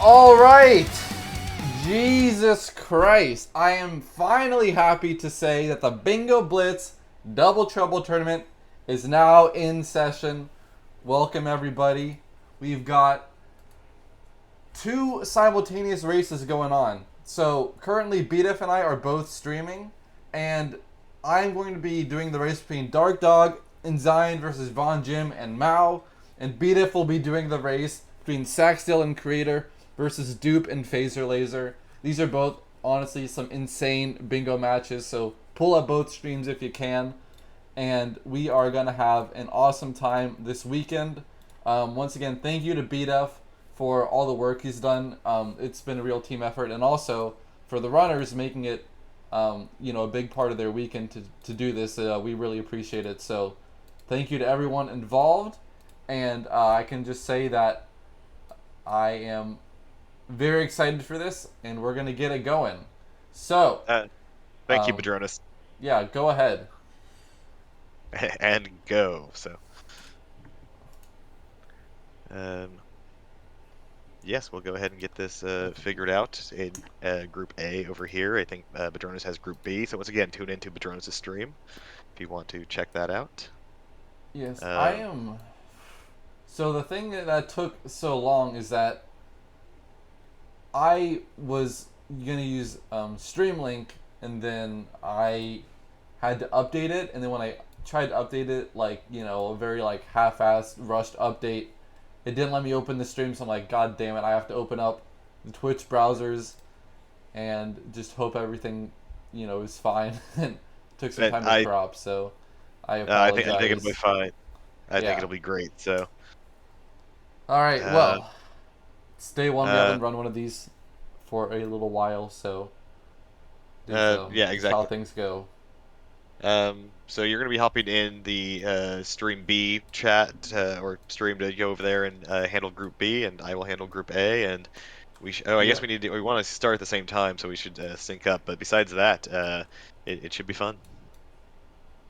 All right. Jesus Christ. I am finally happy to say that the Bingo Blitz Double Trouble Tournament is now in session. Welcome, everybody. We've got two simultaneous races going on. So, currently, BDF and I are both streaming, and I'm going to be doing the race between Dark Dog and Zion versus Von Jim and Mao, and BDF will be doing the race between Saxdale and Creator versus Dupe and Phaser Laser. These are both, honestly, some insane bingo matches, so pull up both streams if you can. And we are going to have an awesome time this weekend. Once again, thank you to BDF for all the work he's done. It's been a real team effort, and also for the runners making it, a big part of their weekend to do this. We really appreciate it. So, thank you to everyone involved, and I can just say that I am very excited for this, and we're gonna get it going. So, Thank you, um, badroenis, yeah, go ahead. and go. Um, yes, we'll go ahead and get this figured out in Group A over here. I think badroenis has Group B. So once again, tune into badroenis' stream if you want to check that out. Yes, I Um, am. So the thing that took so long is that I was gonna use Streamlink, and then I had to update it, and then when I tried to update it, a very half-assed, rushed update, it didn't let me open the stream. So I'm like, God damn it! I have to open up the Twitch browsers and just hope everything, is fine. And took some and time to crop, so I I think it'll be apologize. fine. I think Yeah. it'll be great. So, All right. uh, Well, it's day one. We uh, haven't run one of these for a little while, so these yeah, just how exactly. things go. So you're gonna be hopping in the stream B chat or stream to go over there and handle Group B, and I will handle Group A, and I guess Yep. we want to start at the same time, so we should sync up. But besides that, it should be fun.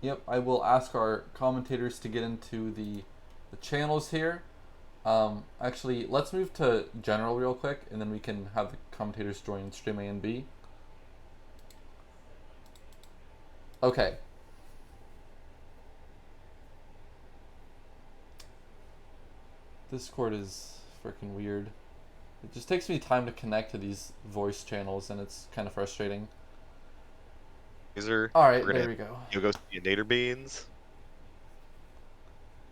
Yep. I will ask our commentators to get into the channels here. Actually, let's move to general real quick, and then we can have the commentators join stream A and B. Okay. Discord is freaking weird. It just takes me time to connect to these voice channels, and it's kind of frustrating. User, All we're right, there gonna we go. you'll go see Nader Beans.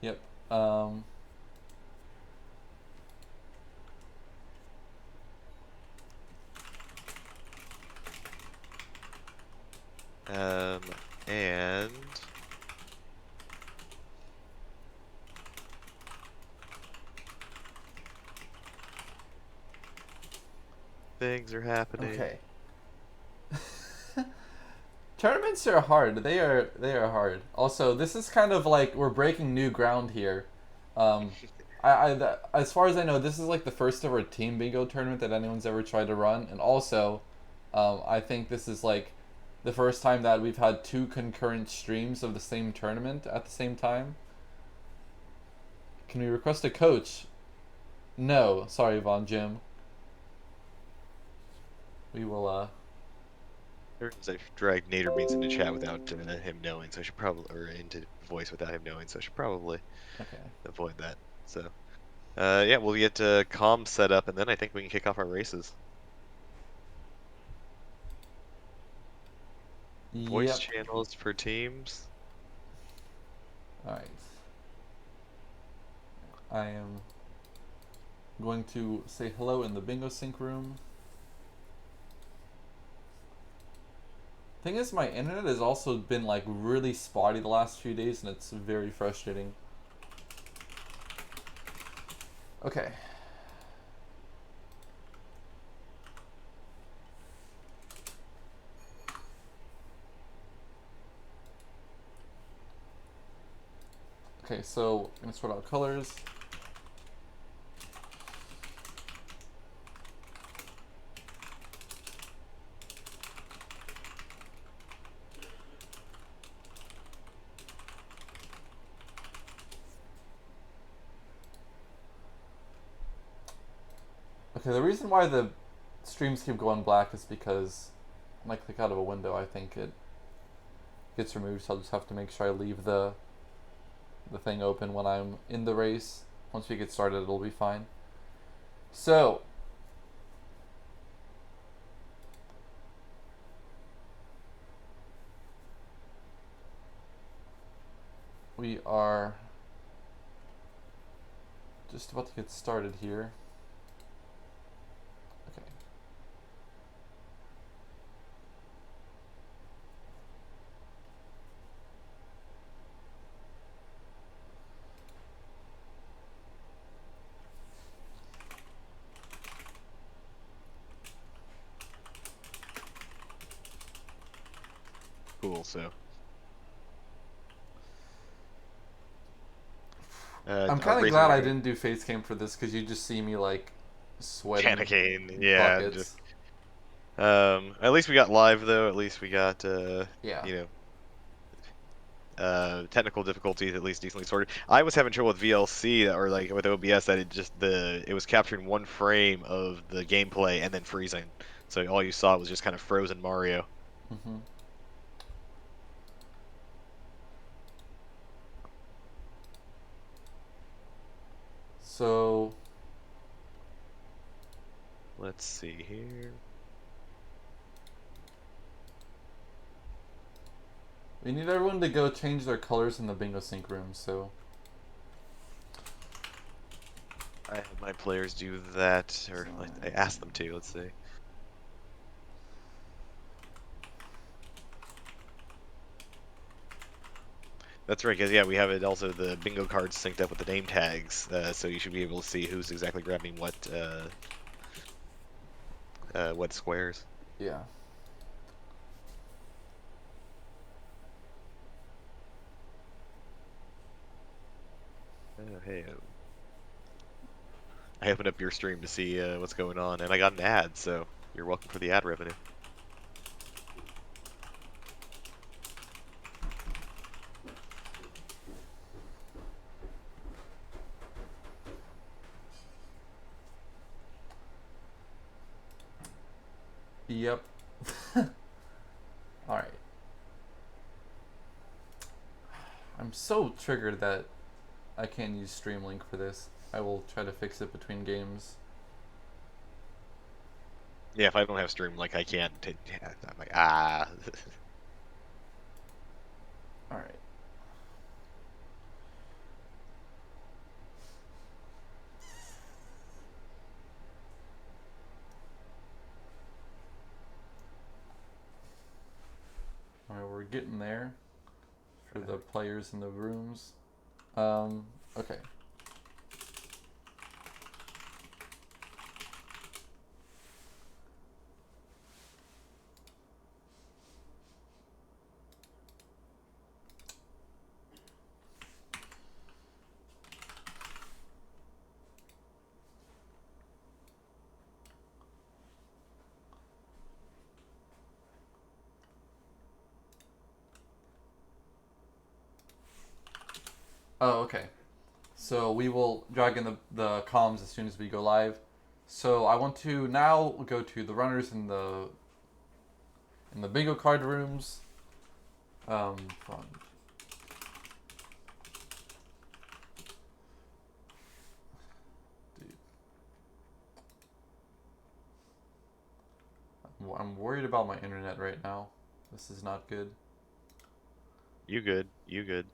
Yep. Um, Um, and things are happening. okay. Tournaments are hard. They are hard. Also, this is kind of like we're breaking new ground here. Um, as far as I know, this is like the first ever team bingo tournament that anyone's ever tried to run, and also, I think this is like the first time that we've had two concurrent streams of the same tournament at the same time. Can we request a coach? No, sorry, Von Jim. We will. Turns I dragged Nader Beans into chat without him knowing, so I should probably, or into voice without him knowing, so I should probably Okay. avoid that. So, yeah, we'll get comms set up, and then I think we can kick off our races. Voice Yep. channels for teams. All right. I am going to say hello in the bingo sync room. Thing is, my internet has also been like really spotty the last few days, and it's very frustrating. Okay. Okay, so I'm gonna sort out colors. Okay, the reason why the streams keep going black is because when I click out of a window, I think it gets removed, so I'll just have to make sure I leave the thing open when I'm in the race. Once we get started, it'll be fine. So, we are just about to get started here. Okay. Cool. So. I'm kind of glad I didn't do face cam for this because you just see me like sweating panicking. Yeah. And just, buckets. at least we got live though. At least we got Yeah. you know, technical difficulties at least decently sorted. I was having trouble with VLC or like with OBS that it was capturing one frame of the gameplay and then freezing. So all you saw was just kind of frozen Mario. Mm-hmm. So Let's see here. we need everyone to go change their colors in the bingo sync room. So I have my players do that, or I asked them to. Let's see. That's right, because yeah, we have it also the bingo cards synced up with the name tags, so you should be able to see who's exactly grabbing what squares. yeah. Oh, hey, I opened up your stream to see what's going on, and I got an ad, so you're welcome for the ad revenue. Yep. All right. I'm so triggered that I can't use Stream Link for this. I will try to fix it between games. Yeah, if I don't have stream, like I can't. I'm like ah. All right. All right, we're getting there for the players in the rooms. Okay. Oh, okay. So we will drag in the comms as soon as we go live. So I want to now go to the runners in the bingo card rooms. Fun. Dude. I'm worried about my internet right now. This is not good. You good? You good?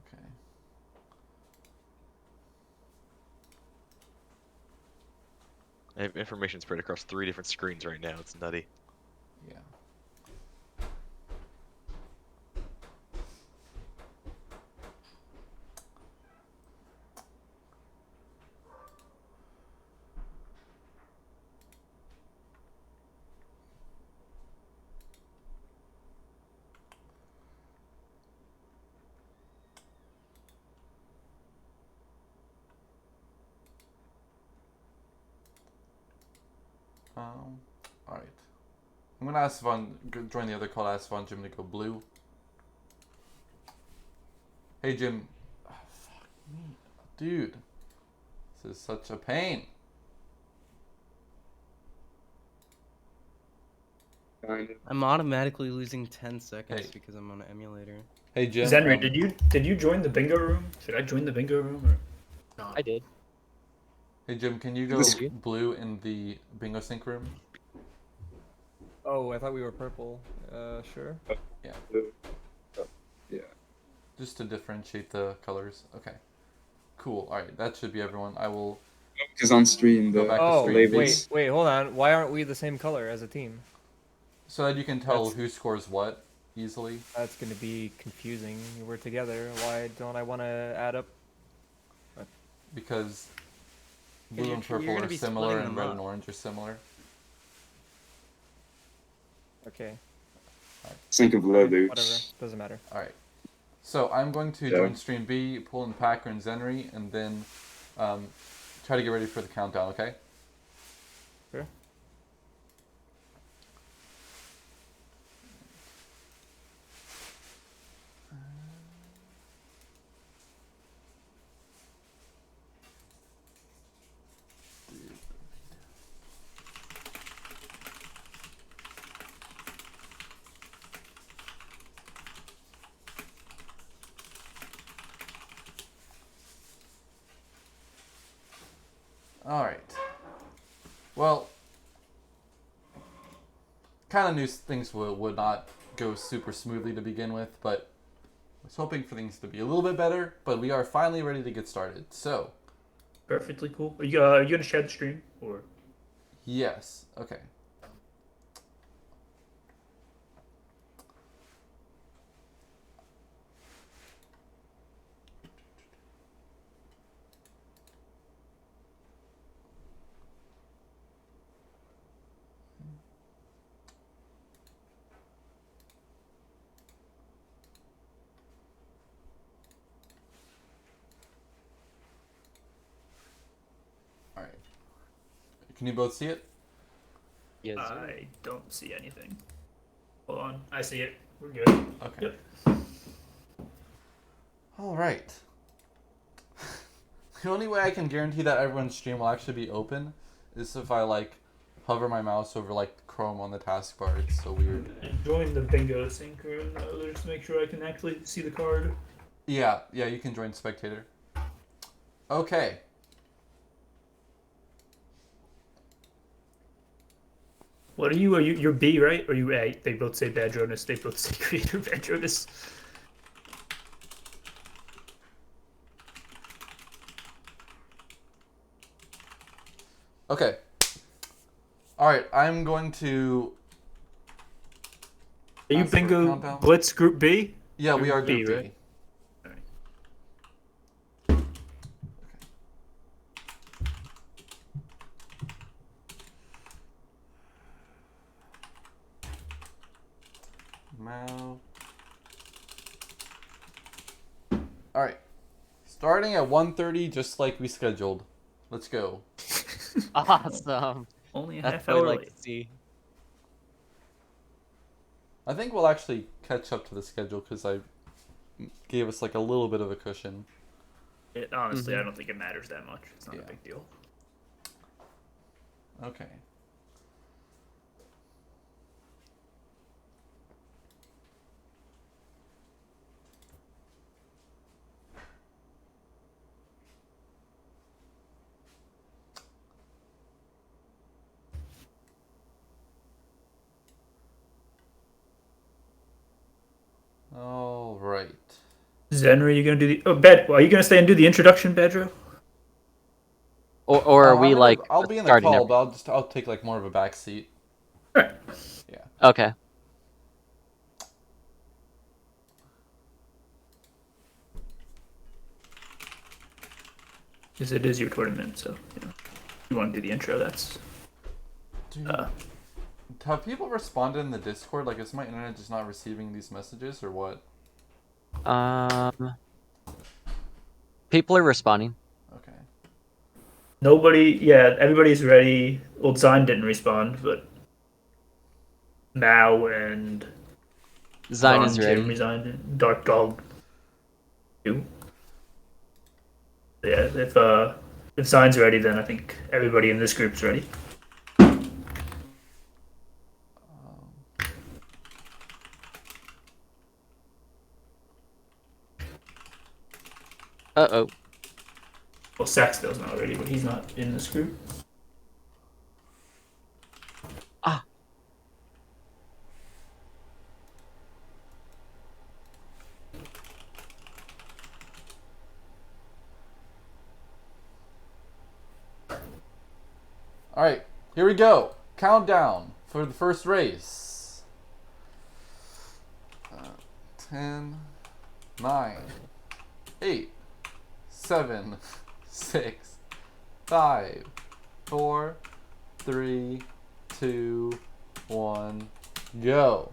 Okay. I have information spread across 3 different screens right now. It's nutty. Yeah. All right. I'm gonna ask Von join the other call. Ask Von Jim to go blue. Hey Jim. Oh, fuck me, dude. This is such a pain. Kind of. I'm automatically losing 10 seconds Hey. because I'm on an emulator. Hey Jim. Zenry, did you join the bingo room? Should I join the bingo room or not? I did. Hey Jim, can you go This- blue in the bingo sync room? Oh, I thought we were purple. Sure. Yeah. Yeah. Just to differentiate the colors. Okay. Cool. All right, that should be everyone. I will. Because on stream, Go the back to Oh, stream. labels. wait, hold on. Why aren't we the same color as a team? So that you can tell That's- who scores what easily. That's gonna be confusing. We're together. Why don't I want to add up? Because blue you're and tr- you're purple gonna are be similar splitting and them red and up. orange are similar. Okay, Think of whatever. leathers. Doesn't matter. All right. So I'm going to Yeah. join stream B, pull in Packer and Zenry, and then try to get ready for the countdown. Okay. Sure. All right. Well, kind of knew things would not go super smoothly to begin with, but I was hoping for things to be a little bit better. But we are finally ready to get started. So, Perfectly cool. Are you gonna share the stream or? yes. Okay. All right. Can you both see it? Yes. I don't see anything. Hold on, I see it. We're good. Okay. Yep. All right. The only way I can guarantee that everyone's stream will actually be open is if I like hover my mouse over like Chrome on the taskbar. It's so weird. Join the bingo sync room. Just make sure I can actually see the card. Yeah, you can join spectator. Okay. What are you? You're B, right? Or you A? They both say badroenis. They both say creator badroenis. Okay. All right, I'm going to. Are you Ask for a bingo countdown? blitz group B? Yeah, we are B, group B. right? Mao. All right. Starting at 1:30, just like we scheduled. Let's go. Awesome. Only a That's half what we hour like late. to see. I think we'll actually catch up to the schedule because I gave us like a little bit of a cushion. Honestly, I don't think it matters that much. It's not Yeah. a big deal. Okay. All right. Zenry, are you gonna do the? Oh, are you gonna stay and do the introduction, Bedro? Or are we like I'll be in the starting call, every- but I'll take like more of a back seat. Alright. Yeah. Okay. Because it is your tournament, so you want to do the intro. That's Dude, uh, have people responded in the Discord? Like, is my internet just not receiving these messages or what? People are responding. Okay. nobody. Yeah, everybody's ready. Well, Zine didn't respond, but Mao and Zine is Jim ready. resigned. Dark Dog. too. Yeah, if Zine's ready, then I think everybody in this group's ready. Uh-oh. Well, Saxdale's not already, but he's not in this group. Ah. All right, here we go. Countdown for the first race. 10, 9, 8, 7, 6, 5, 4, 3, 2, 1, go.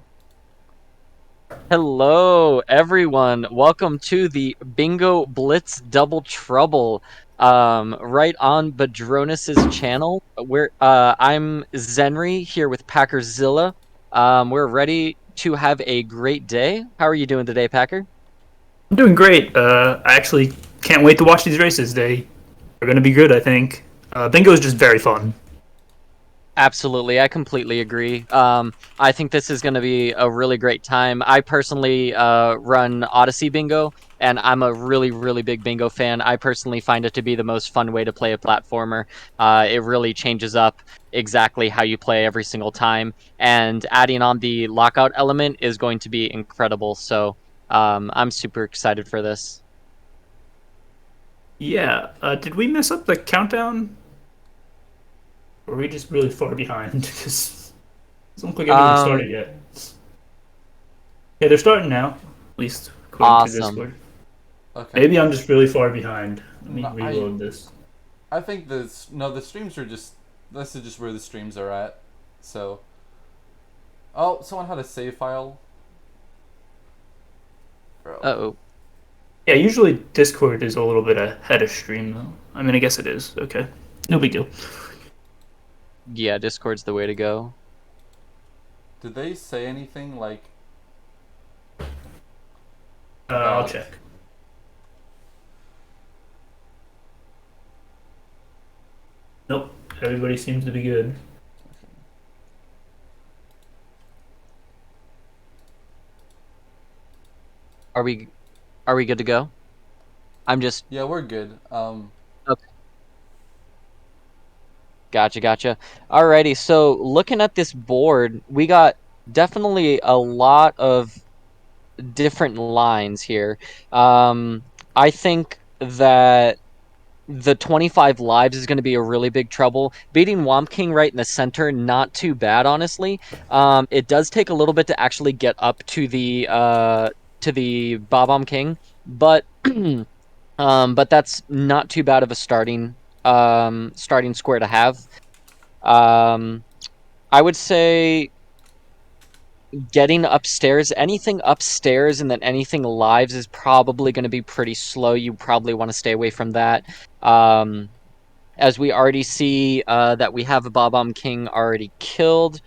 Hello, everyone. Welcome to the Bingo Blitz Double Trouble. Right on Badronis's channel. I'm Zenry here with Packerzilla. We're ready to have a great day. How are you doing today, Packer? I'm doing great. I actually can't wait to watch these races. They are going to be good, I think. Bingo is just very fun. Absolutely, I completely agree. I think this is going to be a really great time. I personally run Odyssey Bingo, and I'm a really, really big Bingo fan. I personally find it to be the most fun way to play a platformer. It really changes up exactly how you play every single time, and adding on the lockout element is going to be incredible. So I'm super excited for this. Yeah. Did we mess up the countdown? Or are we just really far behind? Because it doesn't look like anyone started yet. Yeah, they're starting now. At least according to Awesome. Discord. Okay. Maybe I'm just really far behind. Let me No, reload this. I think the streams are just, this is just where the streams are at. So, oh, someone had a save file. Bro. Uh-oh. Yeah, usually Discord is a little bit ahead of stream, though. I mean, I guess it is. Okay. No big deal. Yeah, Discord's the way to go. Did they say anything like? I'll check. Nope. Everybody seems to be good. Are we good to go? I'm just Yeah, we're good. okay. Gotcha. Alrighty, so looking at this board, we got definitely a lot of different lines here. I think that the 25 lives is going to be a really big trouble. Beating Womp King right in the center, not too bad, honestly. It does take a little bit to actually get up to the Bob-omb King, but but that's not too bad of a starting square to have. I would say getting upstairs, anything upstairs and then anything lives is probably going to be pretty slow. You probably want to stay away from that. As we already see that we have a Bob-omb King already killed.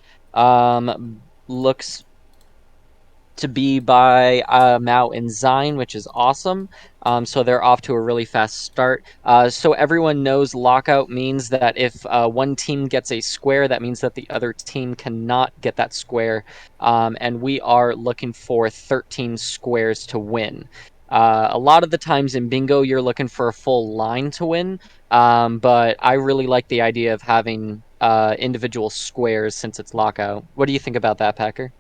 Looks to be by Mao and Zine, which is awesome. So they're off to a really fast start. So everyone knows lockout means that if one team gets a square, that means that the other team cannot get that square. And we are looking for 13 squares to win. A lot of the times in bingo, you're looking for a full line to win. But I really like the idea of having individual squares since it's lockout. What do you think about that, Packer?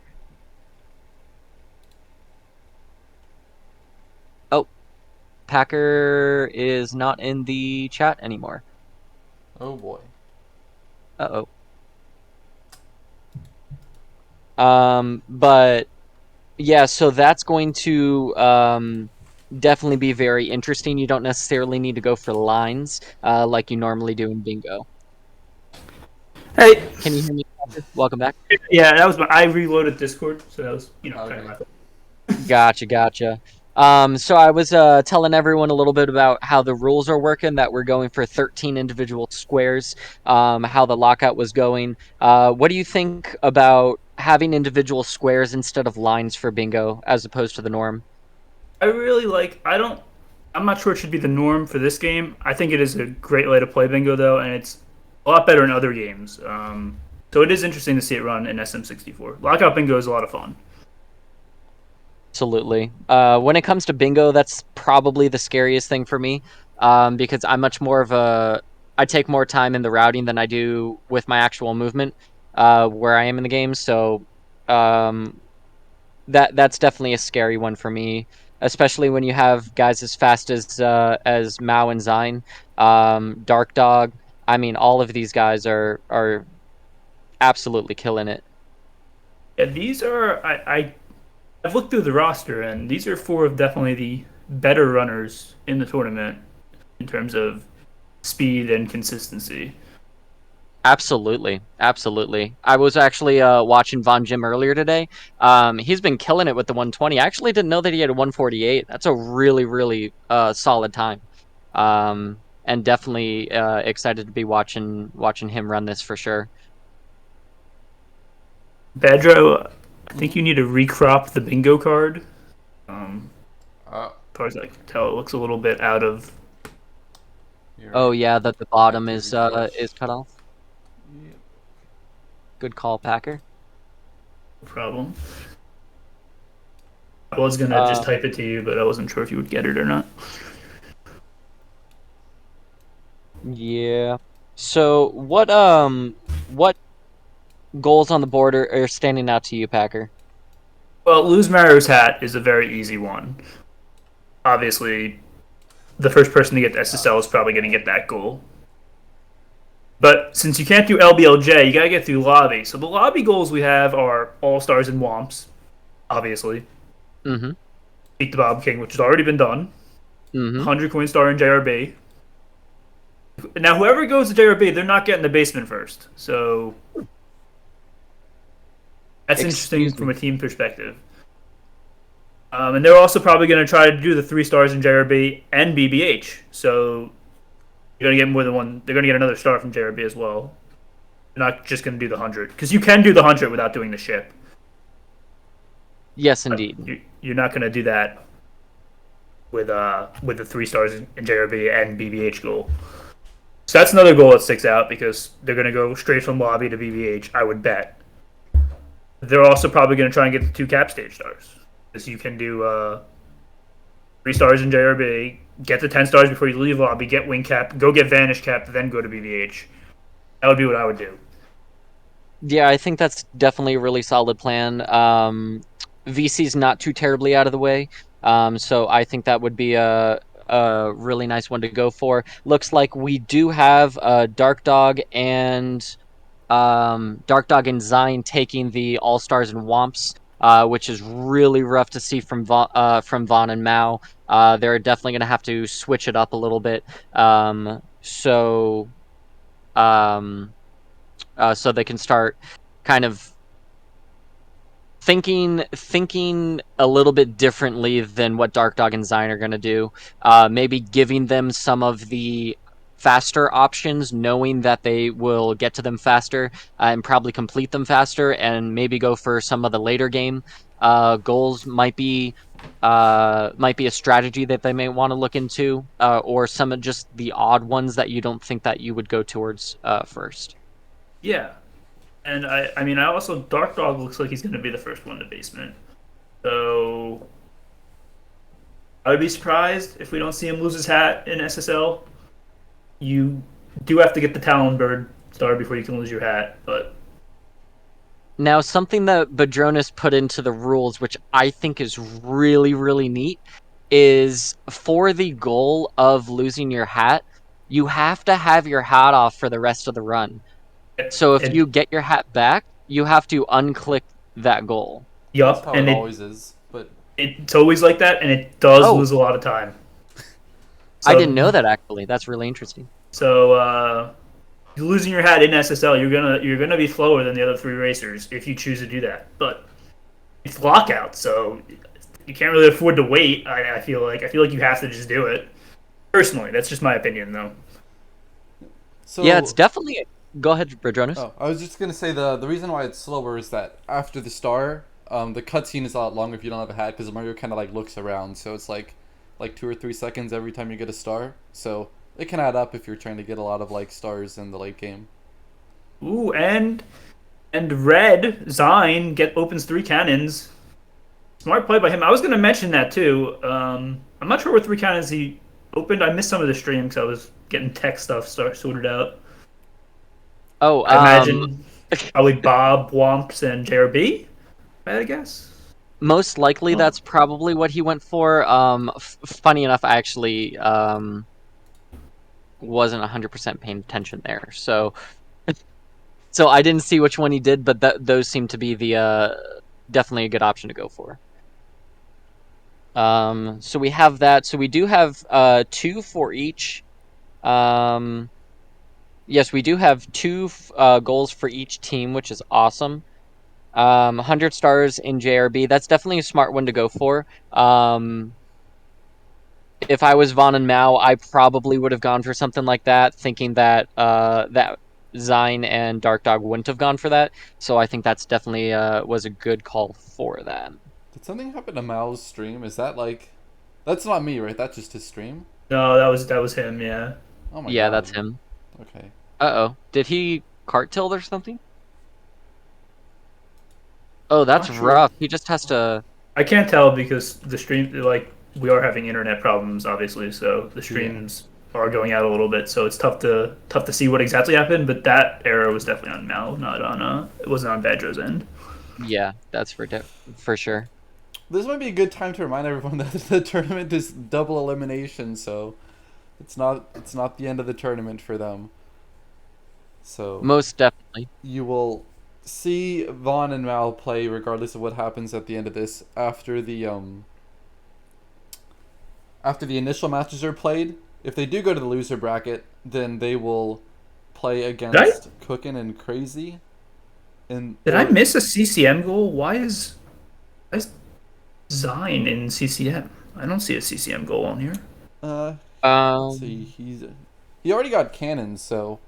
Oh, Packer is not in the chat anymore. Oh boy. Uh-oh. But yeah, so that's going to definitely be very interesting. You don't necessarily need to go for lines like you normally do in bingo. Hey. Can you hear me, Packer? Welcome back. Yeah, that was I reloaded Discord, so that was kind Okay. of my fault. Gotcha. So I was telling everyone a little bit about how the rules are working, that we're going for 13 individual squares, how the lockout was going. What do you think about having individual squares instead of lines for bingo as opposed to the norm? I really like. I'm not sure it should be the norm for this game. I think it is a great way to play bingo, though, and it's a lot better in other games. So it is interesting to see it run in SM64. Lockout bingo is a lot of fun. Absolutely. When it comes to bingo, that's probably the scariest thing for me, because I'm much more of a. I take more time in the routing than I do with my actual movement, where I am in the game. So, um, that's definitely a scary one for me, especially when you have guys as fast as Mao and Zine, Dark Dog. I mean, all of these guys are absolutely killing it. Yeah, these are I've looked through the roster, and these are four of definitely the better runners in the tournament in terms of speed and consistency. Absolutely, absolutely. I was actually watching Von Jim earlier today. He's been killing it with the 120. I actually didn't know that he had a 148. That's a really, really solid time. And definitely excited to be watching him run this for sure. Badro, I think you need to recrop the bingo card. Uh, As far as I can tell, it looks a little bit out of you're Oh right. yeah, that the bottom to is refresh. cut off. Yep. Good call, Packer. problem. I was gonna just type it to you, but I wasn't sure if you would get it or not. Yeah. So what goals on the board are standing out to you, Packer? Well, lose Marrow's hat is a very easy one. Obviously, the first person to get the SSL is probably going to get that goal. But since you can't do LBLJ, you got to get through lobby. So the lobby goals we have are All Stars and Womps, obviously. Mm-hmm. Beat the Bob King, which has already been done. Mm-hmm. 100 Coin Star and JRB. Now, whoever goes to JRB, they're not getting the basement first. So that's interesting Excuse from me. a team perspective. And they're also probably going to try to do the 3 stars in JRB and BBH. So you're going to get more than one. They're going to get another star from JRB as well. They're not just going to do the 100. Because you can do the 100 without doing the ship. Yes, But indeed. you're not going to do that with the 3 stars in JRB and BBH goal. So that's another goal that sticks out because they're going to go straight from lobby to BBH, I would bet. They're also probably going to try and get the 2 cap stage stars. Because you can do 3 stars in JRB, get the 10 stars before you leave lobby, get wing cap, go get vanish cap, then go to BBH. That would be what I would do. Yeah, I think that's definitely a really solid plan. VC's not too terribly out of the way, so I think that would be a really nice one to go for. Looks like we do have Dark Dog and Zine taking the All Stars and Womps, which is really rough to see from Vaughn and Mao. They're definitely going to have to switch it up a little bit. Um, so they can start kind of thinking a little bit differently than what Dark Dog and Zine are going to do. Maybe giving them some of the faster options, knowing that they will get to them faster and probably complete them faster, and maybe go for some of the later game goals. Might be a strategy that they may want to look into, or some of just the odd ones that you don't think that you would go towards first. Yeah. And I mean, I also, Dark Dog looks like he's going to be the first one to basement. So I would be surprised if we don't see him lose his hat in SSL. You do have to get the Talon Bird star before you can lose your hat, but Now, something that Badronis put into the rules, which I think is really, really neat, is for the goal of losing your hat, you have to have your hat off for the rest of the run. So if and you get your hat back, you have to unclick that goal. That's yup, how and it always is. But it's always like that, and it does Oh. lose a lot of time. I didn't know that actually. That's really interesting. So losing your hat in SSL, you're gonna be slower than the other 3 racers if you choose to do that. But it's lockout, so you can't really afford to wait. I feel like you have to just do it. Personally, that's just my opinion, though. so Yeah, it's definitely. Go ahead, Badronis. Oh, I was just gonna say the reason why it's slower is that after the star, the cutscene is a lot longer if you don't have a hat because Mario kind of like looks around, so it's like 2 or 3 seconds every time you get a star. So it can add up if you're trying to get a lot of like stars in the late game. Ooh, and red Zine opens 3 cannons. Smart play by him. I was going to mention that too. I'm not sure what 3 cannons he opened. I missed some of the stream because I was getting tech stuff sorted out. Oh, I imagine probably Bob, Womps, and JRB. I guess. most likely Oh. that's probably what he went for. Funny enough, I actually wasn't 100% paying attention there, so I didn't see which one he did, but those seem to be the definitely a good option to go for. So we have that. So we do have 2 for each. Yes, we do have 2 goals for each team, which is awesome. 100 stars in JRB. That's definitely a smart one to go for. If I was Vaughn and Mao, I probably would have gone for something like that, thinking that that Zine and Dark Dog wouldn't have gone for that. So I think that's definitely was a good call for that. Did something happen to Mao's stream? Is that like... That's not me, right? That's just his stream? No, that was him. Yeah. Oh my Yeah, god. that's him. Okay. Uh-oh. Did he cart tilt or something? Oh, that's Not sure. rough. He just has to... I can't tell because the stream, like, we are having internet problems, obviously. So the streams are going out a little bit. So it's tough to see what exactly happened. But that error was definitely on Mal, not on it wasn't on Badro's end. Yeah, that's for sure. This might be a good time to remind everyone that the tournament is double elimination, so it's not the end of the tournament for them. So Most definitely. you will see Vaughn and Mal play regardless of what happens at the end of this after the initial matches are played. If they do go to the loser bracket, then they will play against Cookin and Crazy. And Did I miss a CCM goal? Why is Zine in CCM? I don't see a CCM goal on here. Let's see, he already got cannons, so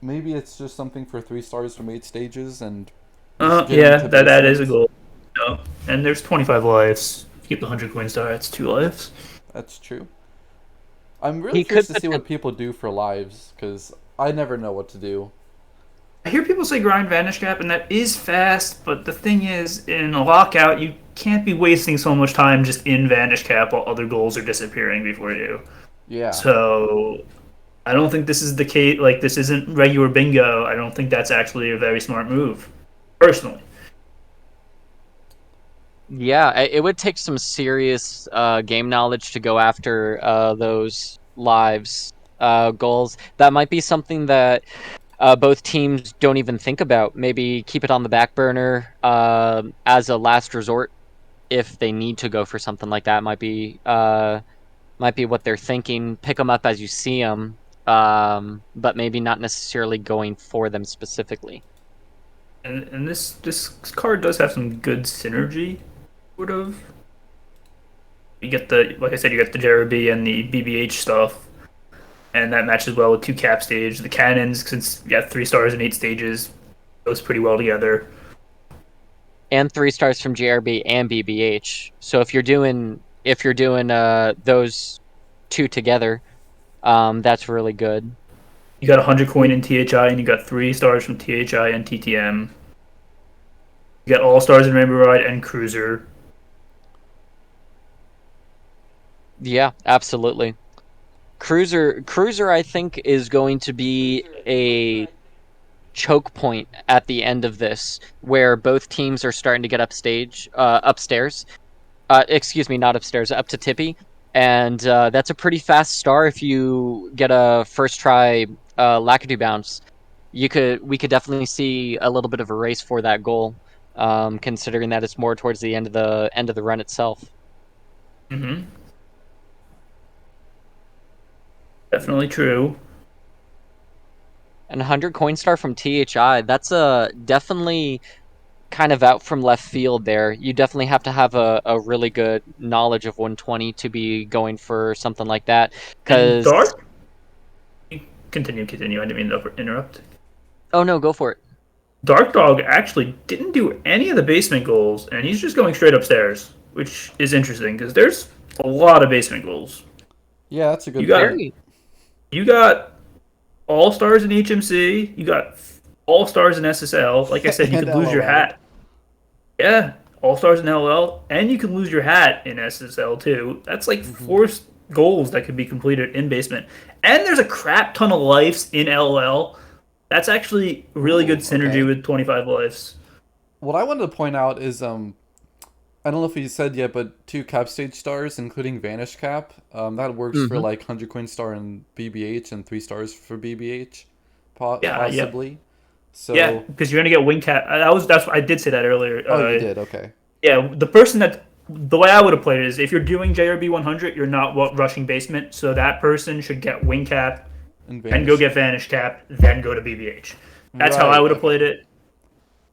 maybe it's just something for 3 stars from 8 stages and Yeah, that is a goal. No. And there's 25 lives. If you keep the 100 coin star, that's 2 lives. That's true. I'm really He curious could to see what people do for lives, because I never know what to do. I hear people say grind Vanish Cap, and that is fast, but the thing is, in a lockout, you can't be wasting so much time just in Vanish Cap while other goals are disappearing before you. Yeah. So, I don't think this is the case. Like, this isn't regular bingo. I don't think that's actually a very smart move, personally. Yeah, it would take some serious game knowledge to go after those lives goals. That might be something that both teams don't even think about. Maybe keep it on the back burner as a last resort if they need to go for something like that. Might be what they're thinking. Pick them up as you see them, but maybe not necessarily going for them specifically. And this card does have some good synergy, sort of. You get like I said, you get the JRB and the BBH stuff, and that matches well with 2 cap stage. The cannons, since you got 3 stars in 8 stages, goes pretty well together. And 3 stars from JRB and BBH. So if you're doing those 2 together, that's really good. You got 100 coin in THI, and you got 3 stars from THI and TTM. You got all stars in Rainbow Ride and Cruiser. Yeah, absolutely. Cruiser, I think, is going to be a choke point at the end of this, where both teams are starting to get upstairs. Excuse me, not upstairs, up to Tippy, and that's a pretty fast star. If you get a first try Lakitu bounce, we could definitely see a little bit of a race for that goal, considering that it's more towards the end of the run itself. Mm-hmm. Definitely true. And 100 coin star from THI, that's definitely kind of out from left field there. You definitely have to have a really good knowledge of 120 to be going for something like that. And Cause... Dark? Continue. I didn't mean to interrupt. Oh no, go for it. Dark Dog actually didn't do any of the basement goals, and he's just going straight upstairs, which is interesting, because there's a lot of basement goals. Yeah, that's a good point. You got all stars in HMC. You got all stars in SSL. Like I said, you could lose your hat. Yeah, All Stars in LL, and you can lose your hat in SSL too. That's like Mm-hmm. 4 goals that could be completed in basement. And there's a crap ton of lives in LL. That's actually really good synergy okay. with 25 lives. What I wanted to point out is I don't know if you said yet, but 2 cap stage stars, including Vanish Cap. That works for like 100 coin star and BBH, and 3 stars for BBH, Yeah, yeah. possibly. So Yeah, because you're gonna get wing cap. That's I did say that earlier. oh, you did, okay. Yeah, the way I would have played it is if you're doing JRB 100, you're not rushing basement, so that person should get wing cap and go get Vanish Cap, then go to BBH. That's how Right, I would have okay. played it.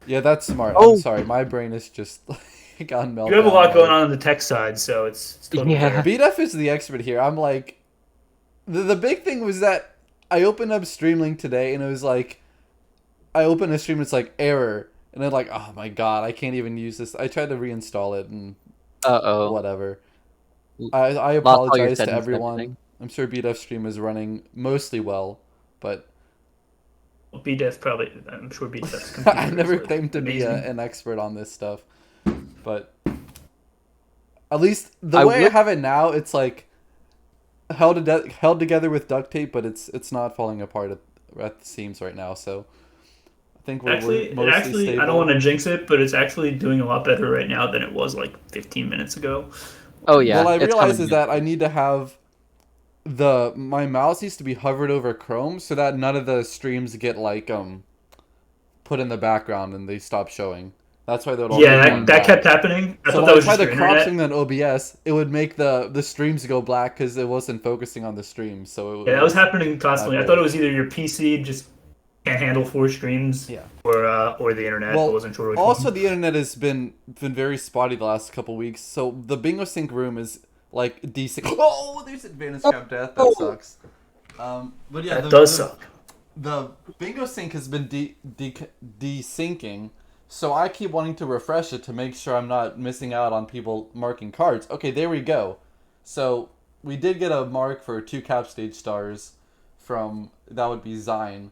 Yeah, that's smart. Oh. I'm sorry, my brain is just gone meltdown. You have a lot going on the tech side, so it's totally Yeah. fair. BDF is the expert here. I'm like, the big thing was that I opened up Streamlink today, and it was like, I opened a stream, it's like error, and I'm like, oh my god, I can't even use this. I tried to reinstall it and Uh-oh. whatever. I Lost all your apologize to settings and everyone. everything. I'm sure BDF stream is running mostly well, but BDEF probably, I'm sure BDEF's I never claimed to be an expert on this stuff. But at least the way I have it now, it's like held together with duct tape, but it's not falling apart at the seams right now. So I think we're mostly stable. I don't want to jinx it, but it's actually doing a lot better right now than it was like 15 minutes ago. Oh yeah. What I it's realize coming is good. that I need to have my mouse needs to be hovered over Chrome so that none of the streams get like put in the background and they stop showing. That's why they'll Yeah, that kept happening. I So thought when that I was tried just to your crop internet. something on OBS, it would make the streams go black because it wasn't focusing on the streams. So Yeah, that was happening constantly. I Okay. thought it was either your PC just can't handle 4 streams, Yeah. or the internet. I Well, wasn't sure which also one. the internet has been very spotty the last couple weeks. So the Bingo Sync room is like decent. Oh, there's advantage cap death. That sucks. But yeah, That does suck. The Bingo Sync has been desyncing, so I keep wanting to refresh it to make sure I'm not missing out on people marking cards. Okay, there we go. So we did get a mark for 2 cap stage stars from, that would be Zine.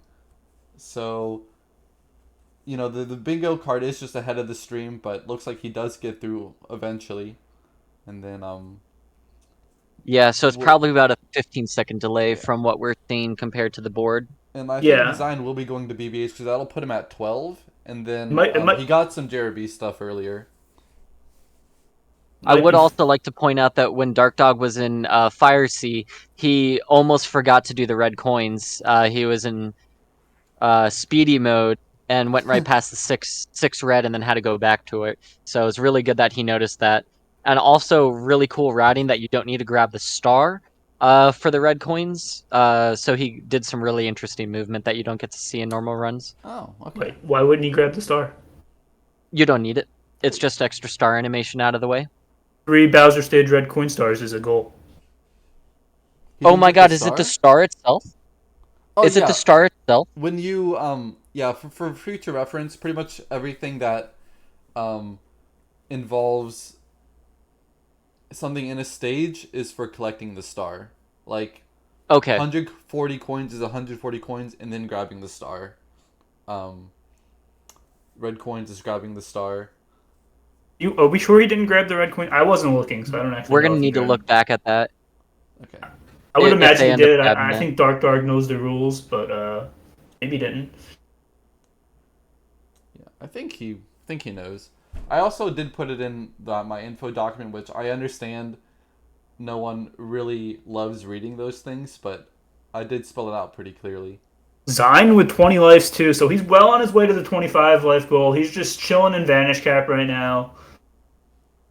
So, you know, the bingo card is just ahead of the stream, but looks like he does get through eventually. And then Yeah, so it's Well- probably about a 15-second delay from what we're seeing compared to the board. and I Yeah. think Zine will be going to BBH because that'll put him at 12. And then It might- he got some JRB stuff earlier. I Might would be- also like to point out that when Dark Dog was in Fire Sea, he almost forgot to do the red coins. He was in speedy mode and went right past the six red and then had to go back to it. So it's really good that he noticed that. And also really cool routing that you don't need to grab the star for the red coins. So he did some really interesting movement that you don't get to see in normal runs. Oh, okay. Wait, why wouldn't he grab the star? You don't need it. It's just extra star animation out of the way. 3 Bowser stage red coin stars is a goal. He Oh didn't my get god, is it the star itself? Oh, Is it yeah. the star itself? When you yeah, for future reference, pretty much everything that involves something in a stage is for collecting the star. Like Okay. 140 coins is 140 coins and then grabbing the star. Red coins is grabbing the star. Are we sure he didn't grab the red coin? I wasn't looking, so I don't actually We're know gonna if he need to grabbed look back at that. Okay. I would if imagine they he end up did. grabbing I it. think Dark knows the rules, but maybe he didn't. Yeah, I think he knows. I also did put it in my info document, which I understand no one really loves reading those things, but I did spell it out pretty clearly. Zine with 20 lives too, so he's well on his way to the 25 life goal. He's just chilling in Vanish Cap right now.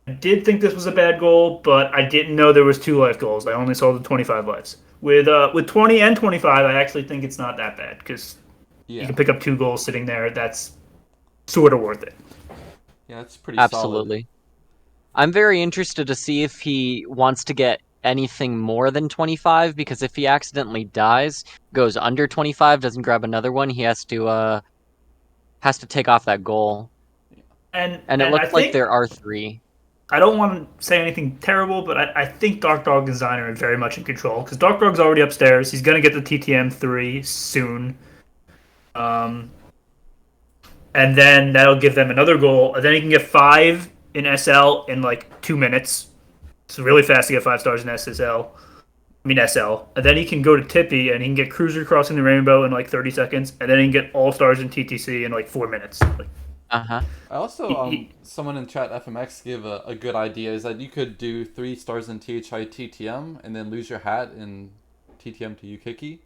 I did think this was a bad goal, but I didn't know there was 2 life goals. I only saw the 25 lives. With 20 and 25, I actually think it's not that bad because you Yeah, can pick up 2 goals sitting there. That's sort of worth it. yeah, it's pretty solid. Absolutely. I'm very interested to see if he wants to get anything more than 25, because if he accidentally dies, goes under 25, doesn't grab another one, he has to take off that goal. And And it I looks like think- there are 3. I don't want to say anything terrible, but I think Dark Dog and Zine are very much in control because Dark Dog's already upstairs. He's gonna get the TTM 3 soon, and then that'll give them another goal. And then he can get 5 in SL in like 2 minutes. It's really fast to get 5 stars in SSL. I mean SL. And then he can go to Tippy and he can get Cruiser Crossing the Rainbow in like 30 seconds. And then he can get All Stars in TTC in like 4 minutes. Like, Uh-huh. I also, someone in chat FMX gave a good idea, is that you could do 3 stars in THI TTM and then lose your hat in TTM to Yukiki.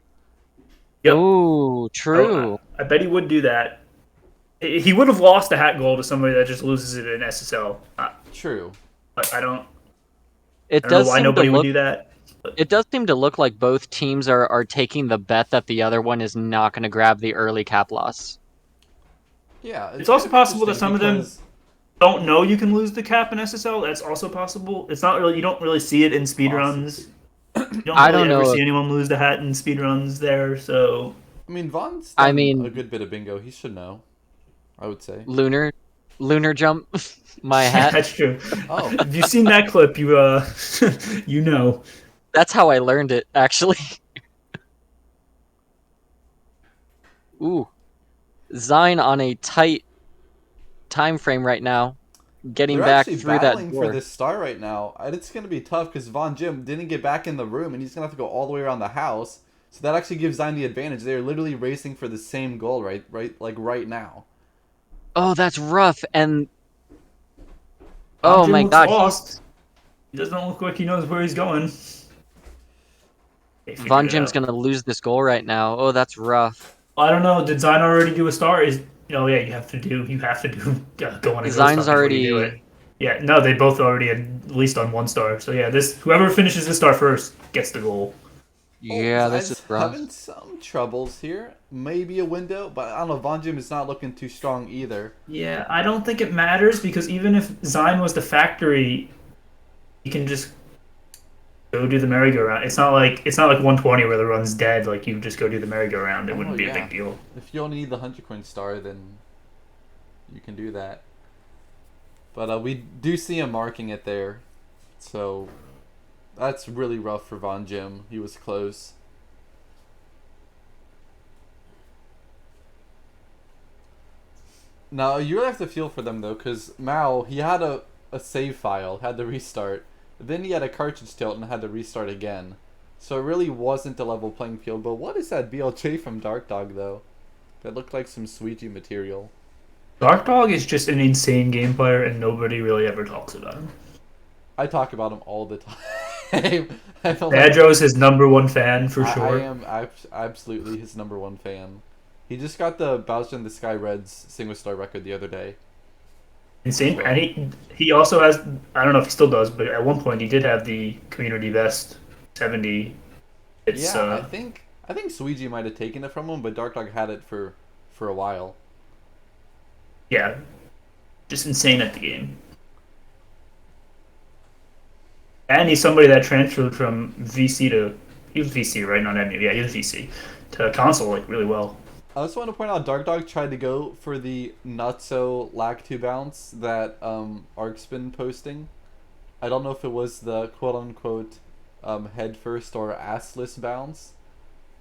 Yep. Ooh, true. I bet he would do that. He would have lost the hat goal to somebody that just loses it in SSL. True. But I don't It know does why seem to nobody would look. do that. It does seem to look like both teams are taking the bet that the other one is not going to grab the early cap loss. Yeah. It's also kind of possible that interesting some of them because- don't know you can lose the cap in SSL. That's also possible. It's not really, you don't really see it in speedruns. You don't I really don't ever know see if- anyone lose the hat in speedruns there, so I mean, Vaughn's I done mean- a good bit of bingo. He should know, I would say. Lunar jump, my hat. that's true. Oh. If you've seen that clip, you you know. That's how I learned it, actually. Ooh. Zine on a tight time frame right now. Getting They're back actually through that battling door. for this star right now. And it's going to be tough because Von Jim didn't get back in the room and he's going to have to go all the way around the house. So that actually gives Zion the advantage. They're literally racing for the same goal right now. Oh, that's rough. And Jim oh my looks god, lost. He doesn't look like he knows where he's going. Von Jim's gonna lose this goal right now. Oh, that's rough. I don't know. Did Zine already do a star? Yeah, you have to do go on a Zine's go star before you do already- it. Yeah, no, they both already at least on 1 star. So yeah, this whoever finishes this star first gets the goal. Yeah, this is rough. Having some troubles here. Maybe a window, but I don't know. Von Jim is not looking too strong either. Yeah, I don't think it matters because even if Zine was the factory, you can just go do the merry-go-round. It's not like 120 where the run's dead. Like you just go do the merry-go-round. It wouldn't be a big deal. If you only need the 100 coin star, then you can do that. But we do see him marking it there, so that's really rough for Von Jim. He was close. Now you really have to feel for them though, because Mao, he had a save file, had to restart. Then he had a cartridge tilt and had to restart again. So it really wasn't a level playing field. But what is that BLJ from Dark Dog though? That looked like some Sweetie material. Dark Dog is just an insane game player, and nobody really ever talks about him. I talk about him all the time. Badro is his #1 fan for sure. I am absolutely his #1 fan. He just got the Bowser in the Sky Reds single star record the other day. Insane, and he also has. I don't know if he still does, but at one point he did have the community best 70. It's I think Suiji might have taken it from him, but Dark Dog had it for a while. yeah, just insane at the game. And he's somebody that transferred from VC to he was VC, right? Not MU. Yeah, he was VC to console like really well. I also want to point out Dark Dog tried to go for the not so lag 2 bounce that Ark's been posting. I don't know if it was the quote unquote head first or assless bounce,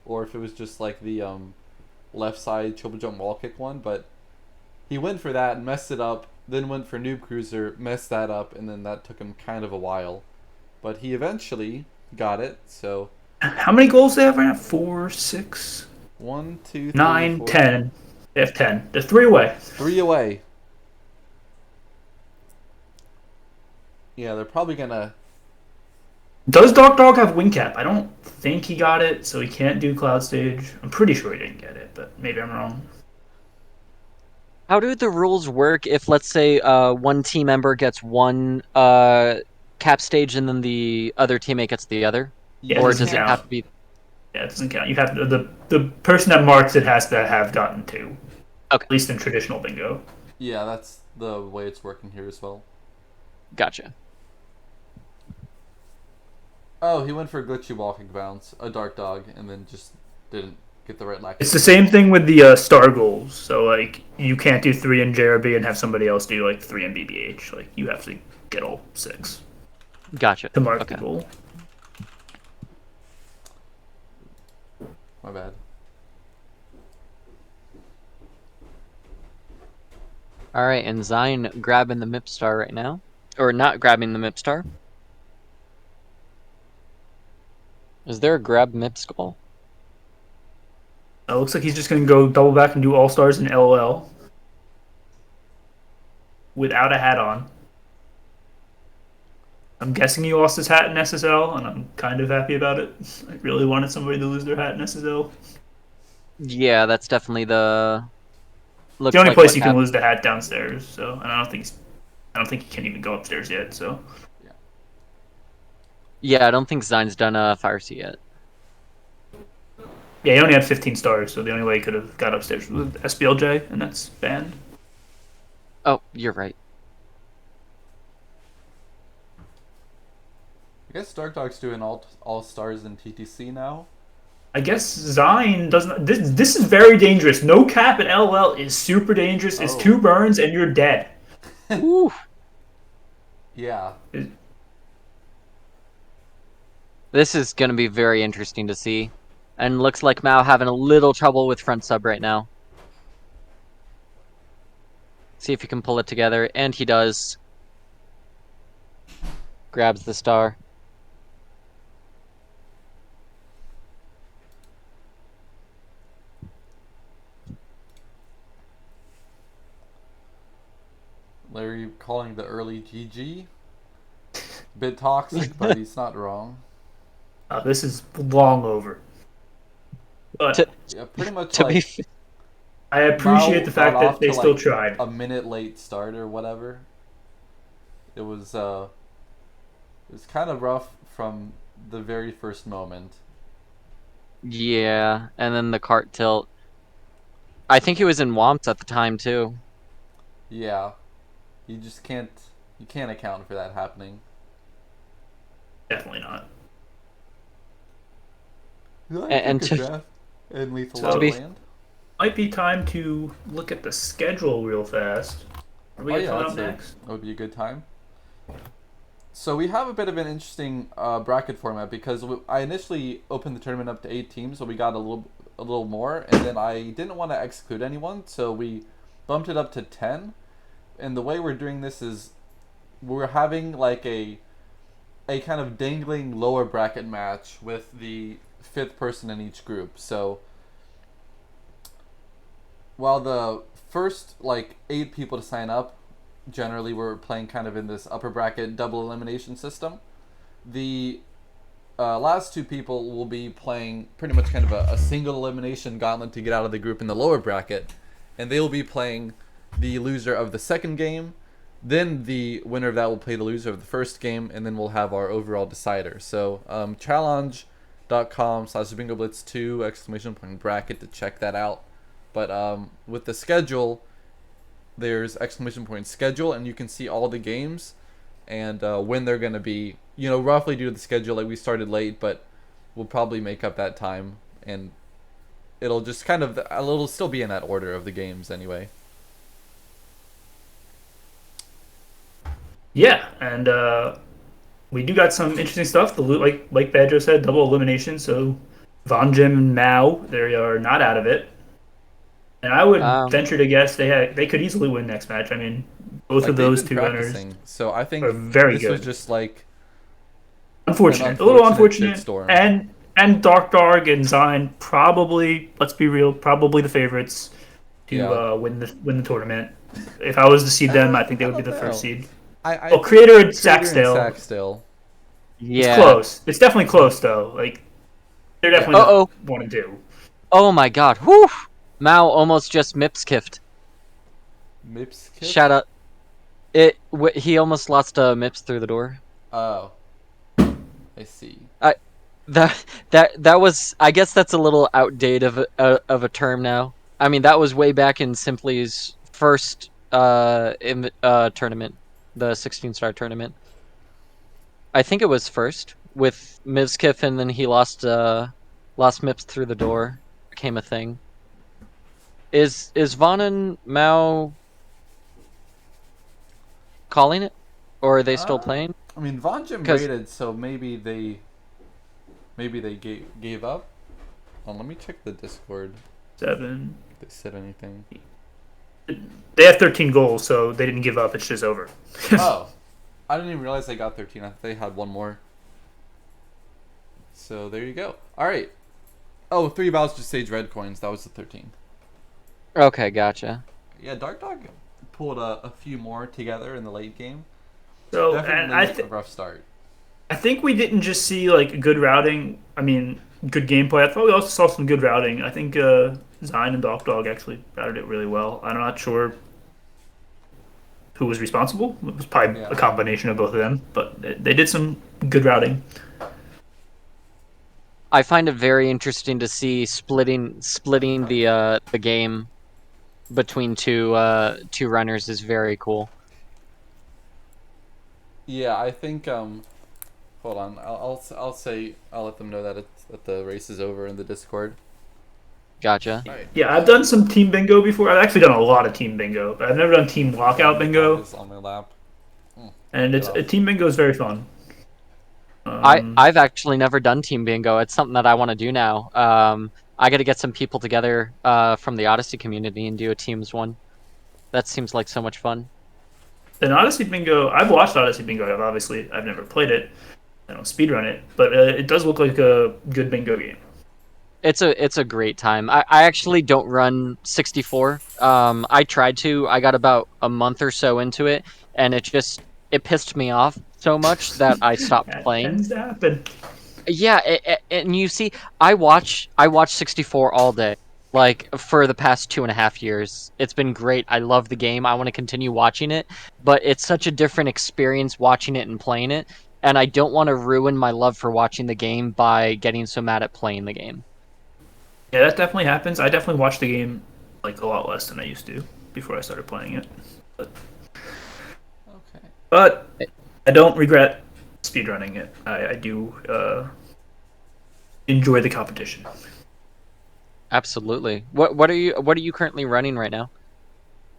or if it was just like the left side triple jump wall kick one, but he went for that and messed it up, then went for Noob Cruiser, messed that up, and then that took him kind of a while. But he eventually got it, so How many goals do they have right now? 4, 6, 1, 2, 3, 9, 4, 10. They have 10. They're 3 away. 3 away. Yeah, they're probably gonna. Does Dark Dog have wing cap? I don't think he got it, so he can't do Cloud Stage. I'm pretty sure he didn't get it, but maybe I'm wrong. How do the rules work if, let's say, one team member gets one cap stage and then the other teammate gets the other? Yeah, Or it doesn't does it count. have to be... Yeah, it doesn't count. You have to, the person that marks it has to have gotten 2. Okay. At least in traditional bingo. Yeah, that's the way it's working here as well. Gotcha. Oh, he went for a glitchy walking bounce, a Dark Dog, and then just didn't get the right lag. It's the same thing with the star goals. So like you can't do 3 in JRB and have somebody else do like 3 in BBH. Like you have to get all 6 Gotcha. to mark Okay. the goal. My bad. All right, and Zion grabbing the MIP star right now, or not grabbing the MIP star. Is there a grab MIP skull? It looks like he's just going to go double back and do All Stars and LOL without a hat on. I'm guessing he lost his hat in SSL, and I'm kind of happy about it. I really wanted somebody to lose their hat in SSL. Yeah, that's definitely the. Looks The only like place what you can happened. lose the hat downstairs. So, and I don't think he can even go upstairs yet. So, Yeah, I don't think Zion's done a fire seat yet. yeah, he only had 15 stars. So the only way he could have got upstairs was with SBLJ, and that's banned. Oh, you're right. I guess Dark Dog's doing all stars in TTC now. I guess Zion doesn't. This is very dangerous. No cap at LOL is super dangerous. It's Oh. 2 burns and you're dead. Woo. Yeah. This is going to be very interesting to see. And looks like Mao having a little trouble with front sub right now. See if he can pull it together. And he does. Grabs the star. Larry calling the early GG. Bit toxic, but he's not wrong. This is long over. But Yeah, pretty much To like be f- I appreciate Mao the fact got that off they to, still like, tried. a minute late start or whatever. It was kind of rough from the very first moment. Yeah, and then the cart tilt. I think he was in Womps at the time too. Yeah. You can't account for that happening. Definitely not. And Take a to- draft and lethal So- To be- land. Might be time to look at the schedule real fast. Are we coming up next? That would be a good time. So we have a bit of an interesting bracket format because I initially opened the tournament up to 8 teams, so we got a little more, and then I didn't want to exclude anyone, so we bumped it up to 10. And the way we're doing this is we're having like a kind of dangling lower bracket match with the 5th person in each group. So while the first like 8 people to sign up, generally we're playing kind of in this upper bracket double elimination system. The last 2 people will be playing pretty much kind of a single elimination gauntlet to get out of the group in the lower bracket, and they will be playing the loser of the second game. Then the winner of that will play the loser of the first game, and then we'll have our overall decider. So challenge.com/bingoblitz2 ! Bracket to check that out. But with the schedule, there's ! Schedule, and you can see all the games and when they're going to be, roughly due to the schedule. Like, we started late, but we'll probably make up that time, and it'll just kind of, it'll still be in that order of the games anyway. Yeah, and we do got some interesting stuff. The like Badro said, double elimination. So Von Jim and Mao, they are not out of it. And I would venture to guess they could easily win next match. I mean, both Like, of those they've been 2 winners practicing, so I think are very this good. was just like Unfortunate. an A little unfortunate unfortunate. shitstorm. And Dark Dog and Zion probably, let's be real, probably the favorites to Yeah. win the tournament. If I was to seed them, I think they would be the don't first know. seed. I Well, Creator and Saxdale. Saxdale. yeah. It's close. It's definitely close though. Like they're definitely Uh-oh. 1 and 2. Oh my god. Whew. Mao almost just MIPS kiffed. Mips kid? Shout out. He almost lost a MIPS through the door. Oh. I see. That was, I guess that's a little outdated of a term now. I mean, that was way back in Simply's first tournament, the 16-star tournament. I think it was first with Mivskiff, and then he lost MIPS through the door. Became a thing. Is Vaughn and Mao calling it, or are they still playing? I mean, Von Jim 'Cause- rated, so maybe they gave up. Let me check the Discord. 7. If they said anything. They have 13 goals, so they didn't give up. It's just over. Oh, I didn't even realize they got 13. I thought they had one more. So there you go. All right. Oh, 3 battles to stage red coins. That was the 13. Okay, gotcha. Yeah, Dark Dog pulled a few more together in the late game. So, Definitely a rough start. I think we didn't just see like good routing. I mean, good gameplay. I thought we also saw some good routing. I think Zine and Dark Dog actually routed it really well. I'm not sure who was responsible. It was probably a combination of both of them, but they did some good routing. I find it very interesting to see splitting the game between two runners is very cool. Yeah, I think hold on. I'll say I'll let them know that the race is over in the Discord. Gotcha. Right. Yeah, I've done some team bingo before. I've actually done a lot of team bingo, but I've never done team lockout bingo. Is on my lap. And team bingo is very fun. I've actually never done team bingo. It's something that I want to do now. I got to get some people together from the Odyssey community and do a teams one. That seems like so much fun. And Odyssey bingo, I've watched Odyssey bingo. I've never played it. I don't speedrun it, but it does look like a good bingo game. It's a great time. I actually don't run 64. I tried to. I got about a month or so into it, and it pissed me off so much that I stopped That playing. tends to happen. Yeah, and you see, I watch 64 all day, like for the past 2.5 years. It's been great. I love the game. I want to continue watching it, but it's such a different experience watching it and playing it, and I don't want to ruin my love for watching the game by getting so mad at playing the game. Yeah, that definitely happens. I definitely watch the game like a lot less than I used to before I started playing it. But I don't regret speedrunning it. I do enjoy the competition. Absolutely. What are you currently running right now?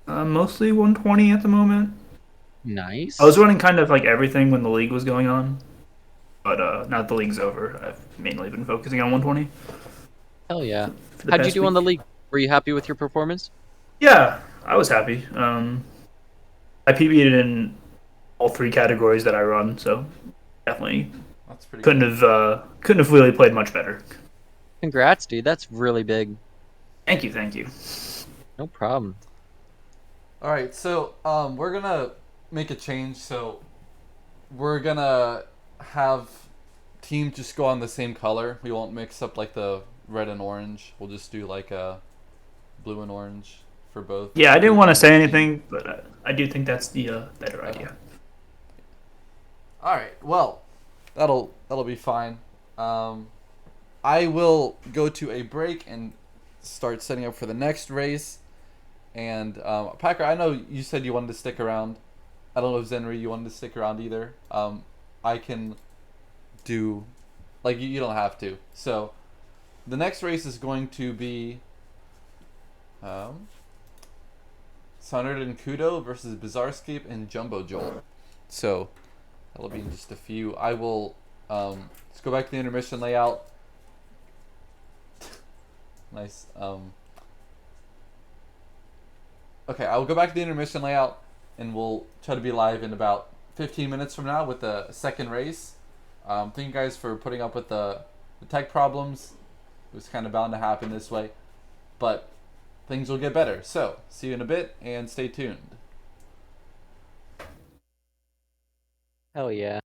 Mostly 120 at the moment. Nice. I was running kind of like everything when the league was going on, but now that the league's over, I've mainly been focusing on 120. Hell yeah. For the How'd you past do on the week. league? Were you happy with your performance? Yeah, I was happy. I PB'd in all 3 categories that I run, so definitely That's pretty couldn't have really played much better. Congrats, dude. That's really big. Thank you. No problem. All right, so we're gonna make a change. So we're gonna have teams just go on the same color. We won't mix up like the red and orange. We'll just do like a blue and orange for both. Yeah, I didn't want to say anything, but I do think that's the better idea. All right, well, that'll be fine. I will go to a break and start setting up for the next race. And Packer, I know you said you wanted to stick around. I don't know if Zenry you wanted to stick around either. I can do, like you don't have to. So the next race is going to be Sundered and Kudo versus Bizarrescape and Jumbo Joel. So that'll be in just a few. I will let's go back to the intermission layout. Nice. Okay, I will go back to the intermission layout, and we'll try to be live in about 15 minutes from now with the second race. Thank you guys for putting up with the tech problems. It was kind of bound to happen this way, but things will get better. So, see you in a bit, and stay tuned. Hell yeah.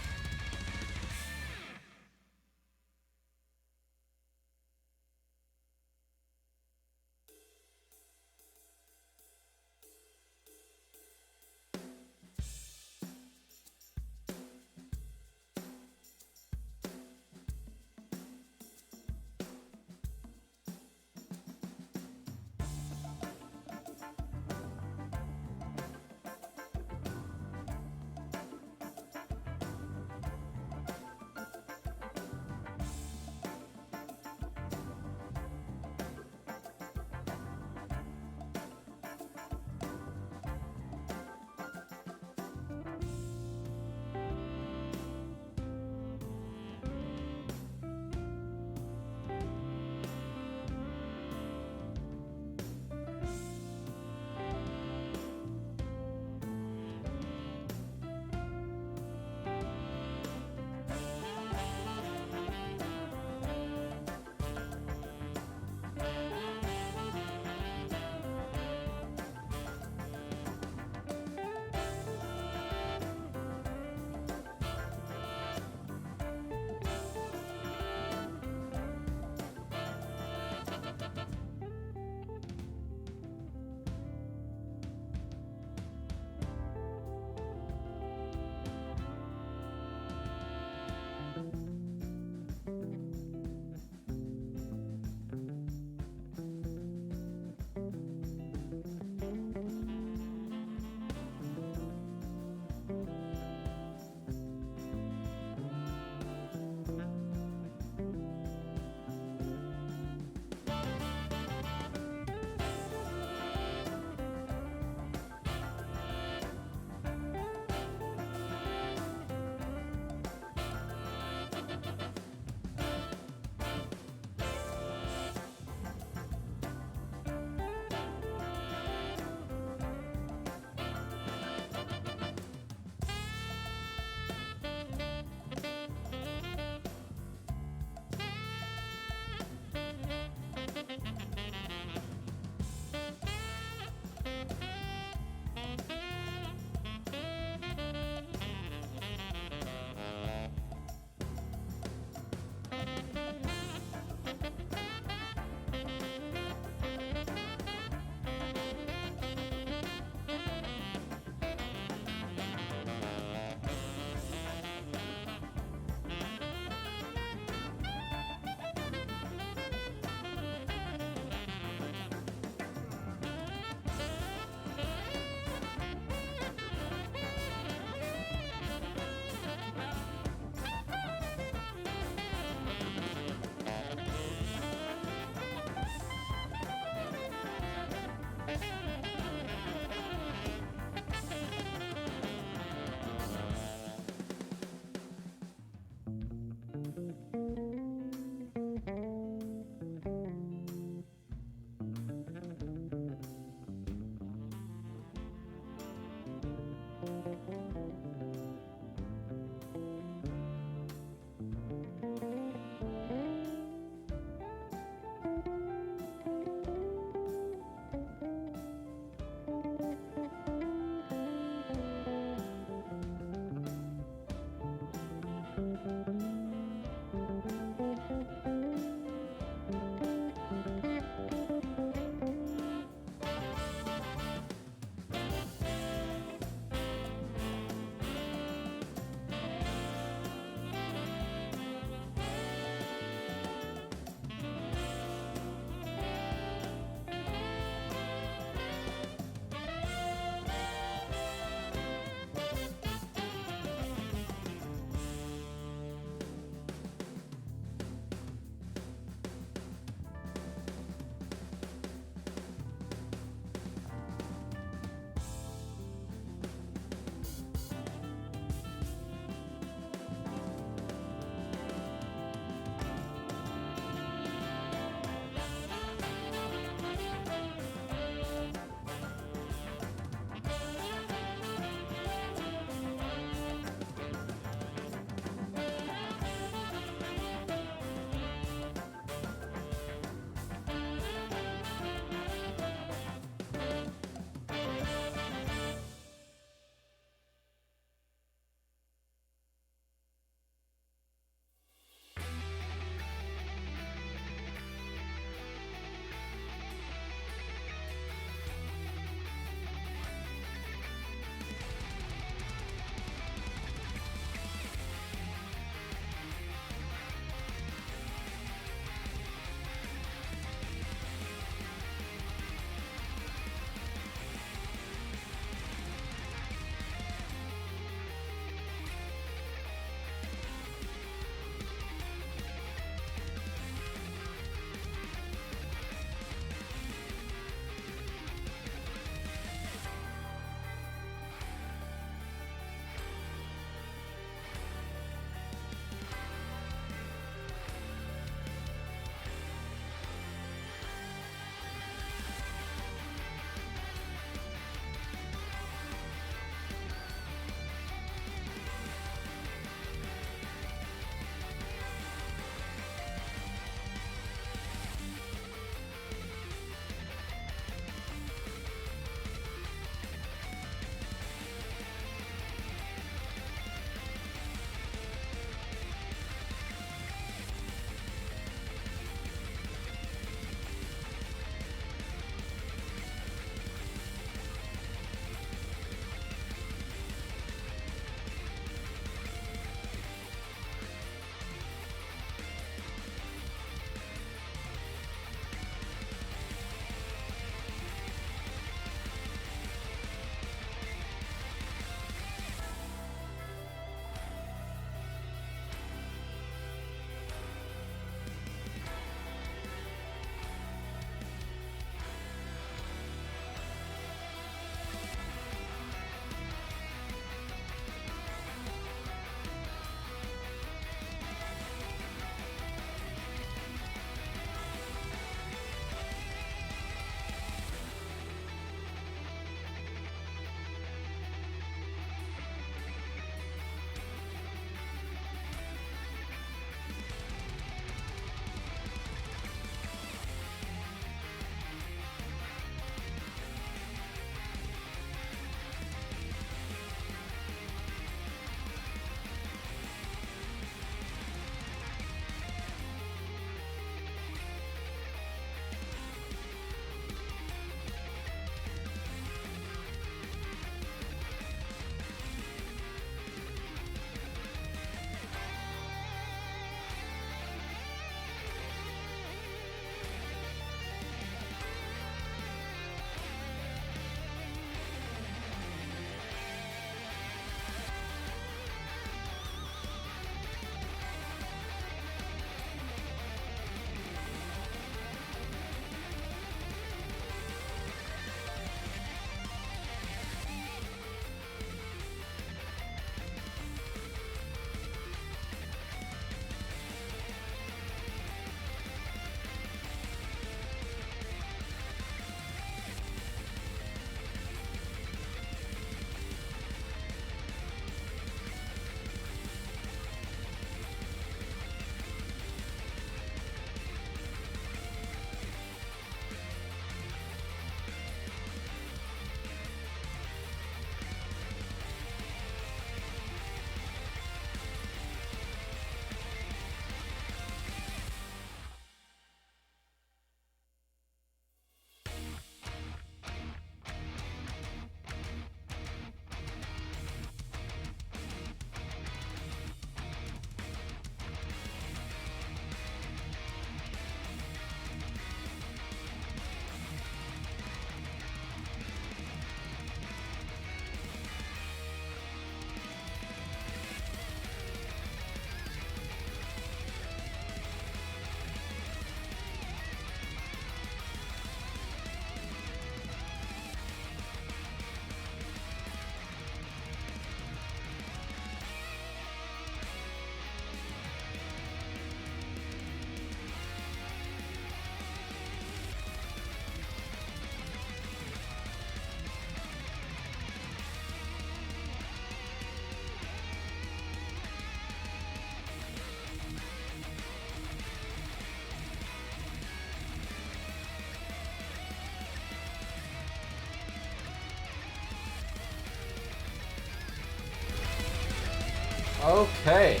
Okay.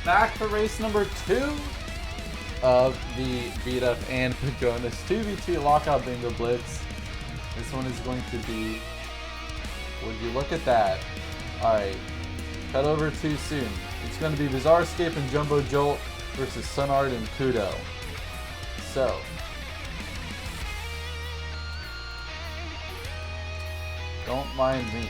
Back to race number 2 of the Beat Up and Badroenis 2v2 Lockout Bingo Blitz. This one is going to be, would you look at that? Alright, cut over too soon. It's going to be Bizarre Escape and Jumbo Jolt versus Sunart and Kudo. So, don't mind me.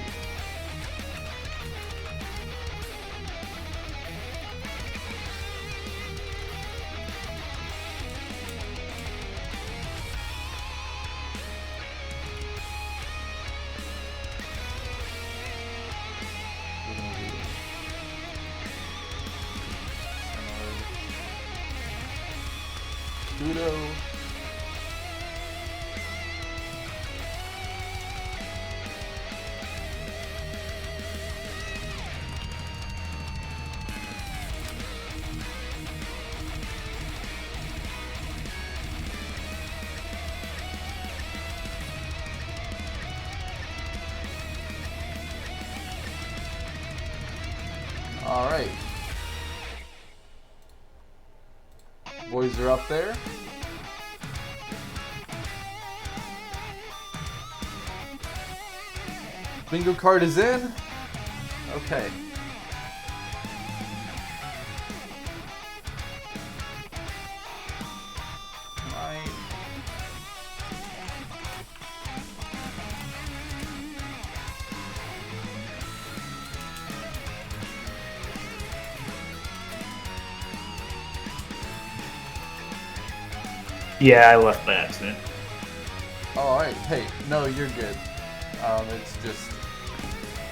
Kudo. All right. Boys are up there. Bingo card is in. Okay. Right. Yeah, I left by accident. All right. Hey, no, you're good. It's just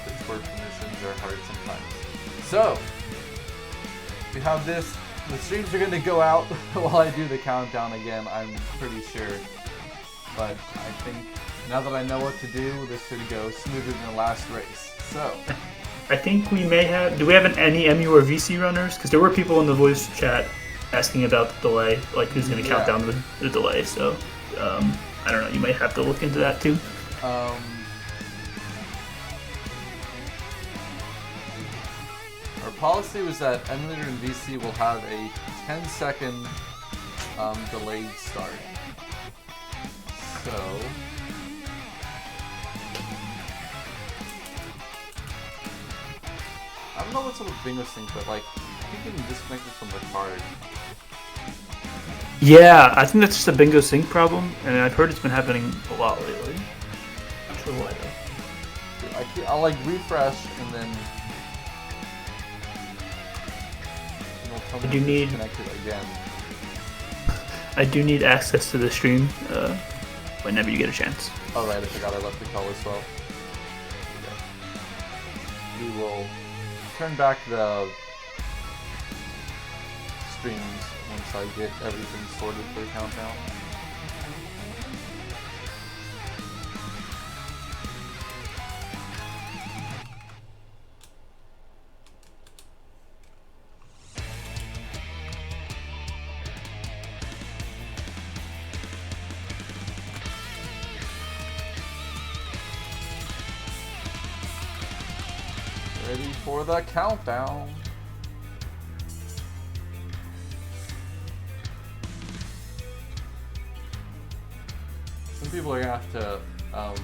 Discord permissions are hard sometimes. So we have this. The streams are going to go out while I do the countdown again. I'm pretty sure, but I think now that I know what to do, this should go smoother than the last race. So I think we may have. Do we have any MU or VC runners? Because there were people in the voice chat asking about the delay, like who's going to count down the delay. So I don't know. You might have to look into that too. Our policy was that emulator and VC will have a 10-second delayed start. So I don't know what's up with Bingo Sync, but like I keep getting disconnected from the card. Yeah, I think that's just a Bingo Sync problem, and I've heard it's been happening a lot lately. Not sure why though. I'll like refresh and then it'll tell me I do I'm need- disconnected again. I do need access to the stream whenever you get a chance. Oh right, I forgot I left the call as well. Okay. We will turn back the streams once I get everything sorted for the countdown. Ready for the countdown. Some people are gonna have to, I'm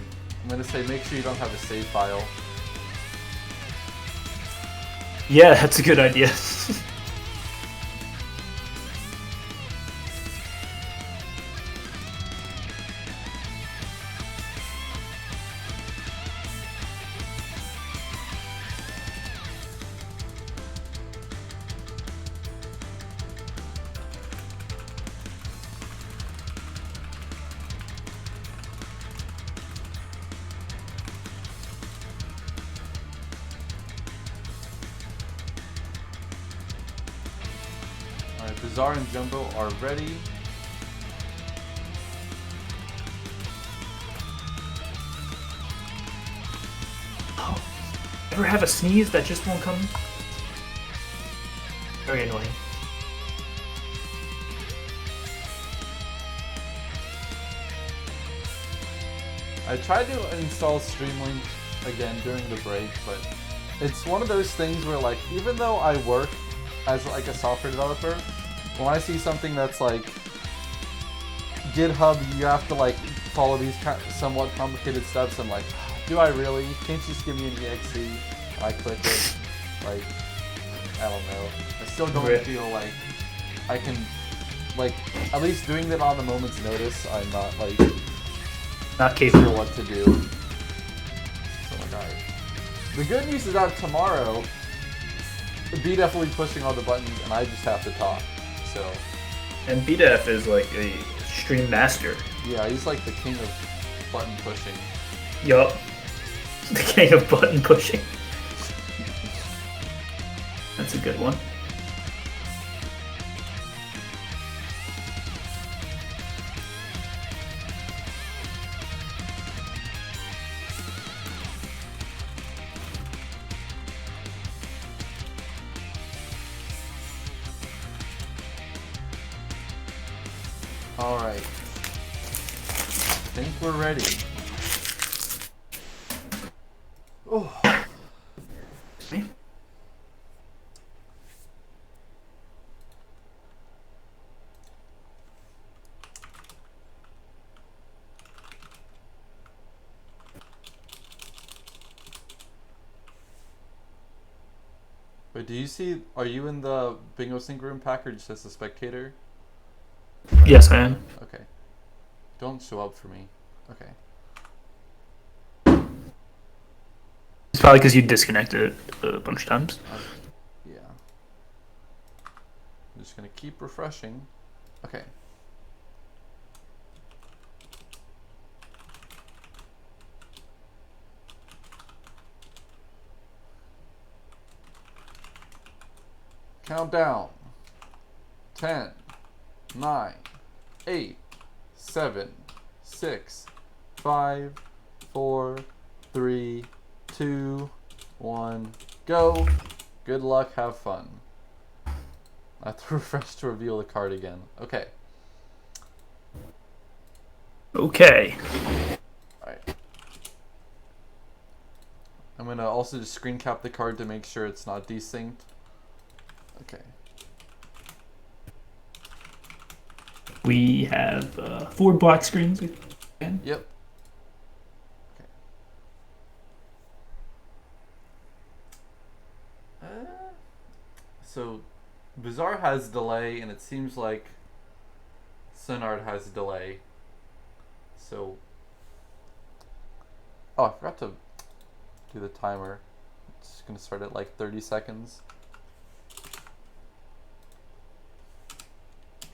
gonna say make sure you don't have a save file. Yeah, that's a good idea. Alright, Bizarre and Jumbo are ready. Ever have a sneeze that just won't come? Very annoying. I tried to install Streamlink again during the break, but it's one of those things where, like, even though I work as like a software developer, when I see something that's like GitHub, you have to like follow these somewhat complicated steps. I'm like, do I really? Can't you just give me an exe? I click it. Like, I don't know. I still don't feel like I can, like, at least doing that on a moment's notice. I'm not like Not capable. sure what to do. So like, alright. The good news is that tomorrow, B definitely pushing all the buttons, and I just have to talk. So. And BDF is like a stream master. Yeah, he's like the king of button pushing. Yup. The king of button pushing. That's a good one. Alright. Think we're ready. Oh. Wait, do you see, are you in the bingo sync room, Pack, or just as a spectator? Yes, I am. Okay. Don't show up for me. Okay. It's probably because you disconnected it a bunch of times. Yeah. I'm just gonna keep refreshing. Okay. Countdown. 10, 9, 8, 7, 6, 5, 4, 3, 2, 1, go. Good luck, have fun. I have to refresh to reveal the card again. Okay. Okay. Alright. I'm gonna also just screen cap the card to make sure it's not desynced. Okay. We have 4 black screens again. Yep. Okay. So, Bizarre has delay, and it seems like Sunard has delay. So, oh, I forgot to do the timer. It's gonna start at like 30 seconds.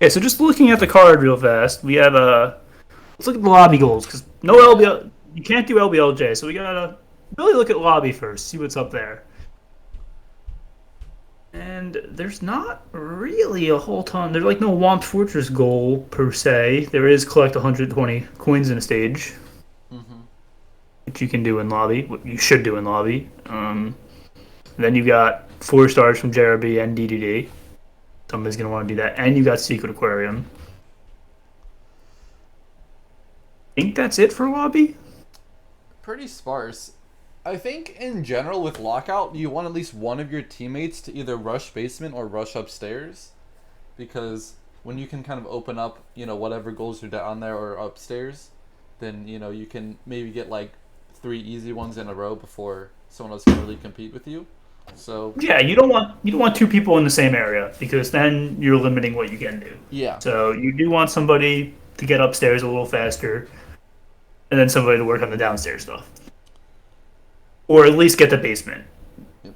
Okay, so just looking at the card real fast, we have let's look at the lobby goals, because no LBL, you can't do LBLJ, so we gotta really look at lobby first, see what's up there. And there's not really a whole ton. There's like no Womp Fortress goal per se. There is collect 120 coins in a stage, which you can do in lobby. What you should do in lobby. Then you got 4 stars from JRB and DDD. Somebody's gonna want to do that, and you got Secret Aquarium. I think that's it for lobby. Pretty sparse. I think in general with lockout, you want at least one of your teammates to either rush basement or rush upstairs, because when you can kind of open up, you know, whatever goals are down there or upstairs, then you know you can maybe get like 3 easy ones in a row before someone else can really compete with you. So Yeah, you don't want 2 people in the same area, because then you're limiting what you can do. yeah, So you do want somebody to get upstairs a little faster, and then somebody to work on the downstairs stuff, or at least get the basement.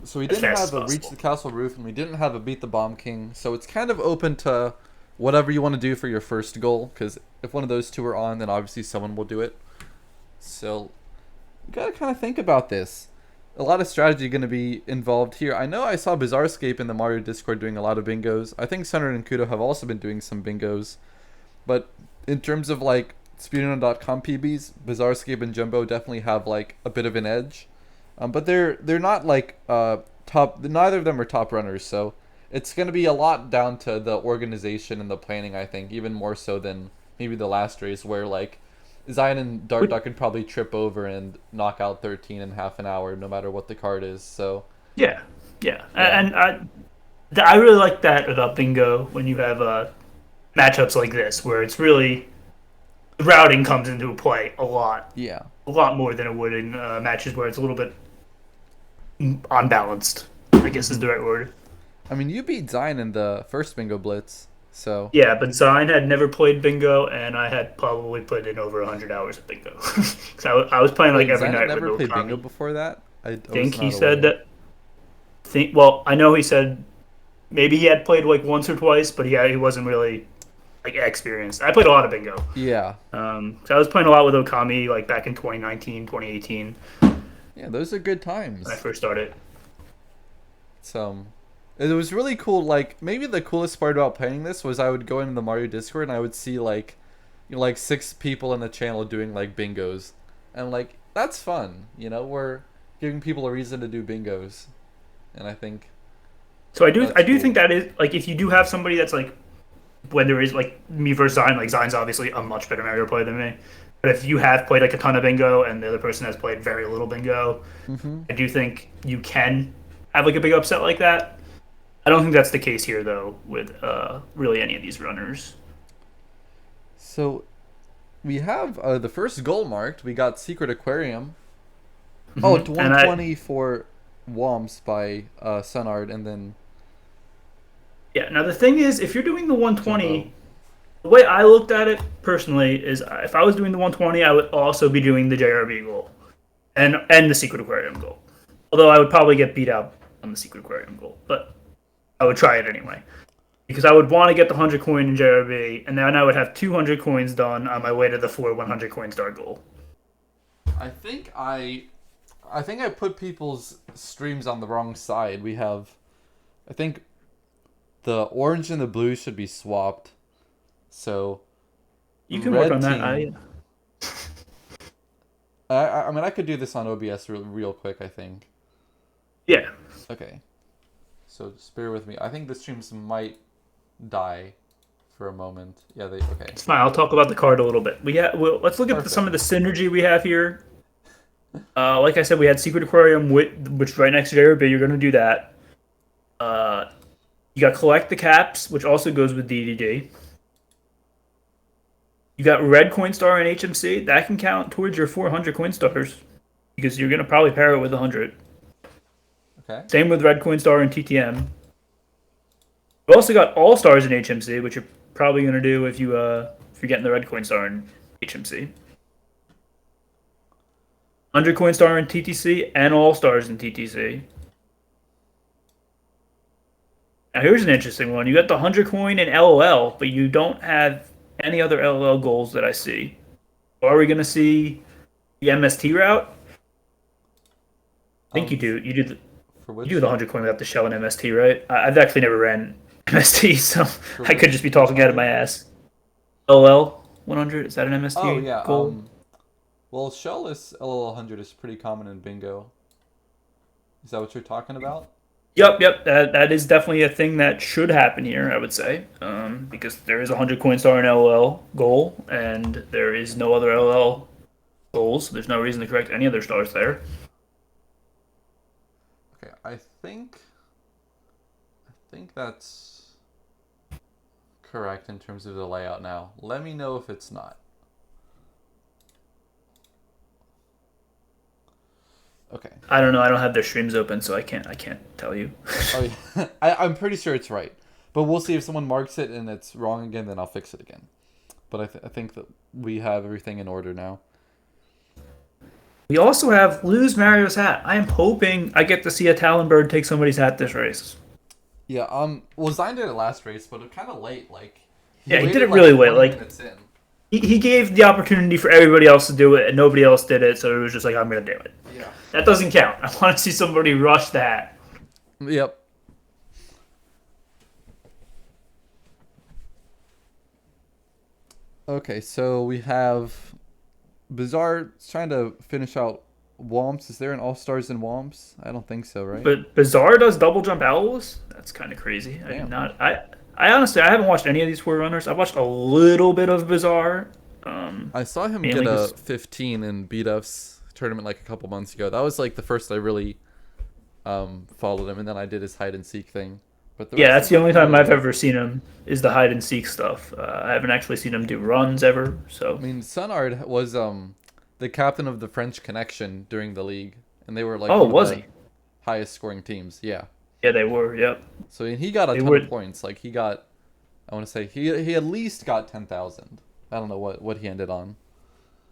so we as didn't fast have as a reach possible. the castle roof, and we didn't have a beat the bomb king. So it's kind of open to whatever you want to do for your first goal, because if one of those 2 are on, then obviously someone will do it. So you gotta kind of think about this. A lot of strategy going to be involved here. I know I saw Bizarrescape in the Mario Discord doing a lot of bingos. I think Senator and Kudo have also been doing some bingos. But in terms of like speedrun.com PBs, Bizarrescape and Jumbo definitely have like a bit of an edge. But they're not like top. Neither of them are top runners, so it's going to be a lot down to the organization and the planning. I think even more so than maybe the last race, where like Zion and Dart Duck could probably trip over and knock out 13 in half an hour, no matter what the card is. So Yeah, yeah, and I really like that about bingo when you have matchups like this where it's really the routing comes into play Yeah. a lot more than it would in matches where it's a little bit unbalanced. I guess is the right word. I mean, you beat Zion in the first Bingo Blitz, so Yeah, but Zion had never played bingo, and I had probably put in over 100 hours of bingo. Because I was playing like wait, every Zion night had never with played Okami. bingo before that. I Think was he not said aware. that. Well, I know he said maybe he had played like once or twice, but he wasn't really like experienced. I played a lot of bingo. Yeah. So I was playing a lot with Okami like back in 2019, 2018 Yeah, those are good times. when I first started. So, it was really cool. Like, maybe the coolest part about playing this was I would go into the Mario Discord and I would see like, like 6 people in the channel doing like bingos, and like that's fun. You know, we're giving people a reason to do bingos, and I think. So I That's do cool. think that is like if you do have somebody that's like when there is like me versus Zion, like Zion's obviously a much better Mario player than me. But if you have played like a ton of bingo and the other person has played very little bingo, I do think you can have like a big upset like that. I don't think that's the case here though with really any of these runners. So, we have the first goal marked. We got Secret Aquarium. Oh, it's And 120 for Womps by Sunard, and then Yeah. Now the thing is, if you're doing the 120, Jumbo. the way I looked at it personally is, if I was doing the 120, I would also be doing the JRB goal, and the Secret Aquarium goal. Although I would probably get beat out on the Secret Aquarium goal, but I would try it anyway because I would want to get the 100 coin in JRB, and then I would have 200 coins done on my way to the 100 coin star goal. I think I put people's streams on the wrong side. We have, I think, the orange and the blue should be swapped. So You can red work on that. team- I mean, I could do this on OBS real quick, I think. Yeah. Okay. So just bear with me. I think the streams might die for a moment. Yeah, okay. It's fine. I'll talk about the card a little bit. Let's look at Perfect. some of the synergy we have here. Like I said, we had Secret Aquarium, which right next to JRB. You're going to do that. You got Collect the Caps, which also goes with DDD. You got Red Coin Star and HMC. That can count towards your 400 coin stars because you're going to probably pair it with 100. Okay. Same with Red Coin Star and TTM. We also got All Stars in HMC, which you're probably going to do if you're getting the Red Coin Star in HMC. 100 Coin Star in TTC and All Stars in TTC. Now here's an interesting one. You got the 100 coin in LOL, but you don't have any other LOL goals that I see. Are we going to see the MST route? I think you do. You do the For which? You do the 100 coin without the shell and MST, right? I've actually never ran MST, so I could just be talking out of my ass. LOL 100, is that an MST Oh yeah. goal? Well, Shellless LL100 is pretty common in bingo. Is that what you're talking about? Yep. That is definitely a thing that should happen here, I would say, because there is a 100 coin star in LOL goal, and there is no other LOL goals. So there's no reason to correct any other stars there. Okay, I think that's correct in terms of the layout now. Let me know if it's not. Okay. I don't know. I don't have their streams open, so I can't tell you. Oh, yeah. I'm pretty sure it's right. But we'll see if someone marks it and it's wrong again, then I'll fix it again. But I think that we have everything in order now. We also have lose Mario's hat. I am hoping I get to see a Talonbird take somebody's hat this race. Yeah, well, Zion did it last race, but it kind of late, like... He did waited, it really late, 20 like... minutes in. He gave the opportunity for everybody else to do it, and nobody else did it, so it was just like, I'm going to do it. Yeah. That doesn't count. I want to see somebody rush the hat. Yep. Okay, so we have Bizarre trying to finish out Womps. Is there an All-Stars in Womps? I don't think so, right? But Bizarre does double jump owls? That's kind of crazy. I Damn. did not. I honestly, I haven't watched any of these Forerunners. I watched a little bit of Bizarre. I saw him mainly get a 'cause- 15 in Beat Ups tournament like a couple months ago. That was like the first I really followed him, and then I did his hide and seek thing. But Yeah, rest that's of the them only time really I've good. ever seen him is the hide and seek stuff. I haven't actually seen him do runs ever. So I mean, Sunard was the captain of the French Connection during the league, and they were like oh, one of was the he? highest scoring teams. Yeah. Yeah, they were. Yep. So he got a They ton were. of points. Like he got, I want to say he at least got 10,000. I don't know what he ended on.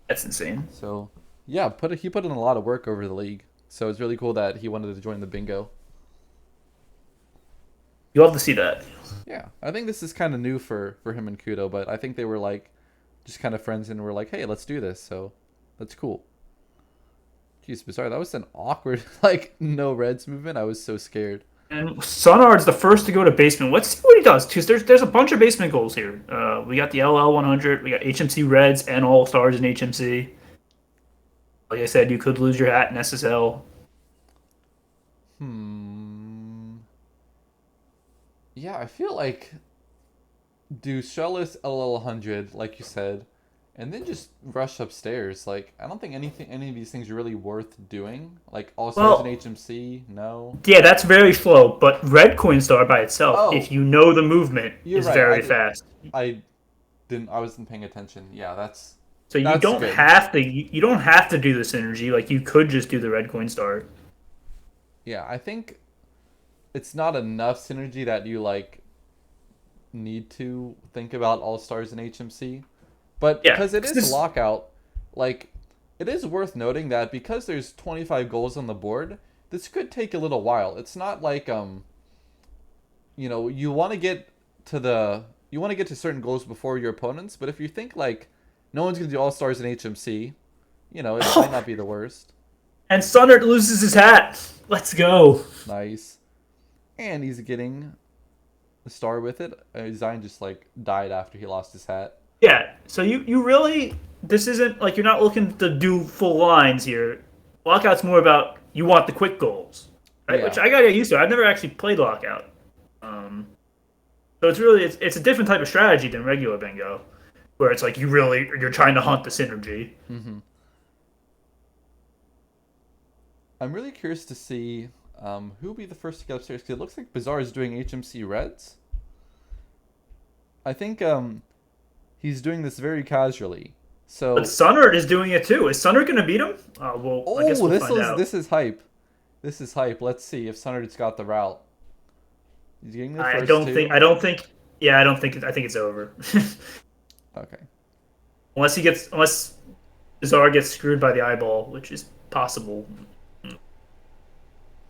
That's insane. So yeah, he put in a lot of work over the league. So it's really cool that he wanted to join the bingo. You love to see that. Yeah, I think this is kind of new for him and Kudo, but I think they were like just kind of friends and were like, hey, let's do this. So that's cool. Jeez, bizarre. That was an awkward like no reds movement. I was so scared. And Sunard's the first to go to basement. Let's see what he does, because there's a bunch of basement goals here. We got the LL 100, we got HMC Reds and All Stars in HMC. Like I said, you could lose your hat in SSL. Yeah, I feel like do Shellis LL100 like you said, and then just rush upstairs. Like I don't think any of these things are really worth doing. Like All Stars Well, and HMC, no. yeah, that's very slow. But Red Coin Star by itself, Oh, if you know the movement, you're is right. very fast. I I wasn't paying attention. Yeah, So you that's don't good. have to. You don't have to do the synergy. Like you could just do the Red Coin Star. Yeah, I think it's not enough synergy that you like need to think about All Stars and HMC. But Yeah, because it 'cause is this- lockout, like it is worth noting that because there's 25 goals on the board, this could take a little while. It's not like you want to get to certain goals before your opponents, but if you think like no one's going to do All Stars in HMC, it might not be the worst. And Sunard loses his hat. Let's go. Nice. And he's getting a star with it. Zion just like died after he lost his hat. Yeah. So you really, this isn't like you're not looking to do full lines here. Lockout's more about you want the quick goals, right? Yeah. Which I gotta get used to. I've never actually played lockout. So it's a different type of strategy than regular bingo, where it's like you're trying to hunt the synergy. Mm-hmm. I'm really curious to see who will be the first to get upstairs, because it looks like Bazaar is doing HMC Reds. I think he's doing this very casually. So But Sunard is doing it too. Is Sunard gonna beat him? Well, I guess we'll find out. this is hype. This is hype. Let's see if Sunard's got the route. He's getting the first I don't two. think. I think it's over. Okay. Unless Bizarre gets screwed by the eyeball, which is possible.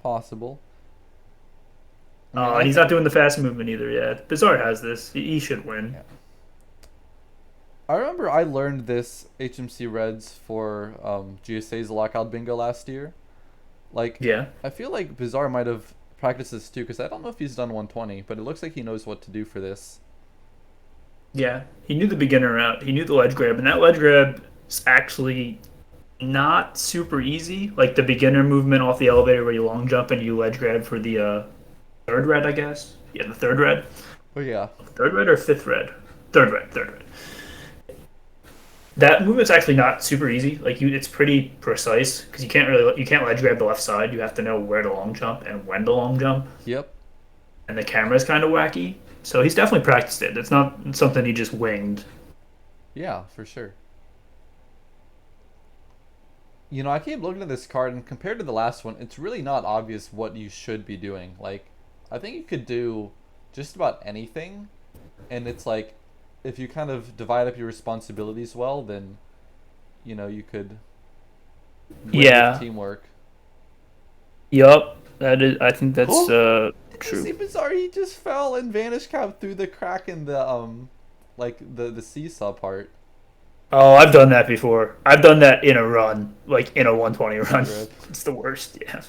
Possible. I He's not doing the fast movement either yet. Bizarre has this. He should win. Yeah. I remember I learned this HMC Reds for GSA's Lockout Bingo last year. Like, Yeah. I feel like Bizarre might have practiced this too, because I don't know if he's done 120, but it looks like he knows what to do for this. Yeah. He knew the beginner route. He knew the ledge grab, and that ledge grab is actually not super easy. Like the beginner movement off the elevator where you long jump and you ledge grab for the third red, I guess. Yeah, the third red. Oh yeah. Third red or fifth red? Third red. That movement's actually not super easy. Like it's pretty precise because you can't ledge grab the left side. You have to know where to long jump and when to long jump. Yep. And the camera's kind of wacky. So he's definitely practiced it. It's not something he just winged. Yeah, for sure. I keep looking at this card, and compared to the last one, it's really not obvious what you should be doing. Like, I think you could do just about anything, and it's like, if you kind of divide up your responsibilities well, then, you could win with teamwork. Yup. That is. I think that's Did you true. see Bizarre? He just fell and Vanish Cap through the crack in the, the seesaw part. Oh, I've done that before. I've done that in a run, like in a 120 run. Rip. It's the worst. Yeah.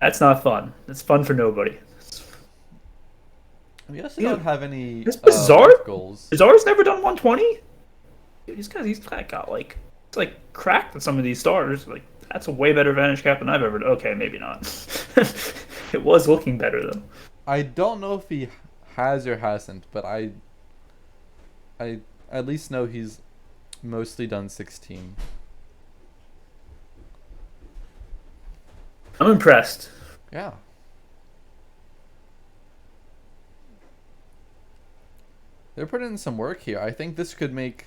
That's not fun. It's fun for nobody. We also don't have any It's Bizarre. life goals. Bizarre's never done 120. He's got like it's like cracked at some of these stars. Like that's a way better Vanish Cap than I've ever. Okay, maybe not. It was looking better though. I don't know if he has or hasn't, but I at least know he's mostly done 16. I'm impressed. Yeah. They're putting in some work here. I think this could make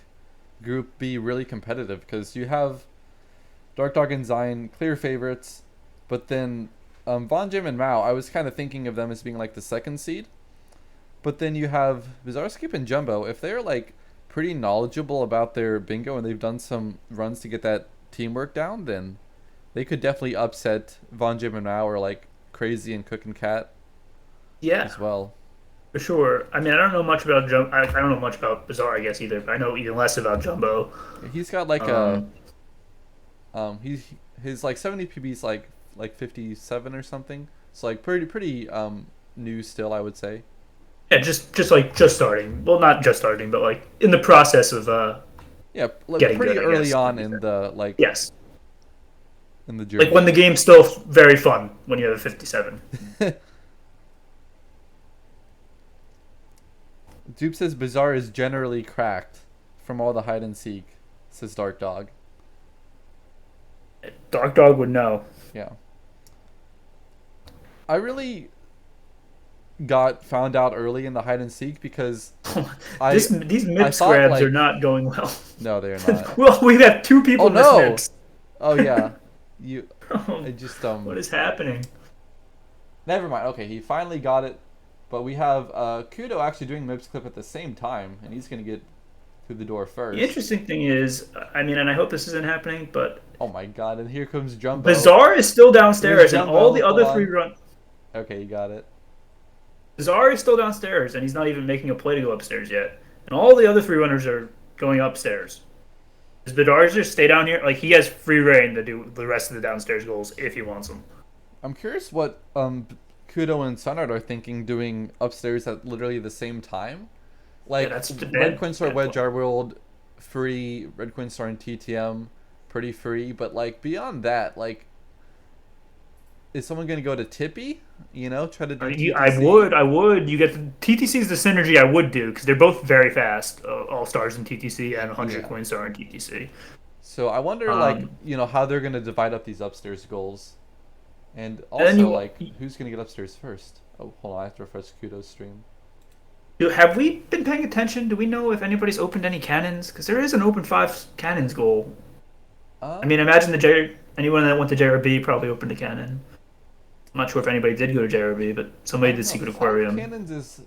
Group B really competitive because you have Dark Dog and Zion, clear favorites, but then Von Jim and Mao, I was kind of thinking of them as being like the second seed. But then you have Bizarrescape and Jumbo. If they're like pretty knowledgeable about their bingo and they've done some runs to get that teamwork down, then they could definitely upset Von Jim and Mao or like Crazy and Cook and Cat Yeah, as well. for sure. I mean, I don't know much about I don't know much about Bizarre, I guess, either. But I know even less about Jumbo. He's got like he's his like 70 PB's like 57 or something. So like pretty new still, I would say. Yeah, just starting. Well, not just starting, but like in the process of Yeah, like getting pretty good, I early guess, on to be in fair. the like Yes, in the journey. like when the game's still very fun when you have a 57. Dupe says Bizarre is generally cracked from all the hide and seek, says Dark Dog. Dark Dog would know. Yeah. I really got found out early in the hide and seek because These I MIPS thought, grabs like- are not going well. no, they're not. Well, we have two people Oh, in this no. MIPS. Oh yeah. I just What is happening? never mind. Okay, he finally got it. But we have Kudo actually doing Mip's clip at the same time, and he's gonna get through the door first. The interesting thing is, I mean, and I hope this isn't happening, but Oh my god, and here comes Jumbo. Bizarre is still downstairs, and Jumbo, all the other hold three on. run. Okay, you got it. Bizarre is still downstairs, and he's not even making a play to go upstairs yet. And all the other three runners are going upstairs. Does Bizarre just stay down here? Like, he has free reign to do the rest of the downstairs goals if he wants them. I'm curious what Kudo and Sunart are thinking doing upstairs at literally the same time. Like that's the Red bad- Queen Star bad Wedge point. Our World free, Red Queen Star and TTM pretty free, but like beyond that, like is someone gonna go to Tippy? You know, try to do TTC? I would. You get the TTC is the synergy I would do because they're both very fast. All Stars in TTC and 100 Yeah. Coin Star in TTC. So I wonder, like, you know, how they're gonna divide up these upstairs goals, and also then you- like who's gonna get upstairs first? Oh, hold on, I have to refresh Kudo's stream. Have we been paying attention? Do we know if anybody's opened any cannons? Because there is an open 5 cannons goal. I mean, imagine anyone that went to JRB probably opened a cannon. I'm not sure if anybody did go to JRB, but somebody did Secret Aquarium. Cannons is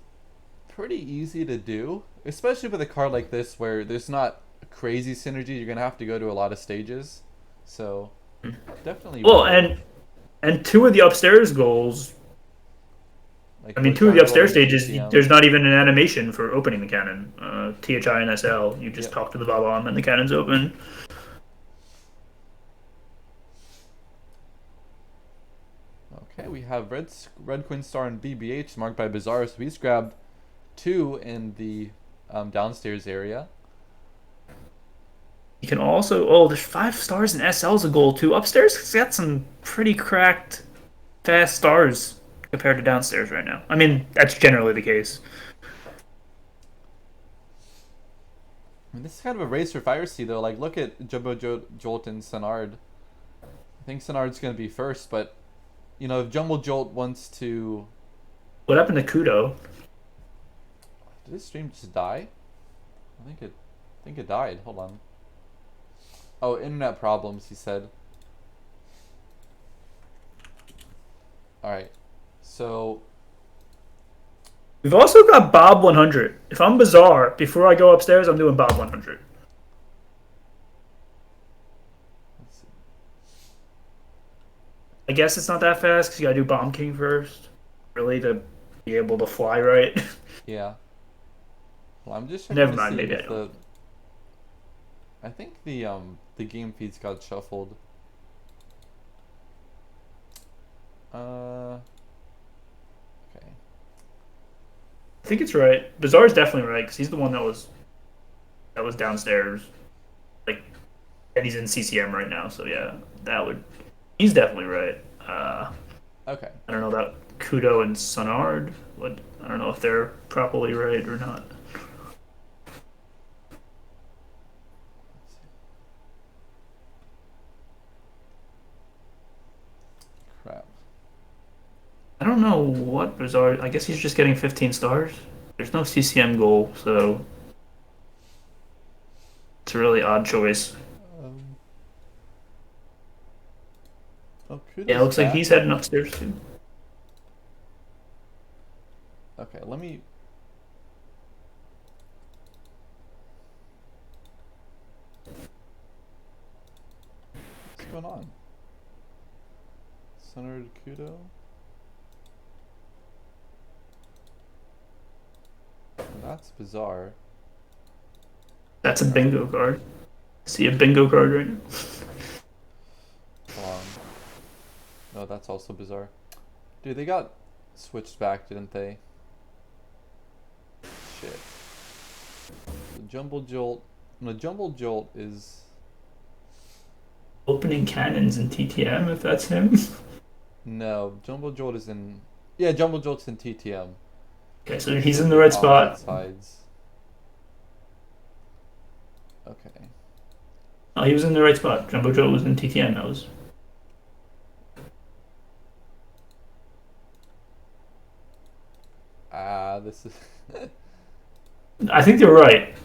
pretty easy to do, especially with a card like this where there's not crazy synergy. You're gonna have to go to a lot of stages, so definitely. Well, and two of the upstairs goals. like I mean, with two of the Jungle upstairs and stages. TTM. There's not even an animation for opening the cannon. THI and SL. You just Yep. talk to the Bob-omb and the cannon's open. Okay, we have Red Queen Star and BBH marked by Bizarre, so he's grabbed 2 in the downstairs area. You can also there's 5 stars and SL's a goal too. Upstairs has got some pretty cracked, fast stars compared to downstairs right now. I mean, that's generally the case. I mean, this is kind of a race for Fire Sea, though. Like, look at Jumbo Jolt and Sonard. I think Sonard's going to be first, but, you know, if Jumbo Jolt wants to... What happened to Kudo? Did his stream just die? I think it died. Hold on. Oh, internet problems, he said. Alright. So... We've also got Bob 100. If I'm Bizarre, before I go upstairs, I'm doing Bob 100. Let's see. I guess it's not that fast because you gotta do Bomb King first, really, to be able to fly right. Yeah. Well, I'm just checking Never to mind, see maybe if I don't. I think the game feeds got shuffled. Okay. I think it's right. Bizarre's definitely right because he's the one that was downstairs, like, and he's in CCM right now. So yeah, he's definitely right. Okay. I don't know about Kudo and Sonard. I don't know if they're properly right or not. Crap. don't know what Bizarre. I guess he's just getting 15 stars. There's no CCM goal, so it's a really odd choice. Kudo's Yeah, it looks like back. he's heading upstairs too. Okay, let me. What's going on? Senator Kudo? That's bizarre. That's a bingo card. See a bingo card right now? Hold on. No, that's also bizarre. Dude, they got switched back, didn't they? Shit. The Jumble Jolt. No, Jumble Jolt is. Opening cannons in TTM, if that's him. No, Jumble Jolt is in. Yeah, Jumble Jolt's in TTM. Okay, so he's in the right spot. Opposite sides. Okay. Oh, he was in the right spot. Jumbo Joe was in TTM. That was. This is. I think they're right.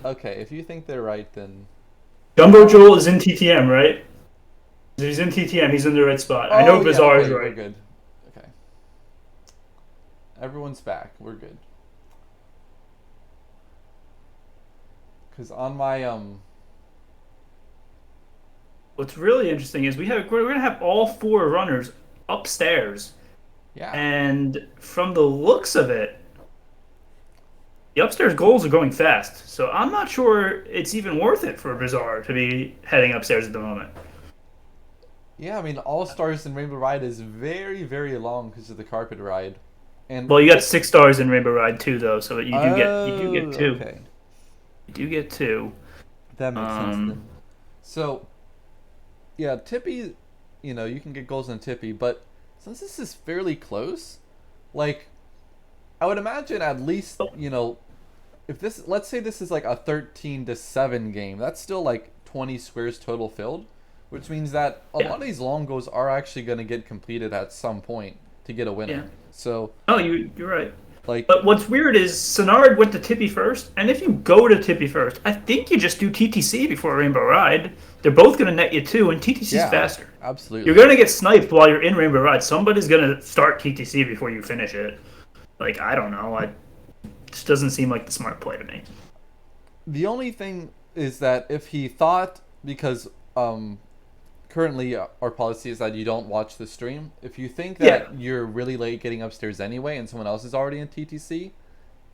Okay, if you think they're right, then. Jumbo Joel is in TTM, right? If he's in TTM, he's in the right spot. I know Oh, Bizarre okay, is we're right. good. Okay. Everyone's back. We're good. Because on my What's really interesting is we're gonna have all 4 runners upstairs, yeah. and from the looks of it, the upstairs goals are going fast. So I'm not sure it's even worth it for Bizarre to be heading upstairs at the moment. Yeah, I mean, All Stars in Rainbow Ride is very, very long because of the carpet ride. And Well, you got 6 stars in Rainbow Ride too, though, so you do get 2. Okay. You do get 2. That makes sense then. So, yeah, Tippy, you can get goals in Tippy, but since this is fairly close, like, I would imagine at least, if this, let's say this is like a 13-7 game, that's still like 20 squares total filled, which means that a lot of these long goals are actually going to get completed at some point to get a winner. Yeah. So, Oh, you're right. like, But what's weird is Sonard went to Tippy first, and if you go to Tippy first, I think you just do TTC before Rainbow Ride. They're both going to net you 2, and TTC's faster. absolutely. You're going to get sniped while you're in Rainbow Ride. Somebody's going to start TTC before you finish it. Like, I don't know. It just doesn't seem like the smart play to me. The only thing is that if he thought, because currently our policy is that you don't watch the stream. If you think that you're really late getting upstairs anyway and someone else is already in TTC,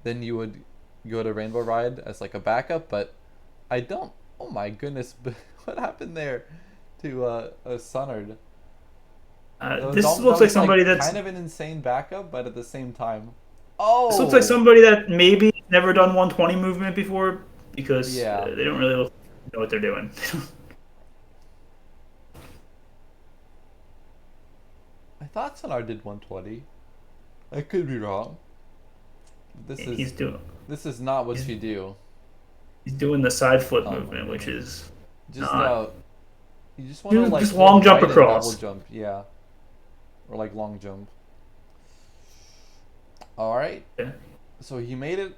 then you would go to Rainbow Ride as like a backup, but I don't. Oh my goodness, what happened there to Sunnard? This looks like somebody that's kind of an insane backup, but at the same time, this looks like somebody that maybe never done 120 movement before because they don't really know what they're doing. I thought Sunnard did 120. I could be wrong. This is not what you do. He's doing the side flip movement, which is just you just want to like just long jump right across. Double jump, yeah, or like long jump. All right. Yeah. So he made it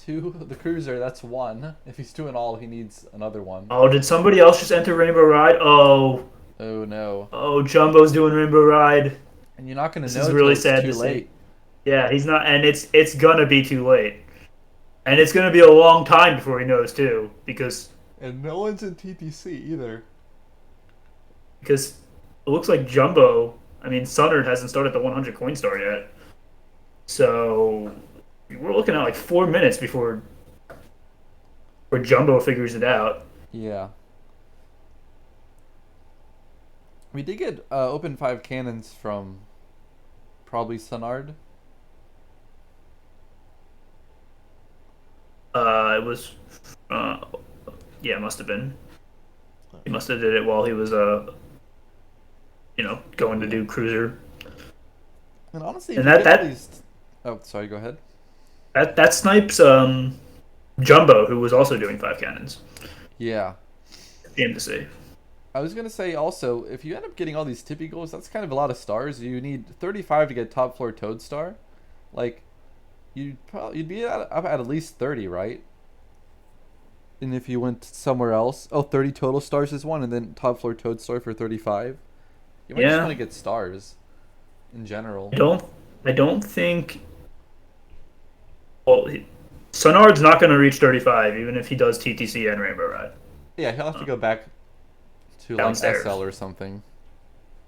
to the cruiser. That's 1. If he's doing all, he needs another 1. Oh, did somebody else just enter Rainbow Ride? Oh no. Oh, Jumbo's doing Rainbow Ride. And you're not gonna know. This is really sad too to late. see. Yeah, he's not, and it's gonna be too late, and it's gonna be a long time before he knows too, because no one's in TTC either. Because it looks like Jumbo. I mean, Sunnard hasn't started the 100 coin star yet, so we're looking at like 4 minutes before Jumbo figures it out. Yeah. We did get open 5 cannons from probably Sunnard. It was, it must have been. He must have did it while he was, going to do cruiser. And honestly, and that oh, sorry, go ahead. That snipes Jumbo, who was also doing 5 cannons. Yeah. Game to see. I was gonna say also, if you end up getting all these tippy goals, that's kind of a lot of stars. You need 35 to get top floor Toad Star. Like, you'd be up at least 30, right? And if you went somewhere else, 30 total stars is one, and then top floor Toad Star for 35. You might just Yeah. want to get stars in general. I don't think. Well, Sunard's not going to reach 35, even if he does TTC and Rainbow Ride. Yeah, he'll have to go back to Downstairs. like SL or something.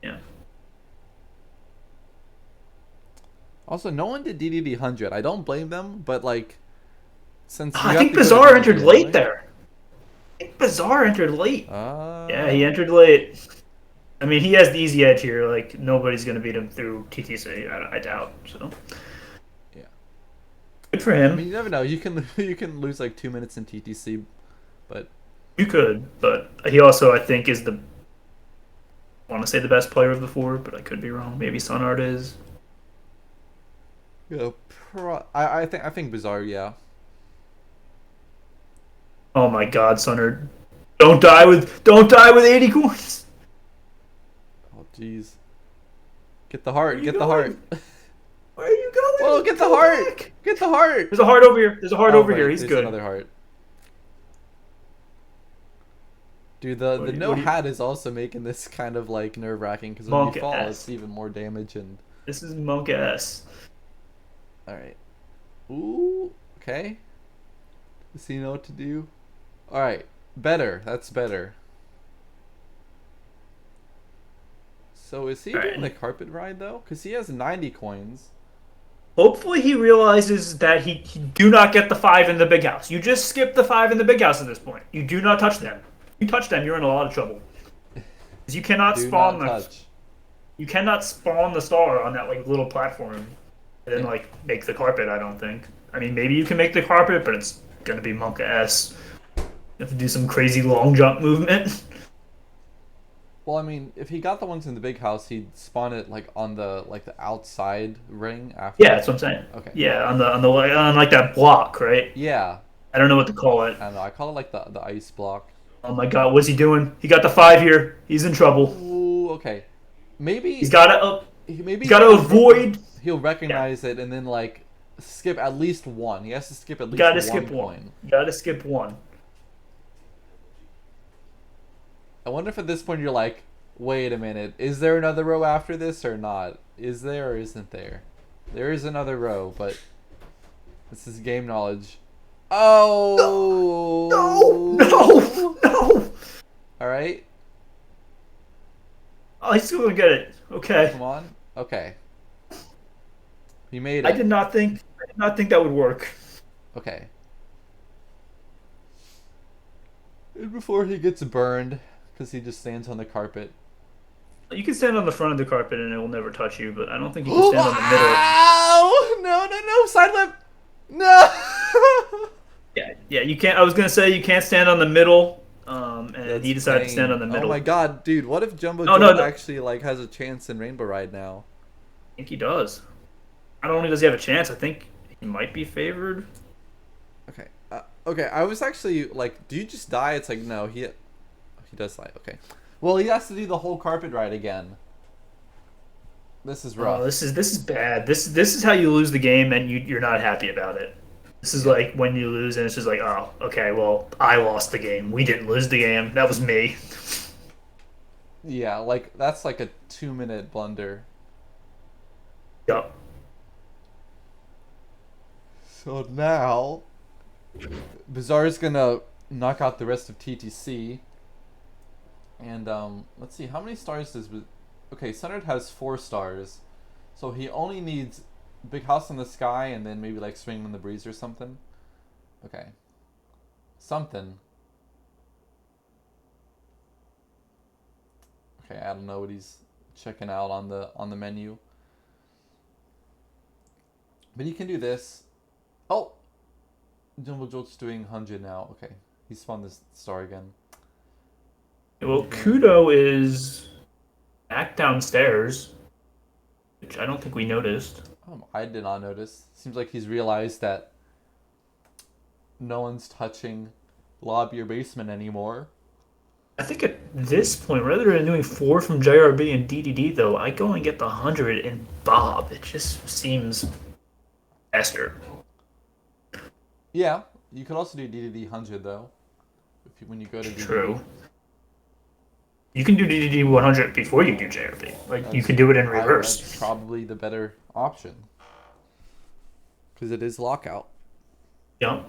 Yeah. Also, no one did DDD 100. I don't blame them, but like, since you I have think to go to Bizarre DDD entered anyway- late there. I think Bizarre entered late. Yeah, he Uh, entered late. I mean, he has the easy edge here. Like, nobody's going to beat him through TTC, I doubt. So, Yeah. good for I him. mean, you never know. You can you can lose like 2 minutes in TTC, but You could, but he also, I think, is the. I want to say the best player of the four, but I could be wrong. Maybe Sunard is. you know, I think Bizarre, yeah. Oh my God, Sunard! Don't die with 80 coins. Oh jeez. Get the heart. you Get the going? heart. Where are you going? Well, get the Go heart. back. Get the heart. There's a heart over here. There's a heart Oh, over right, here. He's there's good. Another heart. Dude, the What do you- no what do you- hat is also making this kind of like nerve wracking because when Monk you fall, ass. it's even more damage and. This is Monk S. All right. Ooh. Okay. Does he know what to do? All right. Better. That's better. So is he All doing right. the carpet ride though? Because he has 90 coins. Hopefully he realizes that he do not get the 5 in the big house. You just skip the 5 in the big house at this point. You do not touch them. You touch them, you're in a lot of trouble. Because you cannot Do spawn not the touch. you cannot spawn the star on that like little platform and then Yeah. like make the carpet. I don't think. I mean, maybe you can make the carpet, but it's gonna be Monk S. You have to do some crazy long jump movement. Well, I mean, if he got the ones in the big house, he'd spawn it like on the outside ring after. Yeah, that's what I'm saying. Okay. Yeah, on like that block, right? Yeah. I don't know what to call it. I don't know. I call it like the ice block. Oh my God, what's he doing? He got the 5 here. He's in trouble. Ooh. Okay. Maybe. He's gotta Maybe he's gotta avoid. He'll recognize it and then like skip at least one. He has to skip at least Gotta one skip coin. one. Gotta skip one. I wonder if at this point you're like, wait a minute, is there another row after this or not? Is there or isn't there? There is another row, but this is game knowledge. Oh No! All right, Oh, he's still gonna get it. Okay. come on. Okay, he made it. I did not think that would work. Okay. And before he gets burned, because he just stands on the carpet. You can stand on the front of the carpet and it will never touch you, but I don't think you can stand on the middle. Ow! No! Side lip! No! Yeah, you can't. I was gonna say you can't stand on the middle. And That's he decided to stand pain. on the middle. Oh my god, dude! What if Jumbo No, Joe no. actually like has a chance in Rainbow Ride now? I think he does. Not only does he have a chance, I think he might be favored. Okay. Okay. I was actually like, do you just die? It's like no. He does die. Okay. Well, he has to do the whole carpet ride again. This is rough. Oh, this is bad. This is how you lose the game, and you're not happy about it. This is like when you lose, and it's just like, oh, okay, well, I lost the game. We didn't lose the game. That was me. Yeah, like that's like a 2-minute blunder. Yup. So now, Bizarre's gonna knock out the rest of TTC. And let's see, how many stars does... Okay, Centered has 4 stars. So he only needs Big House in the Sky and then maybe like Swing in the Breeze or something. Okay. Something. Okay, I don't know what he's checking out on the menu. But he can do this. Oh! Jumbo Jolt's doing 100 now. Okay. He spawned this star again. Well, Kudo is back downstairs, which I don't think we noticed. I did not notice. Seems like he's realized that no one's touching lobby or basement anymore. I think at this point, rather than doing 4 from JRB and DDD, though, I go and get the 100 in Bob. It just seems faster. Yeah, you could also do DDD 100 though. When you go to DDD. True. You can do DDD 100 before you do JRB. Like, you can do it in reverse. That's probably the better option. Because it is lockout. Yeah.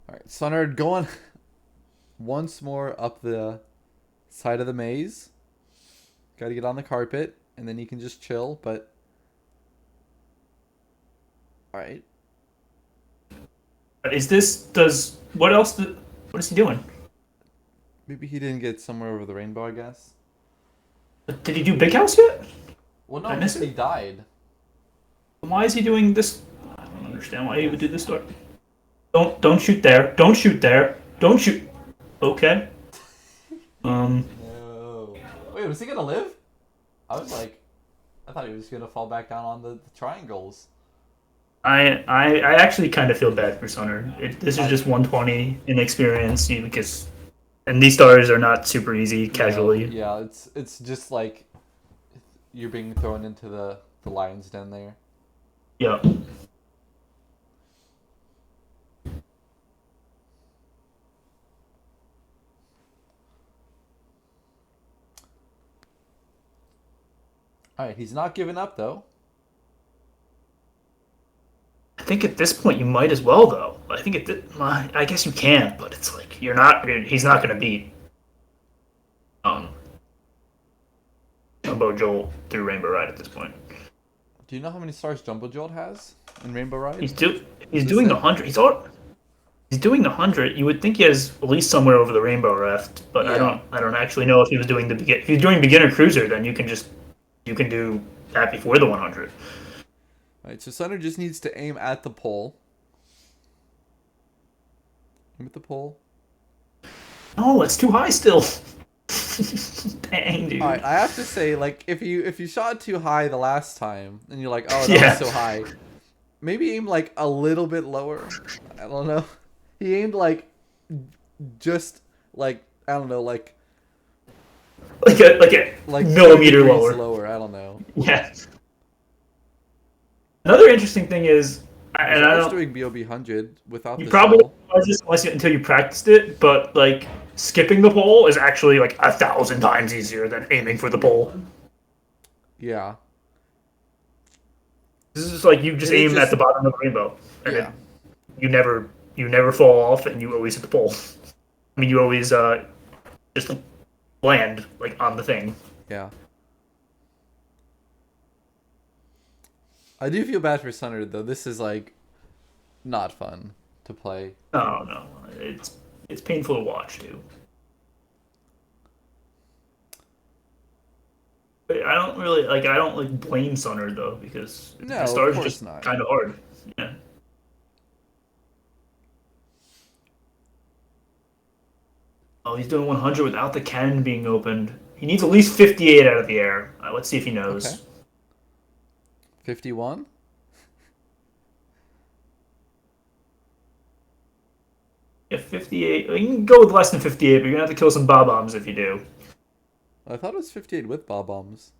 Alright, Sunard going once more up the side of the maze. Got to get on the carpet, and then you can just chill, but... Alright. But what else, what is he doing? Maybe he didn't get somewhere over the rainbow, I guess. Did he do Big House yet? Well, no, I missed he it. died. Why is he doing this? I don't understand why he would do this door. Don't shoot there. Don't shoot there. Don't shoot. Okay. No. Wait, was he gonna live? I was like, I thought he was gonna fall back down on the triangles. I actually kind of feel bad for Sunner. This is just 120 in experience because, and these stars are not super easy casually. Yeah, it's just like you're being thrown into the lion's den there. Yeah. Alright, he's not giving up though. I think at this point you might as well though. I think I guess you can, but it's like he's not gonna beat Jumbo Jolt through Rainbow Ride at this point. Do you know how many stars Jumbo Jolt has in Rainbow Ride? He's doing the 100. He's doing the 100. You would think he has at least somewhere over the Rainbow Raft, but Yeah. I don't actually know if he was doing if he's doing beginner cruiser, then you can do that before the 100. Alright, so Sunner just needs to aim at the pole. Aim at the pole. Oh, it's too high still. Dang, dude. Alright, I have to say, like, if you shot too high the last time, and you're like, oh, that Yeah. was so high, maybe aim, like, a little bit lower. I don't know. He aimed, like, just, like, I don't know, like like a 30 millimeter degrees lower. I don't know. Yeah. Another interesting thing is, and I I was don't. doing BOB 100 without You the probably shell. don't realize this until you practiced it, but like skipping the pole is actually like 1,000 times easier than aiming for the pole. Yeah. This is just like you just It aim just- at the bottom of the rainbow, and Yeah. you never fall off, and you always hit the pole. I mean, you always just like, land like on the thing. Yeah. I do feel bad for Sunner though. This is like not fun to play. No, it's painful to watch too. But I don't blame Sunner though because No, the of stars are course just not. kind of hard. Yeah. Oh, he's doing 100 without the cannon being opened. He needs at least 58 out of the air. Let's see if he knows. Okay. 51. Yeah, 58. You can go with less than 58, but you're gonna have to kill some bob-ombs if you do. I thought it was 58 with bob bombs.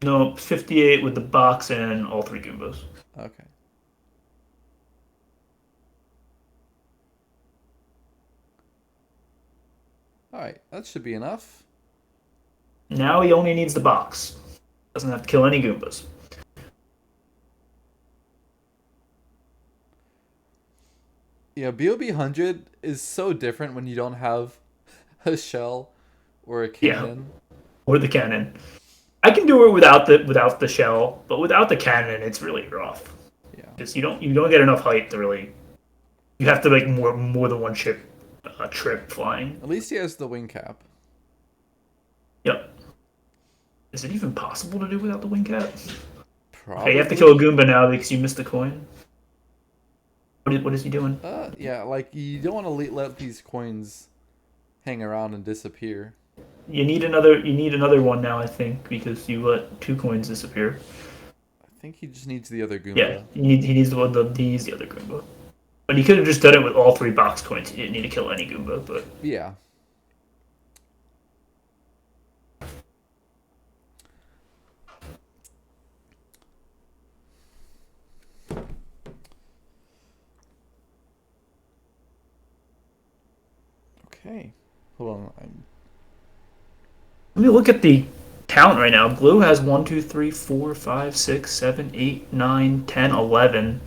No, 58 with the box and all 3 Goombas. Okay. Alright, that should be enough. Now he only needs the box. Doesn't have to kill any Goombas. Yeah, BOB 100 is so different when you don't have a shell or a cannon. Or the cannon. I can do it without the shell, but without the cannon, it's really rough. Yeah. Because you don't get enough height to really. You have to make more than one trip flying. At least he has the wing cap. Yep. Is it even possible to do without the wing cap? Probably. Okay, you have to kill a Goomba now because you missed the coin. What is he doing? Yeah, like you don't want to let these coins hang around and disappear. You need another one now, I think, because you let 2 coins disappear. I think he just needs the other Goomba. Yeah, he needs the other Goomba. But he could have just done it with all 3 box coins. He didn't need to kill any Goomba, but Yeah. Okay. Hold on. let me look at the count right now. Blue has 1, 2, 3, 4, 5, 6, 7, 8, 9, 10, 11.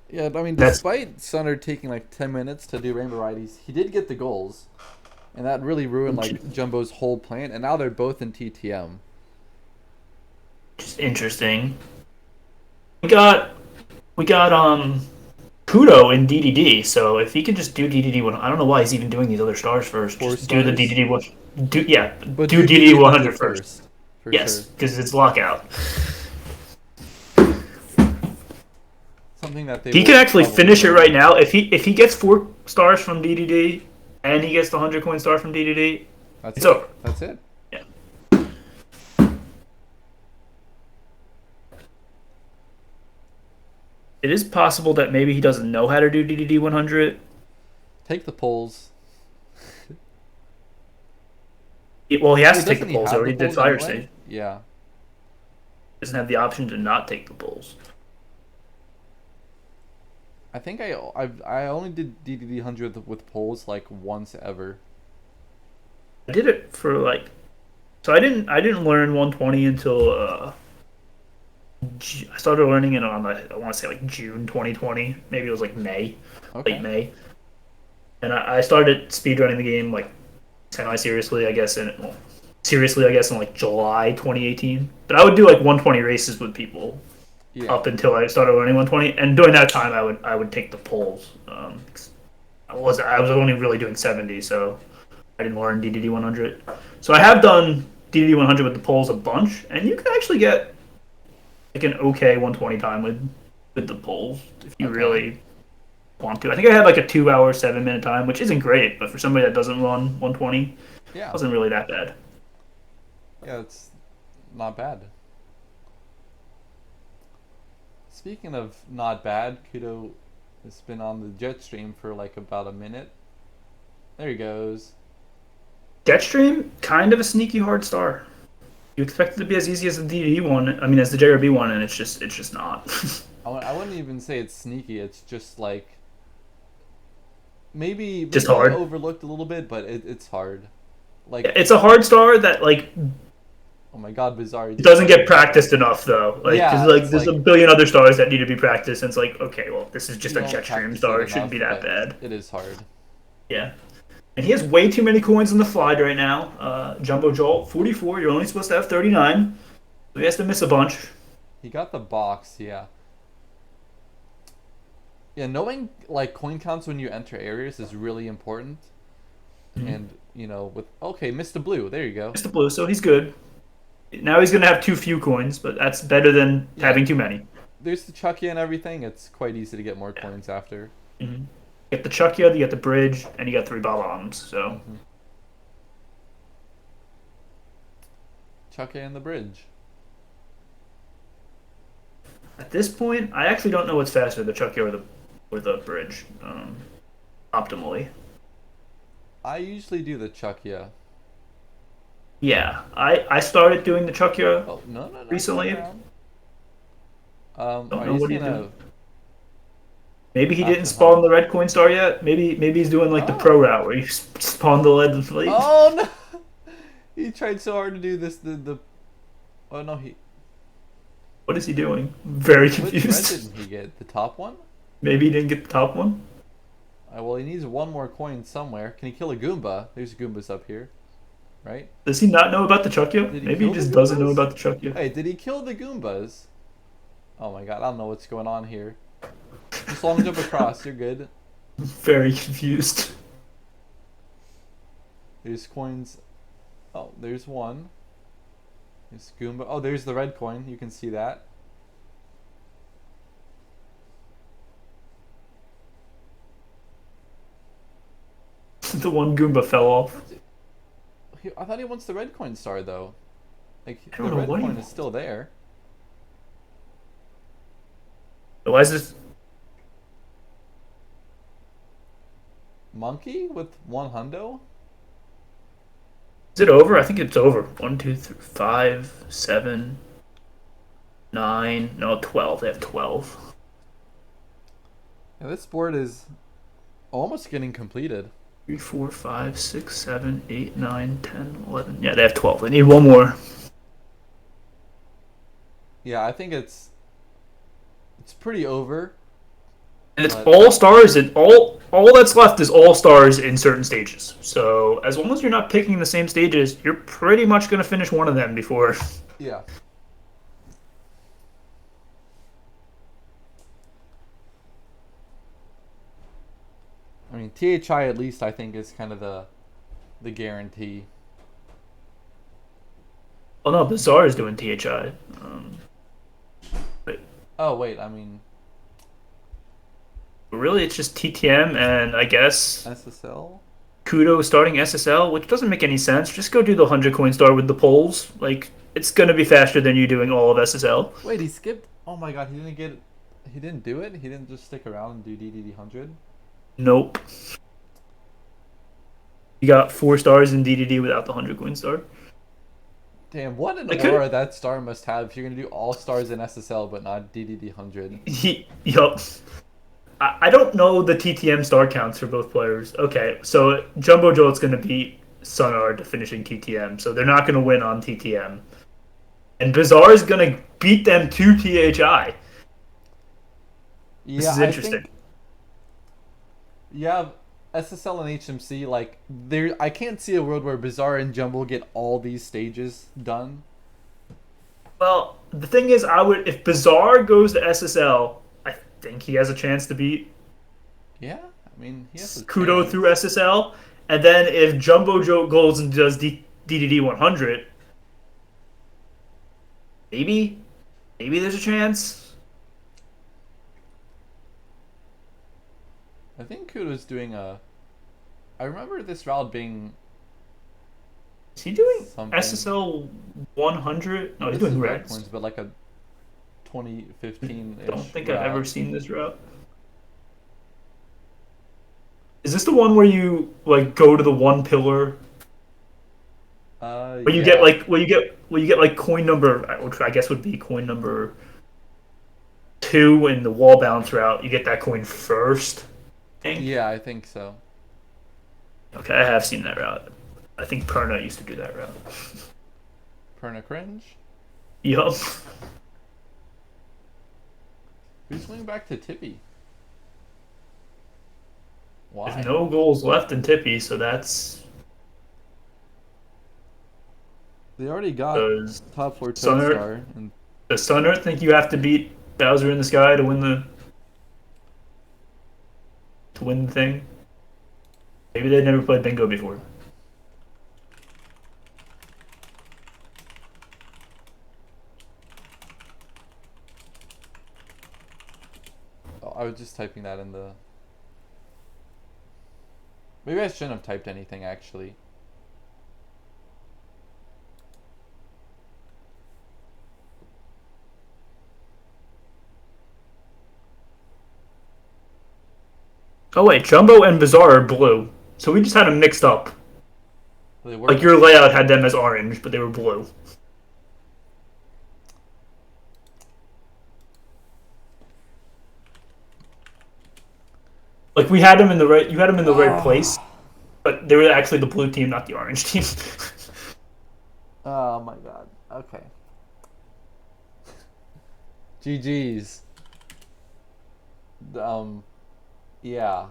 Yeah, I mean, That's- despite Sunder taking like 10 minutes to do Rainbow Varieties, he did get the goals. And that really ruined like Jumbo's whole plan. And now they're both in TTM. Just interesting. We got Kudo in DDD. So if he can just do DDD one, I don't know why he's even doing these other stars first. Four Just do the stars? DDD one. Do But do DDD 100 first. For Yes, sure. because it's lockout. Something that they He will could actually probably finish it do. right now if he gets 4 stars from DDD and he gets the 100 coin star from DDD. That's It's it. over. That's it. Yeah. It is possible that maybe he doesn't know how to do DDD 100. Take the polls. Well, he has to Wait, take the doesn't he polls. He have already the did polls fire anyway? stage. Yeah. Doesn't have the option to not take the polls. I think I only did DDD 100 with polls like once ever. I did it for like, so I didn't learn 120 until I started learning it on like, I want to say like June 2020. Maybe it was like May, Okay. late May. And I started speedrunning the game like semi-seriously, I guess, seriously, I guess, in like July 2018. But I would do like 120 races with people Yeah. up until I started learning 120. And during that time, I would take the polls. I was only really doing 70, so I didn't learn DDD 100. So I have done DDD 100 with the polls a bunch, and you can actually get like an okay 120 time with the polls if you Okay. really want to. I think I had like a 2 hour 7 minute time, which isn't great, but for somebody that doesn't run 120, Yeah. it wasn't really that bad. Yeah, it's not bad. Speaking of not bad, Kudo has been on the jet stream for like about a minute. There he goes. Jetstream, kind of a sneaky hard star. You expect it to be as easy as the DDD one, I mean, as the JRB one, and it's just not. I wouldn't even say it's sneaky. It's just like maybe Just hard. overlooked a little bit, but it's hard. Like, It's a hard star that like oh my God, Bizarre! it doesn't get practiced enough though. Like, Yeah, 'cause, like it's there's like- a billion other stars that need to be practiced, and it's like, okay, well, this is just You a don't Jetstream practice star. it It shouldn't be enough, that but bad. It is hard. Yeah. And he has way too many coins on the fly right now. Jumbo Jolt, 44. You're only supposed to have 39. So he has to miss a bunch. He got the box, yeah. Yeah, knowing like coin counts when you enter areas is really important. And you know, with okay, Mr. Blue, there you go. Missed the blue, so he's good. Now he's gonna have too few coins, but that's better than Yeah. having too many. There's the Chucky and everything. It's quite easy to get more coins after. You get the Chuckia, you get the bridge, and you got 3 bombs. So Chucky and the bridge. at this point, I actually don't know what's faster, the Chuckia or the bridge, optimally. I usually do the Chuckia. Yeah, I started doing the Chuckia. Oh no! Recently? turn around. Don't Are know you what he's gonna? doing. Maybe he After didn't spawn how- the red coin star yet. Maybe he's doing like the Oh. pro route where you spawn the lead late. Oh no! He tried so hard to do this. The. Oh no! What is he doing? Very Which red confused. didn't he get? The top one? Maybe he didn't get the top one. Well, he needs one more coin somewhere. Can he kill a Goomba? There's Goombas up here, right? Does he not know about the Chuckia? Did he Maybe he kill the just doesn't know Goombas? about the Chuckia. Hey, did he kill the Goombas? Oh my God! I don't know what's going on here. Just long jump across. You're good. Very confused. There's coins. Oh, there's one. There's Goomba. Oh, there's the red coin. You can see that. The one Goomba fell off. I thought he wants the red coin star though. Like I the don't know red what he coin is wants. still there. Why is this? Monkey with 1 hundo? Is it over? I think it's over. 1, 2, 3, 5, 7, 9. No, 12. They have 12. Yeah, this board is almost getting completed. 3, 4, 5, 6, 7, 8, 9, 10, 11. Yeah, they have 12. They need one more. Yeah, I think it's pretty over. And it's But- all stars, and all that's left is all stars in certain stages. So as long as you're not picking the same stages, you're pretty much going to finish one of them before. Yeah. I mean, THI at least I think is kind of the guarantee. Oh no, Bazaar is doing THI. Oh wait, I mean Really, it's just TTM and I guess SSL. Kudo starting SSL, which doesn't make any sense. Just go do the 100 coin star with the polls. Like, it's gonna be faster than you doing all of SSL. Wait, he skipped. Oh my god, he didn't do it. He didn't just stick around and do DDD 100. Nope. You got 4 stars in DDD without the 100 coin star. Damn, what an I could- aura that star must have if you're gonna do all stars in SSL but not DDD 100. Yup. I don't know the TTM star counts for both players. Okay, so Jumbo Jolt's going to beat Sunar to finishing TTM, so they're not going to win on TTM. And Bazaar is going to beat them to THI. Yeah, This is interesting. I think, yeah, SSL and HMC, like, I can't see a world where Bizarre and Jumbo get all these stages done. Well, the thing is, if Bazaar goes to SSL, I think he has a chance to beat Yeah, I mean, he has a Kudo chance. through SSL. And then if Jumbo Joe goes and does DDD 100, maybe there's a chance. I think Kudo's doing a. I remember this route being. Is he doing Something. SSL 100? No, he's This doing is red Reds. coins, but like a 2015. I don't think I've ever seen this route. Is this the one where you like go to the one pillar? Where you get like coin number, which I guess would be coin number 2 in the wall bounce route. You get that coin first. I think. Yeah, I think so. Okay, I have seen that route. I think Perna used to do that route. Perna cringe. Yup. Who's going back to Tippy? Why? There's no goals left in Tippy, so that's They already got Does top 4 Sunner- star. And Does Sunner think you have to beat Bowser in the Sky to win the thing? Maybe they've never played bingo before. oh, I was just typing that in the. Maybe I shouldn't have typed anything actually. Oh wait, Jumbo and Bazaar are blue. So we just had them mixed up. They were. Like your layout had them as orange, but they were blue. Like we had them in the right, you had them in the right place, but they were actually the blue team, not the orange team. Oh my god. Okay. GG's. Yeah.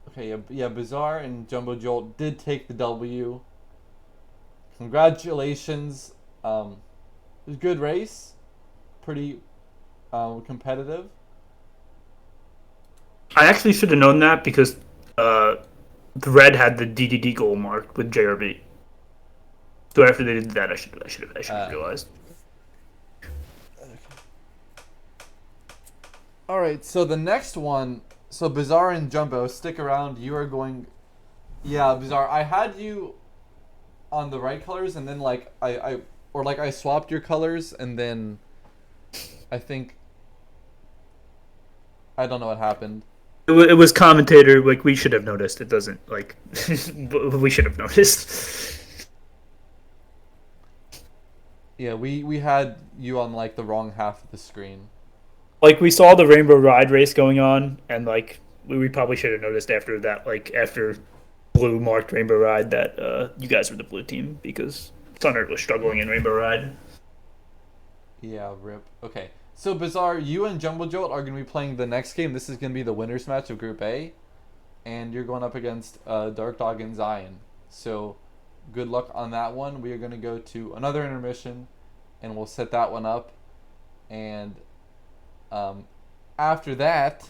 Okay, yeah, Bizarre and Jumbo Jolt did take the W. Congratulations. It was a good race. Pretty competitive. I actually should have known that because the red had the DDD goal marked with JRB. So after they did that, I should have realized. All right, so the next one, so Bizarre and Jumbo, stick around. You are going, yeah, Bizarre. I had you on the right colors, and then like I swapped your colors, and then I think I don't know what happened. It was commentator. Like we should have noticed. It doesn't like we should have noticed. Yeah, we had you on like the wrong half of the screen. Like we saw the Rainbow Ride race going on, and like we probably should have noticed after that. Like after blue marked Rainbow Ride that you guys were the blue team because Thunder was struggling in Rainbow Ride. Yeah, rip. Okay. So Bizarre, you and Jumbo Jolt are gonna be playing the next game. This is gonna be the winners match of Group A. And you're going up against Dark Dog and Zion. So good luck on that one. We are gonna go to another intermission and we'll set that one up. And after that,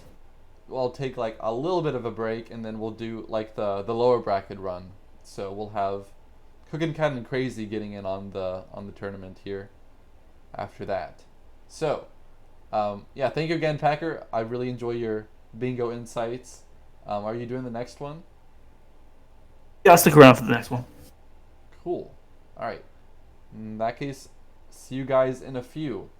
we'll take like a little bit of a break and then we'll do like the lower bracket run. So we'll have Cookin' Cat and Crazy getting in on the tournament here after that. So yeah, thank you again, Packer. I really enjoy your bingo insights. Are you doing the next one? Yeah, I'll stick around for the next one. Cool. All right. In that case, see you guys in a few.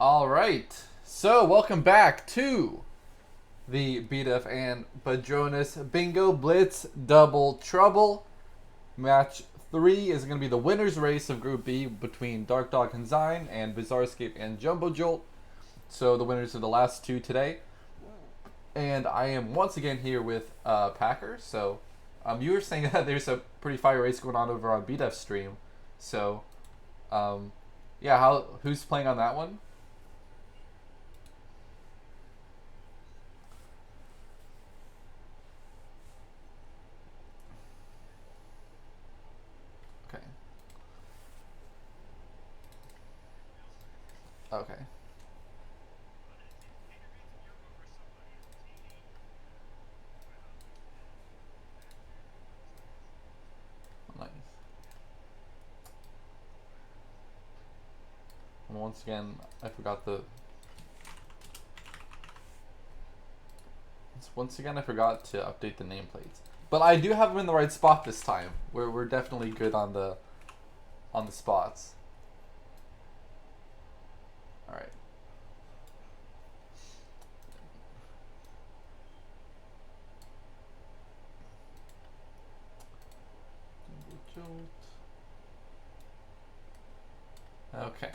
All right. So, welcome back to the BDF and Badroenis Bingo Blitz Double Trouble. Match 3 is going to be the winner's race of Group B between Dark Dog and Zine and Bizarre Escape and Jumbo Jolt. So, the winners are the last two today. And I am once again here with Packer. So, you were saying that there's a pretty fire race going on over on BDF stream. So, yeah, who's playing on that one? Okay. Okay. Nice. And once again, I forgot to update the nameplates. But I do have them in the right spot this time. We're definitely good on the spots. All right. Okay.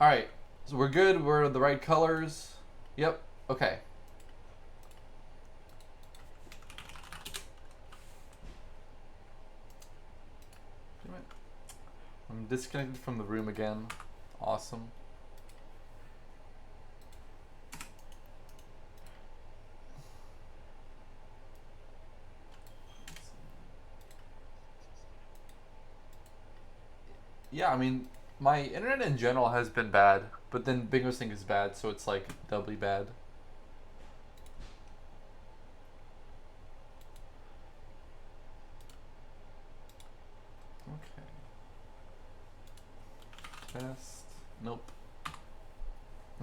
All right. So we're good. We're the right colors. Yep. Okay. I'm disconnected from the room again. Awesome. Yeah, I mean, my internet in general has been bad, but then Bingo Sync is bad, so it's like doubly bad. Okay. Test. Nope.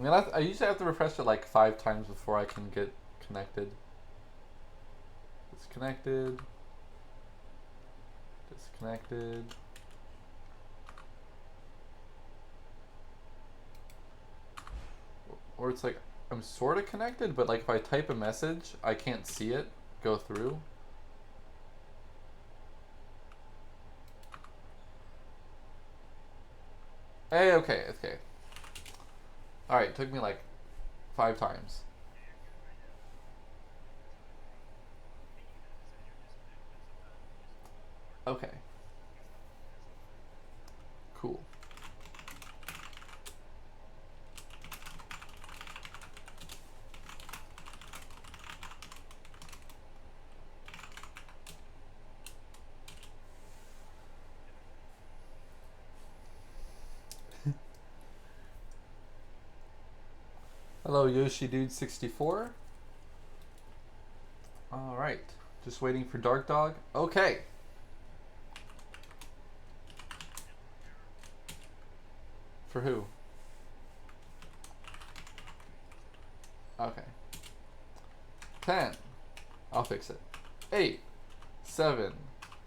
I usually have to refresh it like 5 times before I can get connected. Disconnected. Disconnected. Or it's like I'm sort of connected, but like if I type a message, I can't see it go through. Hey, okay. Alright, took me like 5 times. Okay. Cool. Hello, Yoshi Dude 64. All right, just waiting for Dark Dog. Okay. For who? Okay. 10. I'll fix it. 8, 7,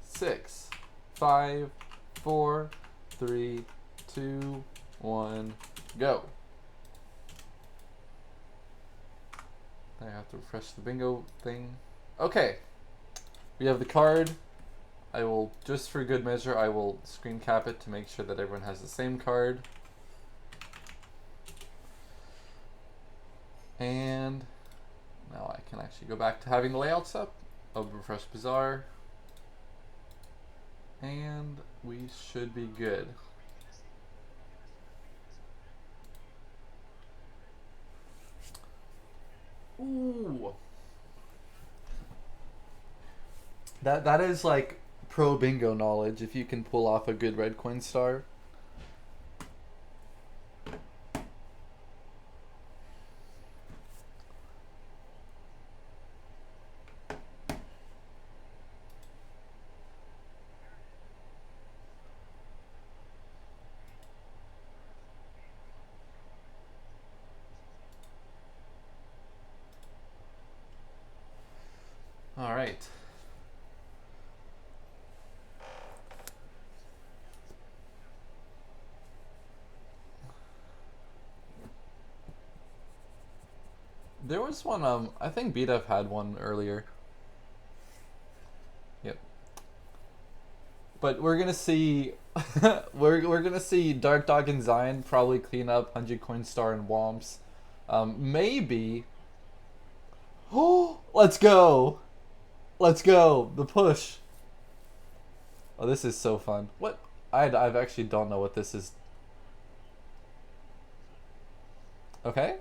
6, 5, 4, 3, 2, 1, go. I have to refresh the bingo thing. Okay. We have the card. I will, just for good measure, I will screen cap it to make sure that everyone has the same card. And now I can actually go back to having the layouts up. I'll refresh Bizarre. And we should be good. Ooh. That is like pro bingo knowledge if you can pull off a good red coin star. All right. There was one, I think BDF had one earlier. Yep. But we're gonna see, we're gonna see Dark Dog and Zion probably clean up 100 Coin Star and Womps. Maybe. Oh, let's go! Let's go! The push! Oh, this is so fun. What? I've actually don't know what this is. Okay.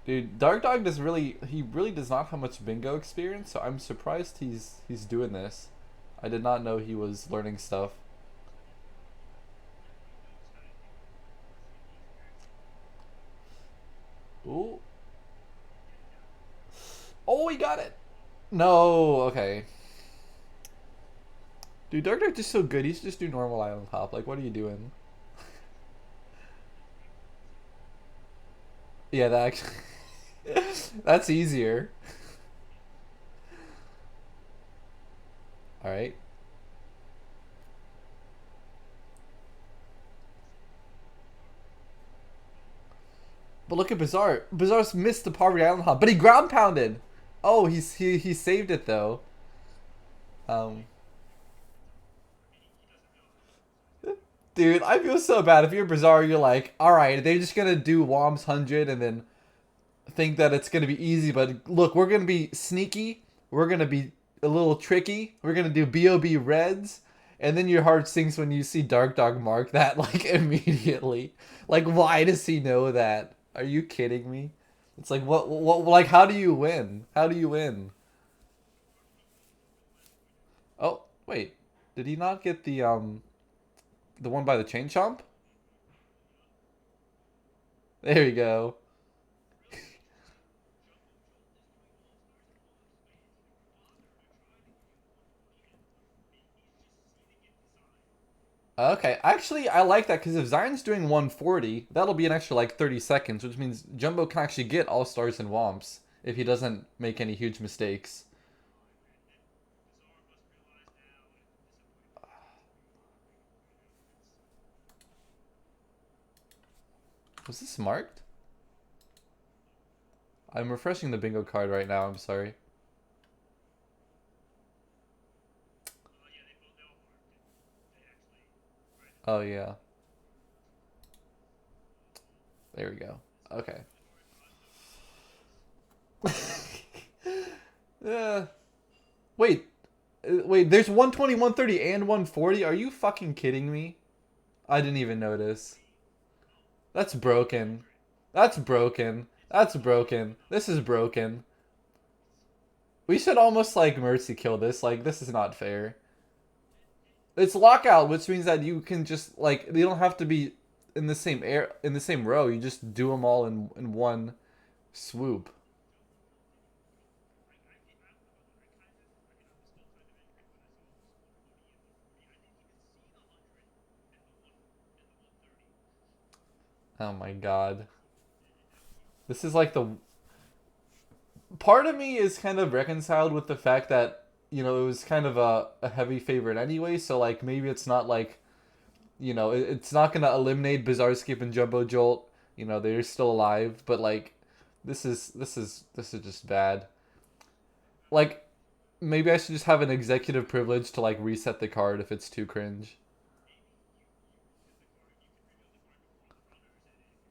Dude, Dark Dog he really does not have much bingo experience, so I'm surprised he's doing this. I did not know he was learning stuff. Ooh. Oh, he got it! No, okay. Dude, Dark Dog's just so good, he should just do normal island hop. Like, what are you doing? Yeah, that actually... That's easier. Alright. But look at Bizarre. Bizarre's missed the Poverty Island hop, but he ground pounded. Oh, he saved it though. Dude, I feel so bad. If you're Bizarre, you're like, alright, they're just gonna do Wom's 100 and then think that it's gonna be easy, but look, we're gonna be sneaky, we're gonna be a little tricky, we're gonna do BOB Reds, and then your heart sinks when you see Dark Dog mark that, like, immediately. Like, why does he know that? Are you kidding me? It's like, what, like, how do you win? How do you win? Oh, wait. Did he not get the one by the chain chomp? There you go. Okay, actually, I like that because if Zion's doing 140, that'll be an extra like 30 seconds, which means Jumbo can actually get all stars and Womps if he doesn't make any huge mistakes. Was this marked? I'm refreshing the bingo card right now, I'm sorry. Oh, yeah. There we go. Okay. Yeah. Wait. Wait, there's 120, 130, and 140? Are you fucking kidding me? I didn't even notice. That's broken. That's broken. That's broken. This is broken. We should almost, like, mercy kill this. Like, this is not fair. It's lockout, which means that you can just, like, you don't have to be in the same row. You just do them all in one swoop. Oh my god. This is like the... Part of me is kind of reconciled with the fact that, you know, it was kind of a heavy favorite anyway, so, like, maybe it's not like, you know, it's not gonna eliminate Bizarre Skip and Jumbo Jolt. You know, they're still alive, but, like, this is just bad. Like, maybe I should just have an executive privilege to, like, reset the card if it's too cringe.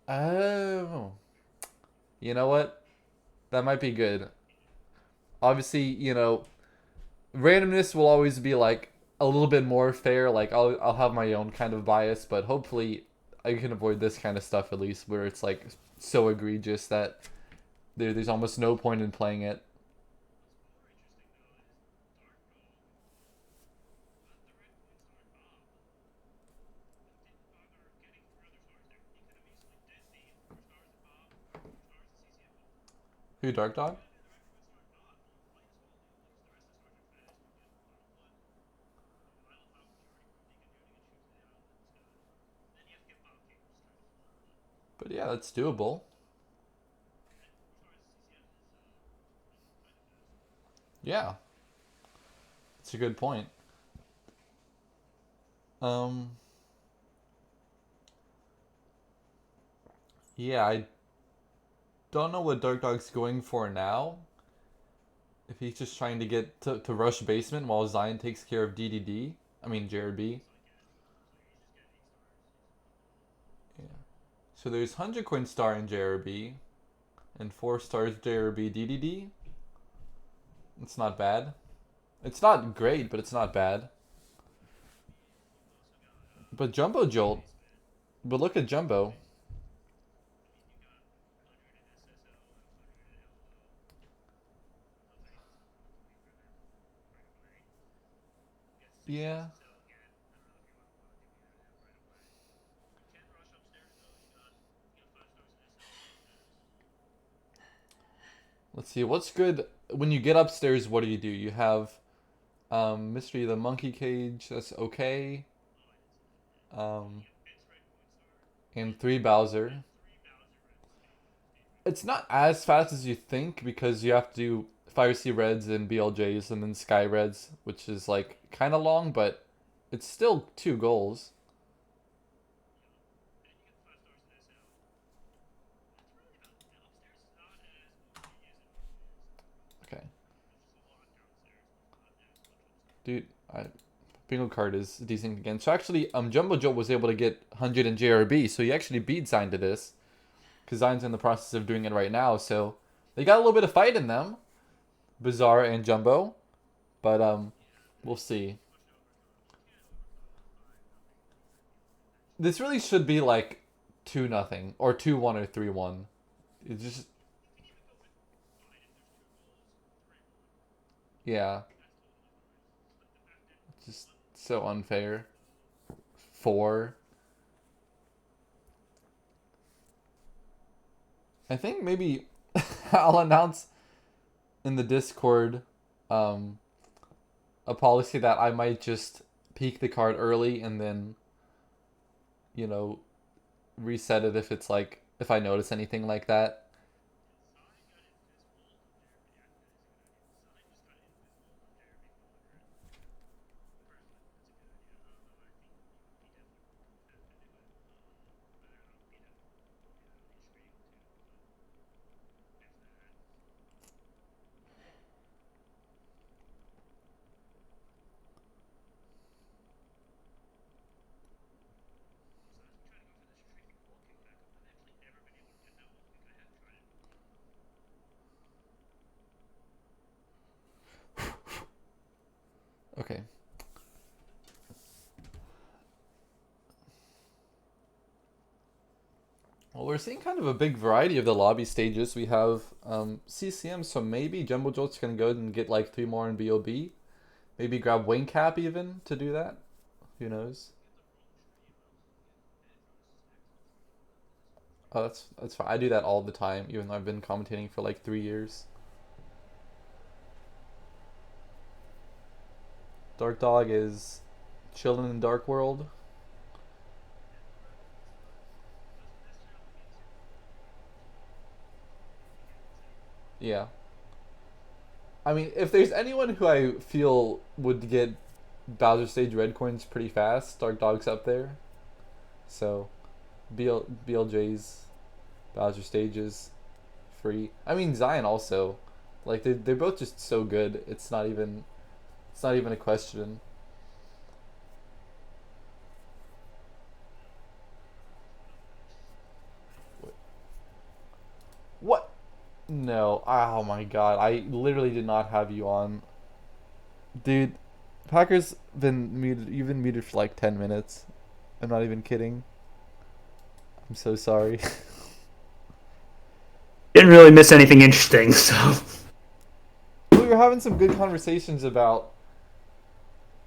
Oh. You know what? That might be good. Obviously, you know, randomness will always be, like, a little bit more fair. Like, I'll have my own kind of bias, but hopefully I can avoid this kind of stuff at least, where it's, like, so egregious that there's almost no point in playing it. Who, Dark Dog? But yeah, that's doable. Yeah. That's a good point. Yeah, don't know what Dark Dog's going for now. If he's just trying to get to rush basement while Zion takes care of DDD. I mean, JRB. Yeah. So there's 100 coin star in JRB. And 4 stars JRB DDD. It's not bad. It's not great, but it's not bad. But Jumbo Jolt. But look at Jumbo. Yeah. Let's see, what's good when you get upstairs? What do? You have Mystery of the Monkey Cage. That's okay. Um, and 3 Bowser. It's not as fast as you think because you have to do Fire Sea Reds and BLJs and then Sky Reds, which is like kind of long, but it's still 2 goals. Okay. Dude, Bingo card is decent again. So actually, Jumbo Joe was able to get 100 in JRB, so he actually beat Zion to this. Because Zion's in the process of doing it right now, so they got a little bit of fight in them. Bizarre and Jumbo. But, we'll see. This really should be like 2-0, or 2-1 or 3-1. It's just... Yeah. It's just so unfair. 4. I think maybe I'll announce in the Discord a policy that I might just peek the card early and then, you know, reset it if it's like, if I notice anything like that. Okay. Well, we're seeing kind of a big variety of the lobby stages. We have CCM, so maybe Jumbo Jolt's going to go and get like 3 more in BOB. Maybe grab Wing Cap even to do that. Who knows? Oh, that's fine. I do that all the time, even though I've been commentating for like 3 years. Dark Dog is chilling in Dark World. Yeah. I mean, if there's anyone who I feel would get Bowser Stage red coins pretty fast, Dark Dog's up there. So, BLJ's Bowser Stages free. I mean, Zion also. Like, they're both just so good. It's not even a question. What? No. Oh my god. I literally did not have you on. Dude, Packers been muted. You've been muted for like 10 minutes. I'm not even kidding. I'm so sorry. Didn't really miss anything interesting, so. We were having some good conversations about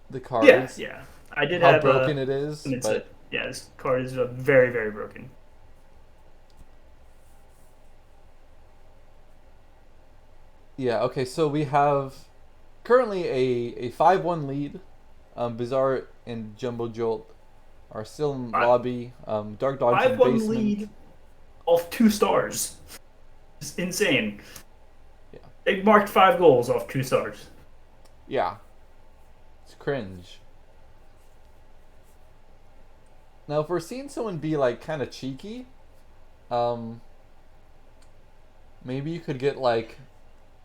the cards. Yeah. I did how have broken it is. But yeah, this card is very, very broken. yeah, okay, so we have currently a 5-1 lead. Bizarre and Jumbo Jolt are still in lobby. Dark Dog's in 5-1 basement. lead off 2 stars. It's insane. Yeah. They marked 5 goals off 2 stars. Yeah. It's cringe. Now, if we're seeing someone be like kind of cheeky, maybe you could get like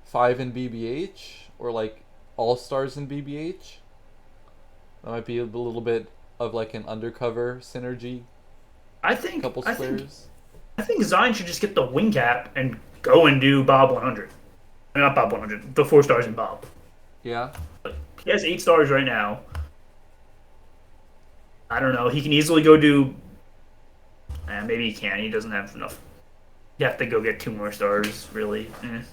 5 in BBH or like all stars in BBH. That might be a little bit of like an undercover synergy. I think Couple I think squares. I think Zion should just get the wing cap and go and do Bob 100. Not Bob 100, the 4 stars in Bob. Yeah. He has 8 stars right now. I don't know. He can easily go do. Maybe he can. He doesn't have enough. You have to go get 2 more stars, really. I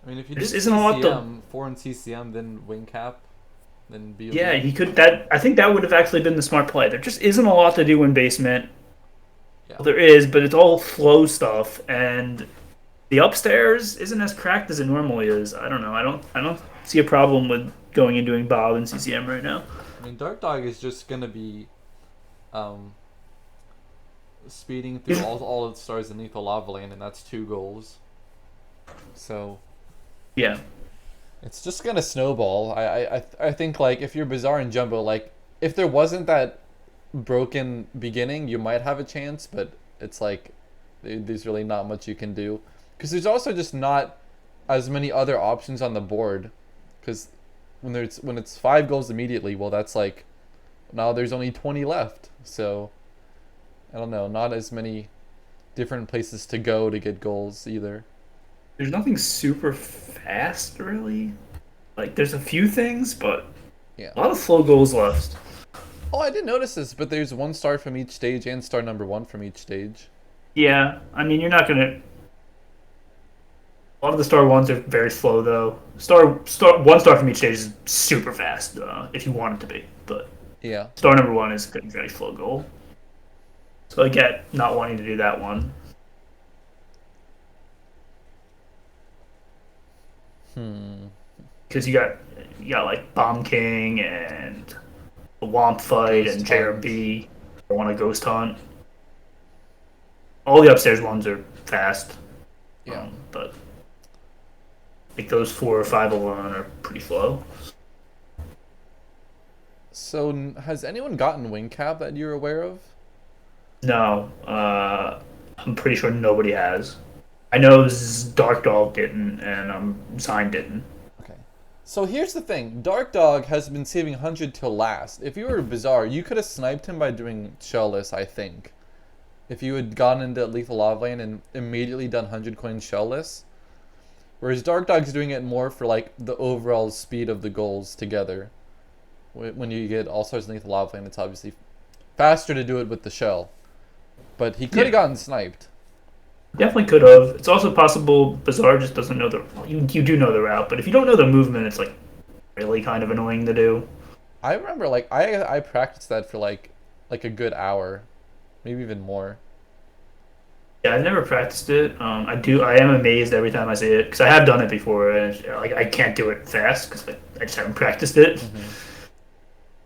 mean, if you There did just isn't a lot to- CCM, 4 in CCM, then wing cap, then BOB. Yeah, he could. That I think that would have actually been the smart play. There just isn't a lot to do in basement. Yeah. Well, there is, but it's all flow stuff, and the upstairs isn't as cracked as it normally is. I don't know. I don't see a problem with going and doing Bob and CCM right now. I mean, Dark Dog is just gonna be speeding through all of the stars in Lethal Lava Lane, and that's 2 goals. So Yeah. it's just gonna snowball. I think like if you're Bizarre and Jumbo, like if there wasn't that broken beginning, you might have a chance, but it's like there's really not much you can do because there's also just not as many other options on the board. Because when it's 5 goals immediately, well, that's like now there's only 20 left. So I don't know, not as many different places to go to get goals either. There's nothing super fast, really. Like, there's a few things, but Yeah. a lot of flow goals left. Oh, I didn't notice this, but there's 1 star from each stage and star number 1 from each stage. Yeah, I mean, you're not gonna. A lot of the star ones are very slow, though. 1 star from each stage is super fast, if you want it to be. But Yeah. star number 1 is a very slow goal. So I get not wanting to do that one. Because you got like Bomb King and the Womp Fight Ghost and Hunt. JRB. I want a Ghost Hunt. All the upstairs ones are fast. Yeah. But like those 4 or 5 alone are pretty slow. So has anyone gotten wing cap that you're aware of? No, I'm pretty sure nobody has. I know Dark Dog didn't, and Sign didn't. Okay. So here's the thing. Dark Dog has been saving 100 till last. If you were Bizarre, you could have sniped him by doing shellless, I think. If you had gone into Lethal Lava Lane and immediately done 100 coins shellless. Whereas Dark Dog's doing it more for like the overall speed of the goals together. When you get All-Stars in Lethal Lava Lane, it's obviously faster to do it with the shell. But he could have gotten sniped. Definitely could have. It's also possible Bizarre just doesn't know the. You do know the route, but if you don't know the movement, it's like really kind of annoying to do. I remember like I practiced that for like a good hour, maybe even more. Yeah, I've never practiced it. I am amazed every time I see it because I have done it before, and like I can't do it fast because I just haven't practiced it. Mm-hmm.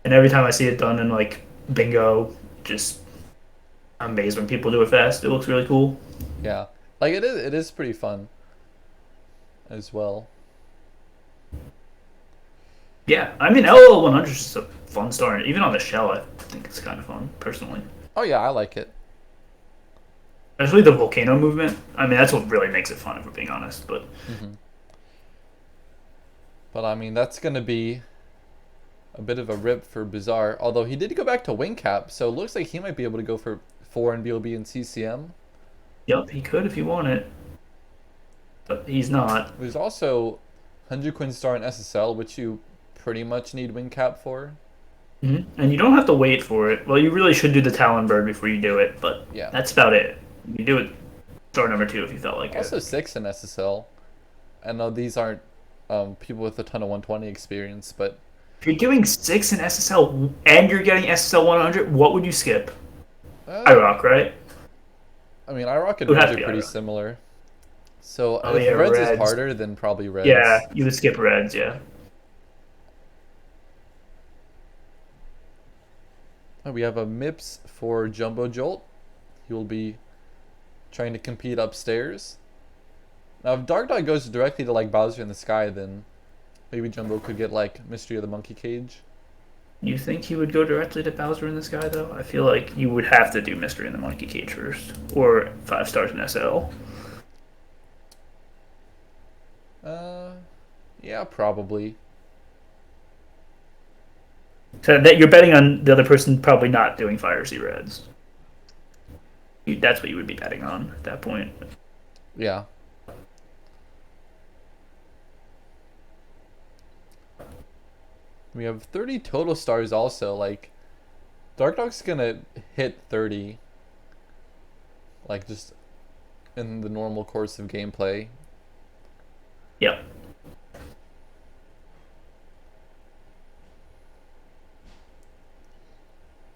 And every time I see it done in like Bingo, just I'm amazed when people do it fast. It looks really cool. Yeah, like it is pretty fun as well. Yeah, I mean LL 100 is just a fun star. Even on the shell, I think it's kind of fun personally. Oh yeah, I like it. Especially the volcano movement. I mean, that's what really makes it fun, if we're being honest. But But I mean, that's gonna be a bit of a rip for Bizarre. Although he did go back to wing cap, so it looks like he might be able to go for 4 in BOB and CCM. yep, he could if he wanted. But he's not. There's also 100 coin star in SSL, which you pretty much need wing cap for. And you don't have to wait for it. Well, you really should do the Talon Bird before you do it, but Yeah. that's about it. You do it star number 2 if you felt like Also it. 6 in SSL. I know these aren't people with a ton of 120 experience, but If you're doing 6 in SSL and you're getting SSL 100, what would you skip? uh, IROC, right? I mean, IROC and It would Reds have are to be pretty IROC. similar. So Oh, if yeah, Reds is Reds. harder, then probably Reds. Yeah, you would skip Reds, yeah. We have a MIPS for Jumbo Jolt. He will be trying to compete upstairs. Now, if Dark Dog goes directly to like Bowser in the Sky, then maybe Jumbo could get like Mystery of the Monkey Cage. You think he would go directly to Bowser in the Sky, though? I feel like you would have to do Mystery in the Monkey Cage first, or 5 stars in SL. Yeah, probably. So that you're betting on the other person probably not doing Fire Sea Reds. That's what you would be betting on at that point. Yeah. We have 30 total stars also. Like, Dark Dog's gonna hit 30. Like, just in the normal course of gameplay. Yep.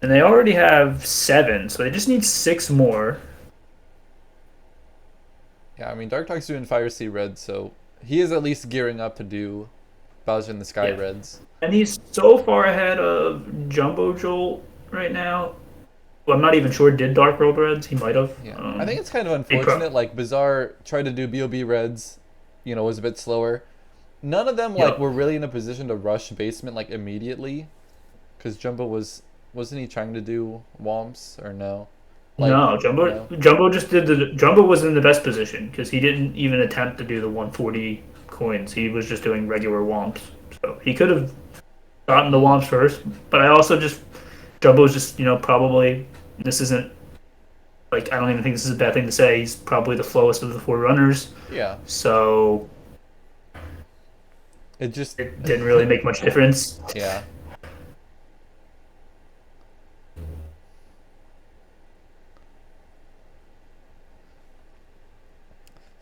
And they already have 7, so they just need 6 more. Yeah, I mean, Dark Dog's doing Fire Sea Red, so he is at least gearing up to do Bowser in the Sky Yeah. Reds. And he's so far ahead of Jumbo Jolt right now. Well, I'm not even sure. Did Dark World Reds? He might have. Yeah, I think it's kind of unfortunate. Like, Bizarre tried to do BOB Reds, you know, was a bit slower. None of them, like, Yep. were really in a position to rush basement, like, immediately. Because Jumbo wasn't he trying to do Womps, or no? Like, no, Jumbo just did the Jumbo was in the best position because he didn't even attempt to do the 140 coins. He was just doing regular womps. So he could have gotten the womps first, but I also just Jumbo's just probably this isn't like I don't even think this is a bad thing to say. He's probably the slowest of the 4 runners. Yeah. So It just it didn't really make much difference. Yeah.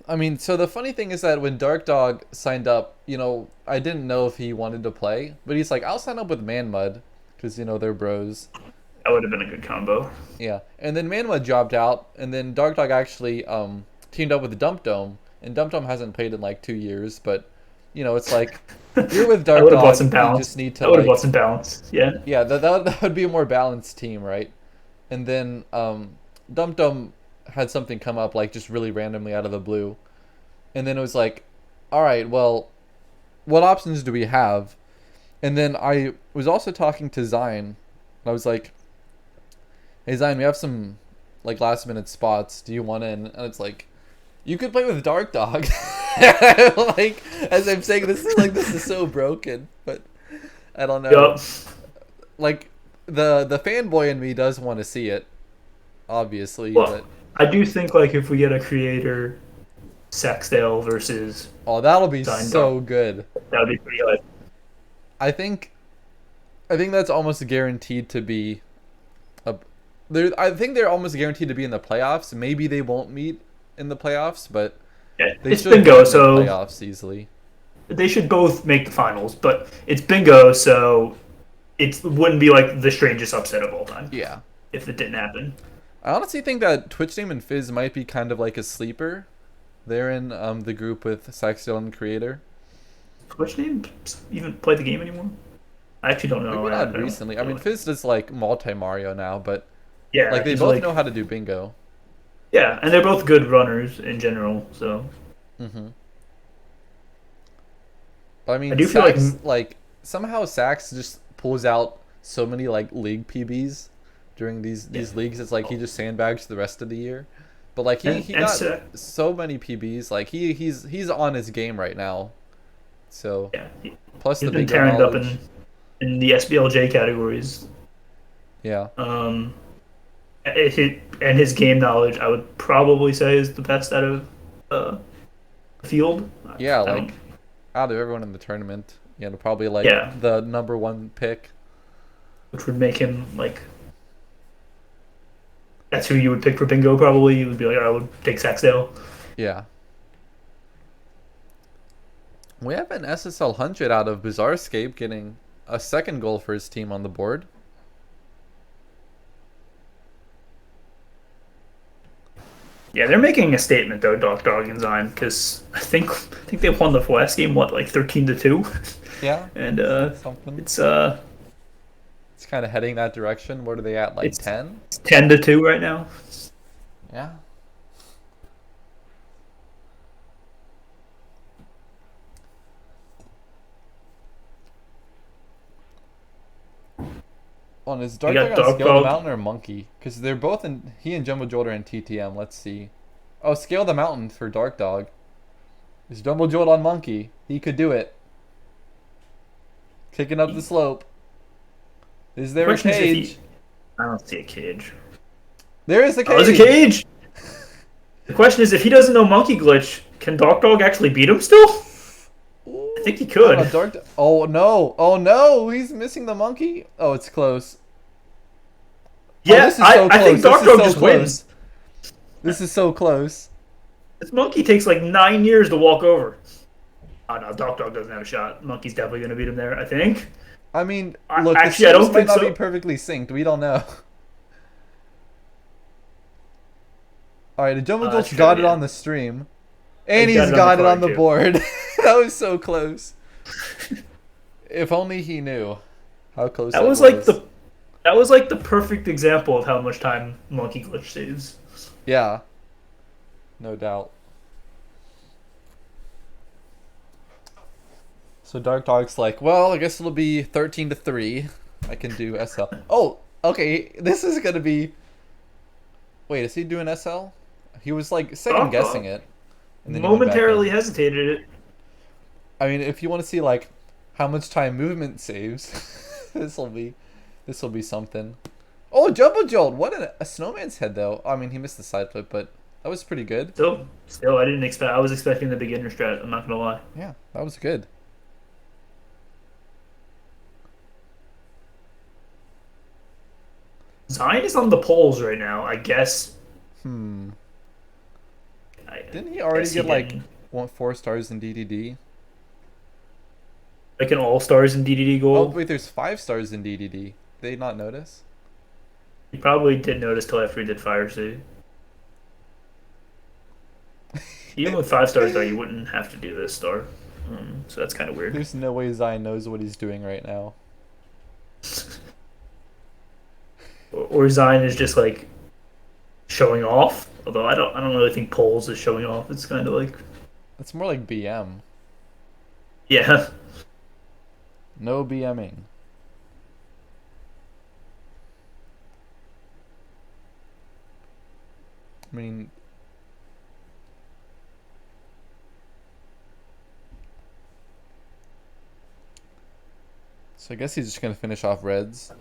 I mean, so the funny thing is that when Dark Dog signed up, I didn't know if he wanted to play, but he's like, I'll sign up with Man Mud, because, they're bros. That would have been a good combo. Yeah, and then Man Mud dropped out, and then Dark Dog actually teamed up with Dump Dome, and Dump Dome hasn't played in like 2 years, but, it's like, you're with Dark That would have Dog, brought some you balance. just need to, That would have like, brought some balance. Yeah. yeah, that would be a more balanced team, right? And then Dum Dum had something come up, like, just really randomly out of the blue. And then it was like, all right, well, what options do we have? And then I was also talking to Zion. And I was like, hey, Zion, we have some, like, last-minute spots. Do you want in? And it's like, you could play with Dark Dog. Like, as I'm saying, this is so broken. But I don't know. Yep. Like, the fanboy in me does want to see it, obviously. Well, but I do think like if we get a creator Saxdale versus that'll be Zion so Dog, good. that would be pretty good. I think that's almost guaranteed to be I think they're almost guaranteed to be in the playoffs. Maybe they won't meet in the playoffs, but Yeah, they it's should bingo, get in so the playoffs easily. they should both make the finals. But it's bingo, so it wouldn't be like the strangest upset of all time Yeah. if it didn't happen. I honestly think that Twitch Name and Fizz might be kind of like a sleeper. They're in the group with Saxdale and Creator. Which name even play the game anymore? I actually don't know. Maybe I not don't recently. I know. mean, Fizz does like multi Mario now, but Yeah, like they he's both know how to do bingo. Yeah, and they're both good runners in general. So Mm-hmm. But I mean, I do feel like somehow Sax just pulls out so many like league PBs during these leagues. It's like he just sandbags the rest of the year. But like he got so many PBs. Like he's on his game right now. So yeah, plus he's the been bingo tearing it up knowledge. in the SBLJ categories. Yeah. And his game knowledge, I would probably say, is the best out of the field. Yeah, I like don't- out of everyone in the tournament, probably like Yeah. the number 1 pick. which would make him like. That's who you would pick for bingo. Probably you would be like, I would take Saxdale. Yeah. We have an SSL 100 out of Bizarrescape getting a second goal for his team on the board. Yeah, they're making a statement though, Dark Dog and Zion, because I think they won the last game. What, like 13-2? Yeah. And Something. it's It's kind of heading that direction. What are they at? Like It's- 10? 10-2 right now. Yeah. On his Dark got Dog on Dark Scale the Dog. Mountain or Monkey? Because they're both in. He and Jumbo Jolt are in TTM. Let's see. Oh, Scale the Mountain for Dark Dog. Is Jumbo Jolt on Monkey? He could do it. Kicking up the slope. Is there a Question is if he- cage? I don't see a cage. There is a Oh, cage. there's a cage! The question is, if he doesn't know Monkey Glitch, can Dark Dog actually beat him still? I think he could. Oh no! Oh no! He's missing the monkey. Oh, it's close. Yeah, this is so I think close. Dark This is Dog so just close. wins. This is so close. This monkey takes like 9 years to walk over. Oh no, Dark Dog doesn't have a shot. Monkey's definitely going to beat him there, I think. I mean, I- look, actually, the I don't streams might think not so. be perfectly synced. We don't know. All right, the Jumbo That's Jolt's true, got it yeah. on the stream, and He's he's got got it it on on the the card, board. That was so close. If only he knew how close That was like the perfect example of how much time Monkey Glitch saves. Yeah, no doubt. So Dark Dog's like, well, I guess it'll be 13-3. I can do SL. Oh, okay. This is gonna be. Wait, is he doing SL? He was like second guessing it. And then he went back Momentarily in. hesitated it. I mean, if you want to see like how much time movement saves, this will be something. Oh, Jumbo Jolt! What a snowman's head though. I mean, he missed the side flip, but that was pretty good. Still, I didn't expect. I was expecting the beginner strat. I'm not gonna lie. Yeah, that was good. Zion is on the polls right now. I guess. Hmm. I Didn't he already guess get like didn't. 4 stars in DDD? Like an all stars in DDD Oh gold? wait, there's 5 stars in DDD. Did they not notice? You probably didn't notice till after he did Fire Save. Even with 5 stars though, you wouldn't have to do this star. So that's kind of weird. There's no way Zion knows what he's doing right now. Or Zion is just like showing off. Although I don't really think polls is showing off. It's kind of like, It's more like BM. yeah. No BMing. I mean, so I guess he's just gonna finish off reds.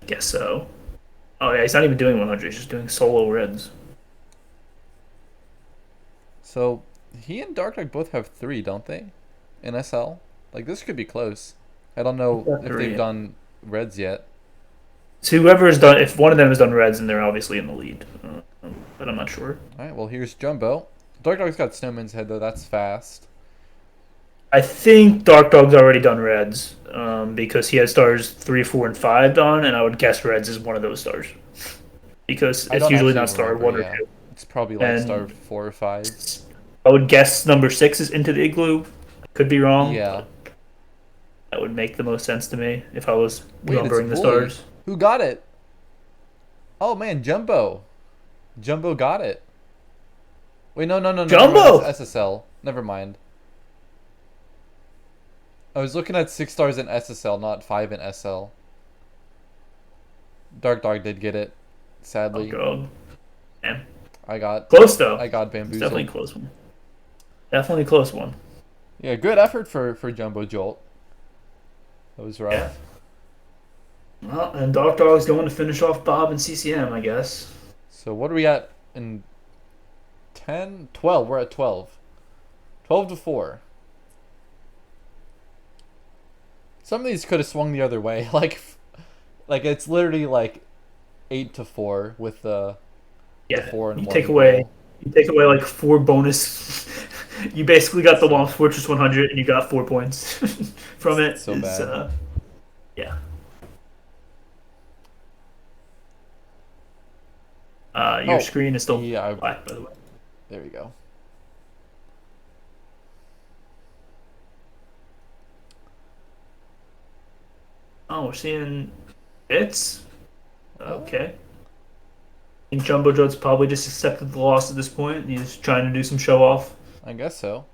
Guess so. Oh yeah, he's not even doing 100. He's just doing solo reds. So he and Dark Knight both have 3, don't they? In SL, like this could be close. I don't know Got if 3, they've yeah. done reds yet. So whoever has done, if one of them has done reds, then they're obviously in the lead. But I'm not sure. All right, well here's Jumbo. Dark Dog's got Snowman's head though. That's fast. I think Dark Dog's already done reds because he has stars 3, 4, and 5 done, and I would guess reds is one of those stars because I it's don't usually actually not star remember, 1 or yeah. 2. It's probably like And- star 4 or 5. I would guess number 6 is into the igloo. Could be wrong. Yeah. but that would make the most sense to me if I was Wait, it's numbering the Bully. stars. Who got it? Oh man, Jumbo. Jumbo got it. Wait, no. Jumbo! That's SSL. Never mind. I was looking at 6 stars in SSL, not 5 in SL. Dark Dog did get it. Sadly, Dog. Damn. I got Close though. I got It's bamboozled. definitely a close one. Definitely a close one. Yeah, good effort for Jumbo Jolt. That was rough. Yeah. Well, and Dark Dog's going to finish off Bob and CCM, I guess. So what are we at in 10? 12. We're at 12. 12-4. Some of these could have swung the other way. Like it's literally like 8-4 with the Yeah. 4 and You 1. take away like 4 bonus. You basically got the Womp Fortress 100 and you got 4 points from it. So It's, bad. Yeah. Your Oh, screen is still yeah, black, by the way. there we go. Oh, we're seeing bits. Okay. I think Jumbo Jud's probably just accepted the loss at this point. He's trying to do some show off. I guess so.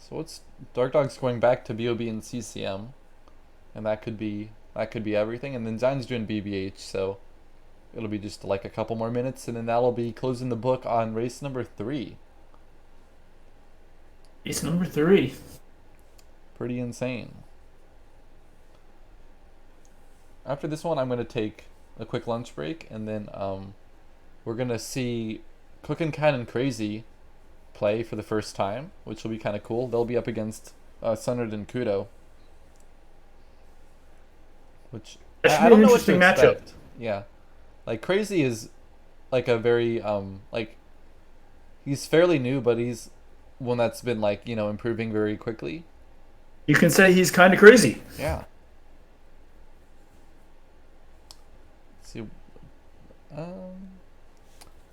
So it's Dark Dog's going back to BOB and CCM, and that could be everything. And then Zion's doing BBH, so it'll be just like a couple more minutes, and then that'll be closing the book on race number 3. Race number 3. Pretty insane. After this one, I'm gonna take a quick lunch break, and then we're gonna see Cookin' Cat and Crazy play for the first time, which will be kind of cool. They'll be up against Sundered and Kudo, which That should I be don't an know what to interesting matchup. expect. Yeah, like Crazy is like a very like he's fairly new, but he's one that's been like improving very quickly. You can say he's kind of crazy. Yeah. Let's see.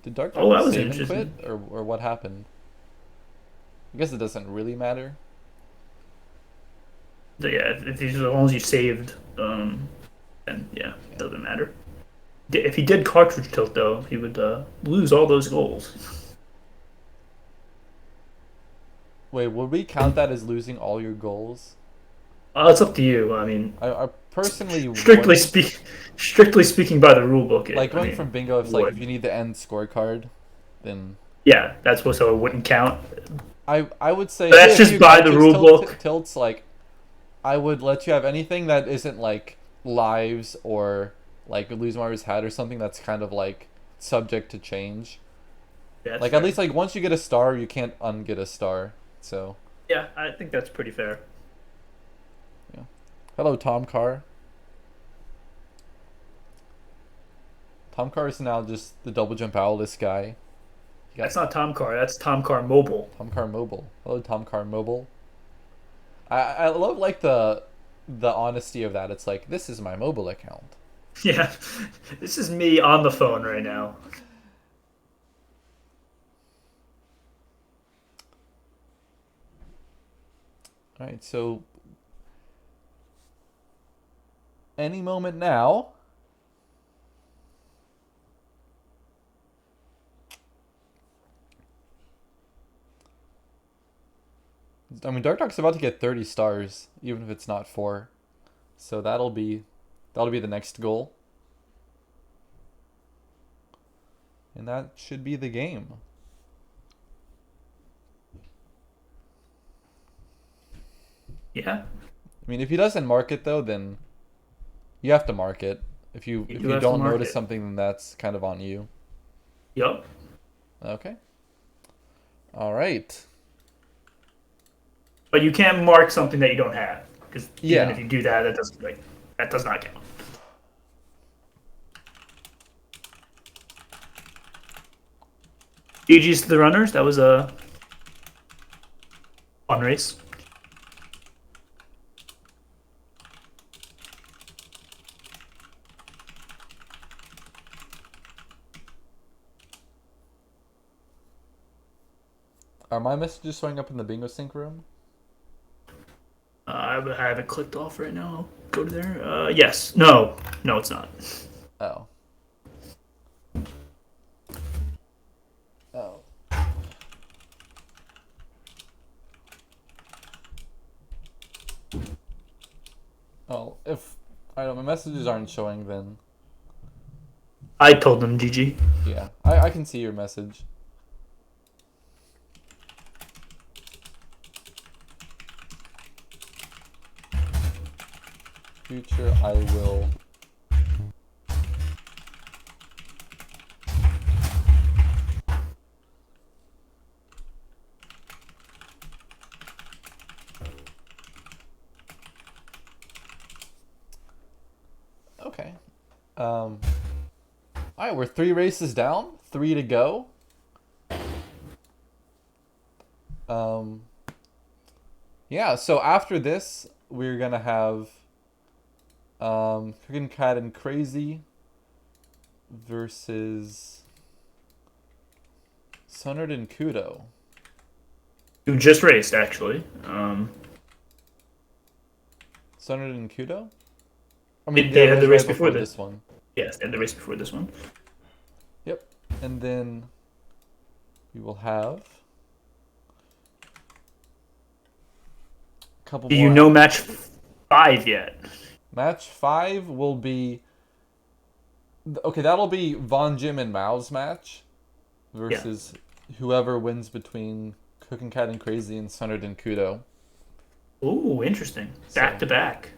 Did Dark Oh, that Dog was save and quit, interesting. or what happened? I guess it doesn't really matter. So yeah, as long as you saved, then yeah, it doesn't matter. If he did cartridge tilt though, he would lose all those goals. Wait, would we count that as losing all your goals? It's up to you. I mean, I personally strictly wouldn't. strictly speaking by the rule book, Like I going mean, from bingo, if like would. if you need the end scorecard, then Yeah, that's what, so it wouldn't count. I would say But that's if just you by the cartridge rule book. tilts, like I would let you have anything that isn't like lives or like lose Mario's hat or something that's kind of like subject to change. Yeah, that's Like fair. at least like once you get a star, you can't unget a star. So Yeah, I think that's pretty fair. hello, Tom Carr. Tom Carr is now just the double jump owlist guy. That's not Tom Carr. That's Tom Carr Mobile. Tom Carr Mobile. Hello, Tom Carr Mobile. I love like the honesty of that. It's like, this is my mobile account. Yeah, this is me on the phone right now. All right, so any moment now. I mean, Dark Dog's about to get 30 stars, even if it's not 4. So that'll be the next goal. And that should be the game. Yeah, I mean, if he doesn't mark it though, then you have to mark it. If you do if have you to don't mark notice it. something, then that's kind of on you. yup. Okay. All right. But you can't mark something that you don't have, because Yeah. even if you do that, that does not count. GG's to the runners. That was a fun race. Are my messages showing up in the bingo sync room? I have it clicked off right now. I'll go to there. Yes. No, it's not. Oh. Oh. Oh, if my messages aren't showing, then I told them GG. yeah, I can see your message. Future, I will. Okay. All right, we're 3 races down, 3 to go. Yeah, so after this, we're gonna have Cookin' Cat and Crazy versus Sundered and Kudo. Who just raced actually. Sundered and Kudo? I They had the race right before this. this one. Yes, they had the race before this one. Yep. And then we will have couple Do more. you know match 5 yet? Match 5 will be. Okay, that'll be Von Jim and Mao's match versus whoever wins between Cooking Cat and Crazy and Sundered and Kudo. Ooh, interesting. Back to back.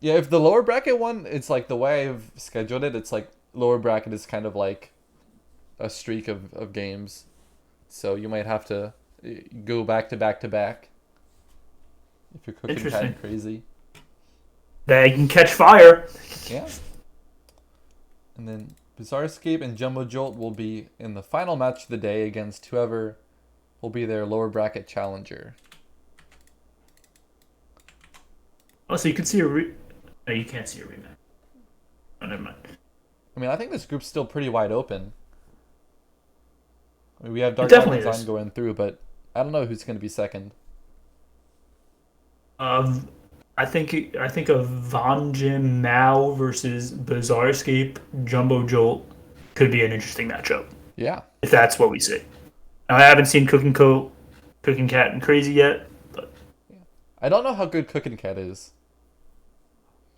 Yeah, if the lower bracket one, it's like the way I've scheduled it, it's like lower bracket is kind of like a streak of games. So you might have to go back to back to back if you're Cooking Cat Interesting. and Crazy. They can catch fire. Yeah. And then Bizarre Escape and Jumbo Jolt will be in the final match of the day against whoever will be their lower bracket challenger. Oh, so you can see a No, you can't see a rematch. Oh, never mind. I mean, I think this group's still pretty wide open. I mean, we have Dark definitely Islands is. on going through, but I don't know who's going to be second. I think of Von Jim Mao versus Bizarre Escape Jumbo Jolt could be an interesting matchup Yeah. if that's what we see. Now, I haven't seen Cooking Cat and Crazy yet, but I don't know how good Cooking Cat is.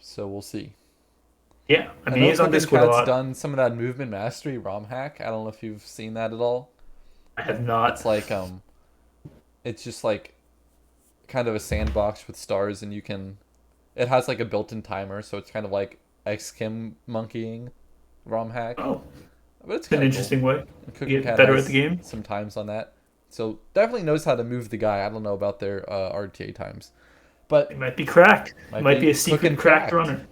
So we'll see. yeah, I mean know he's on Cooking Discord a Cat's lot. done some of that movement mastery ROM hack. I don't know if you've seen that at all. I have not. It's like it's just like kind of a sandbox with stars, and it has like a built-in timer, so it's kind of like XChem monkeying ROM hack. Oh, But it's it's an kind of interesting way. cool. Cooking Get Cat better has at the game. some times on that, so definitely knows how to move the guy. I don't know about their RTA times, but It might be cracked. Might Might be be a secret cooking cracked cracked. runner.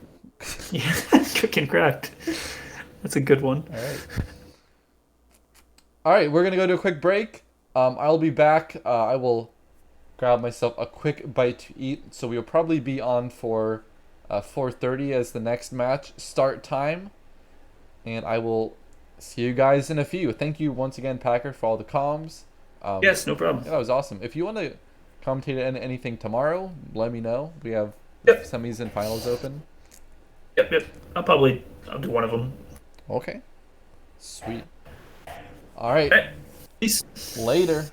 Yeah, cooking cracked. That's a good one. All right, we're gonna go to a quick break. I'll be back. I will grab myself a quick bite to eat. So we'll probably be on for 4:30 as the next match start time, and I will see you guys in a few. Thank you once again, Packer, for all the comms. Yes, no problem. Yeah, that was awesome. If you want to commentate anything tomorrow, let me know. We have Yep. semis and finals open. Yep. I'll do one of them. Okay. Sweet. All right. Okay. Peace. Later.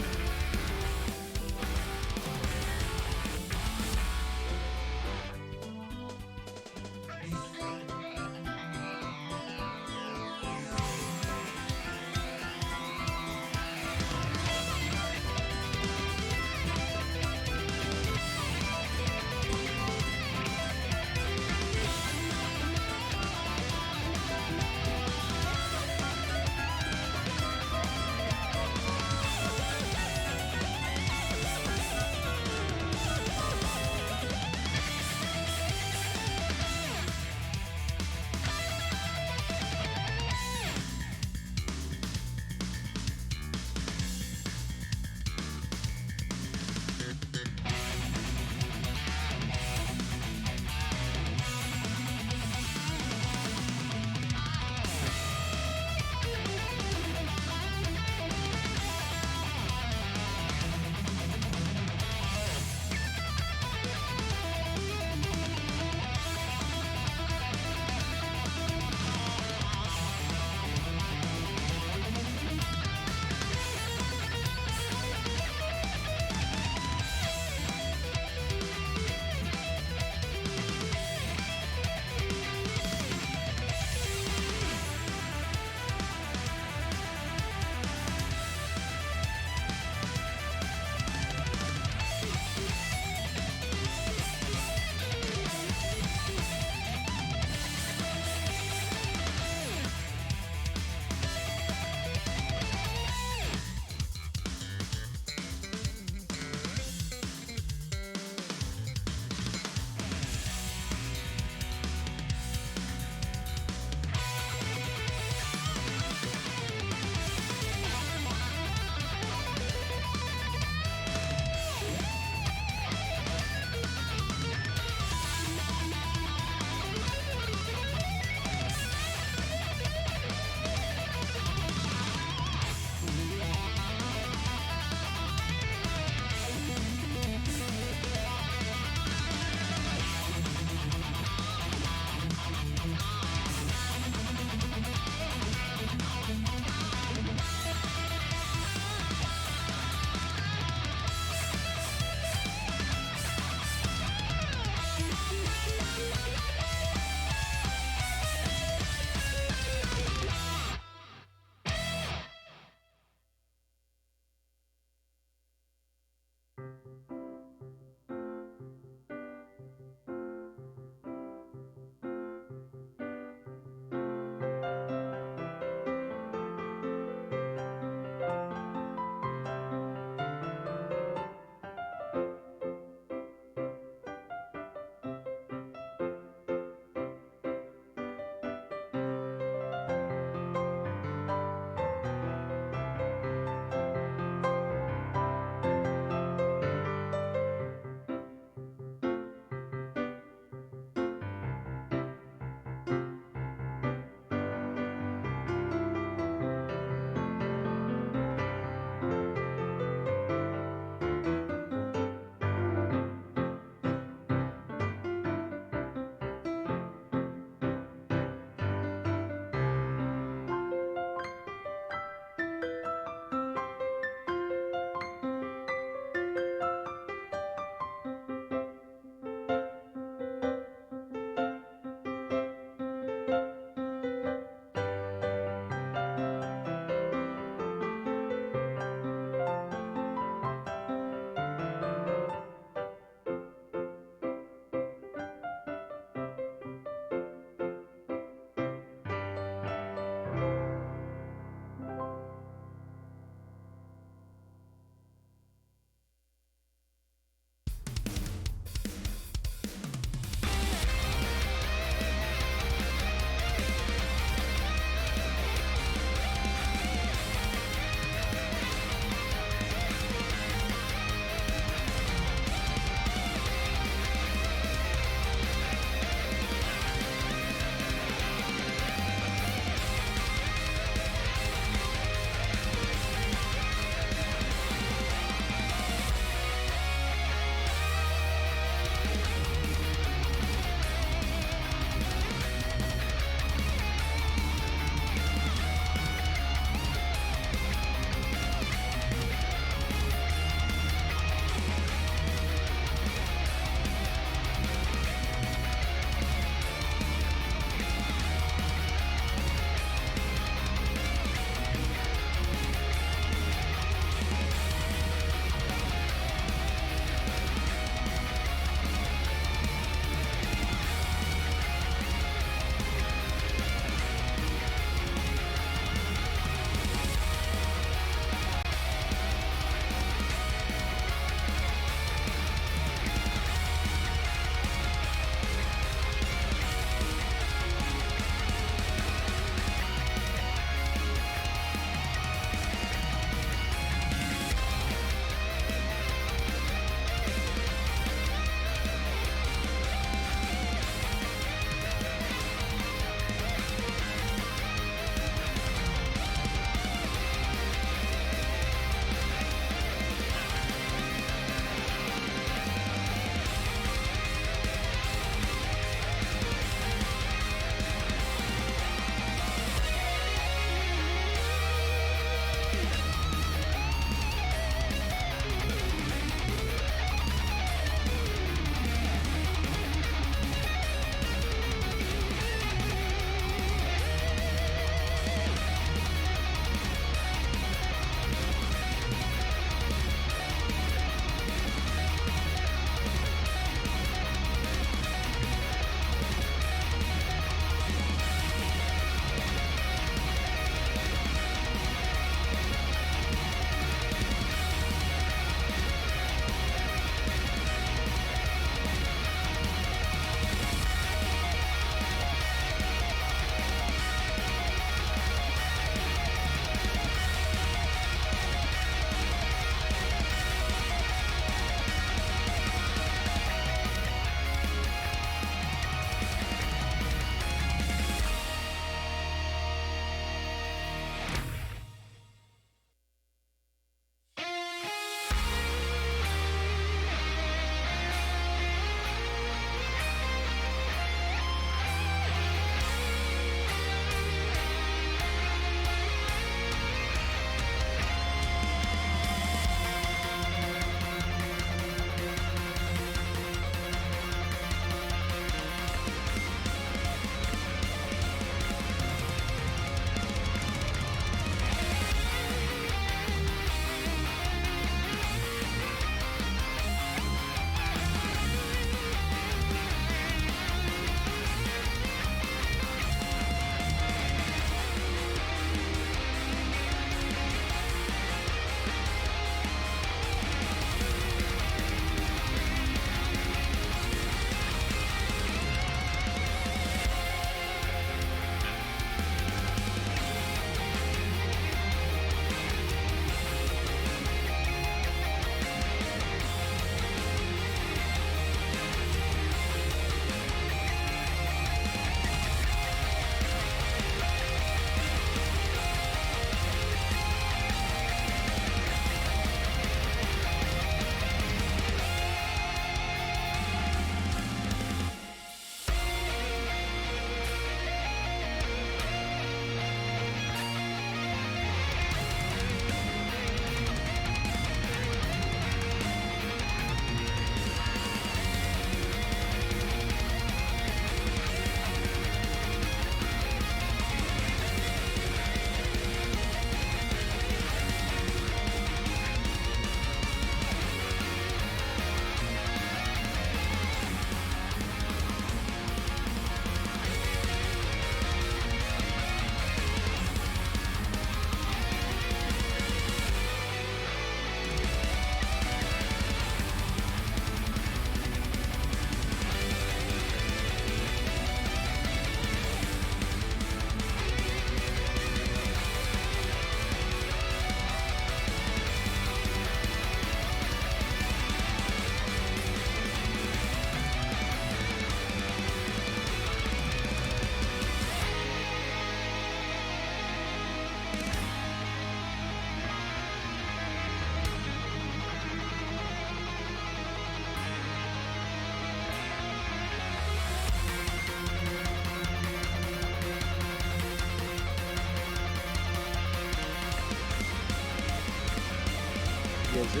Yes, sir.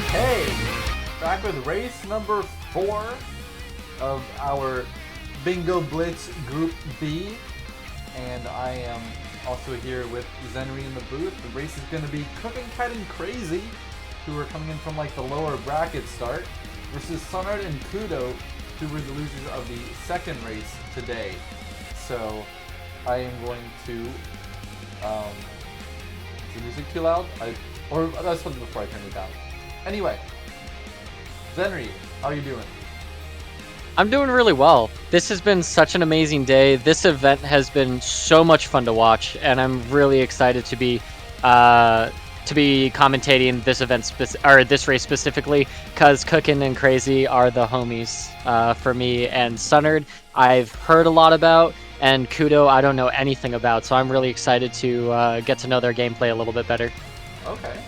Okay, back with race number 4 of our Bingo Blitz Group B, and I am also here with Zenry in the booth. The race is going to be Cooking Cat and Crazy, who are coming in from like the lower bracket start, versus Sunard and Kudo, who were the losers of the second race today. So I am going to. Is the music too loud? Or that's something before I turn it down. Anyway, Zenry, how are you doing? I'm doing really well. This has been such an amazing day. This event has been so much fun to watch, and I'm really excited to be commentating this event or this race specifically, because Cookin' and Crazy are the homies for me. And Sunard, I've heard a lot about, and Kudo, I don't know anything about. So I'm really excited to get to know their gameplay a little bit better. Okay,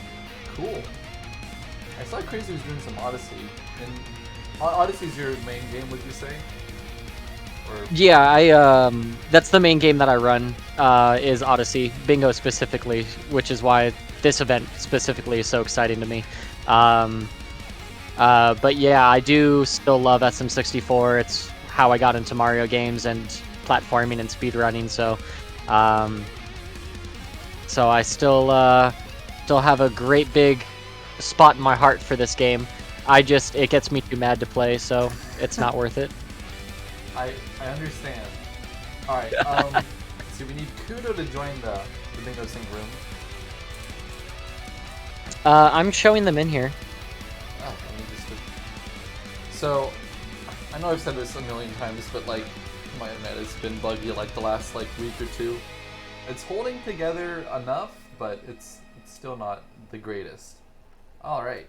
cool. I saw Crazy was doing some Odyssey. And Odyssey's your main game, would you say? Or... Yeah, that's the main game that I run, is Odyssey, Bingo specifically, which is why this event specifically is so exciting to me. But yeah, I do still love SM64. It's how I got into Mario games and platforming and speedrunning, so I still have a great big spot in my heart for this game. It gets me too mad to play, so it's not worth it. I understand. Alright, so we need Kudo to join the Bingo Sync room. I'm showing them in here. Oh, let me just... So, I know I've said this a million times, but like, my internet has been buggy like the last like week or two. It's holding together enough, but it's still not the greatest. Alright.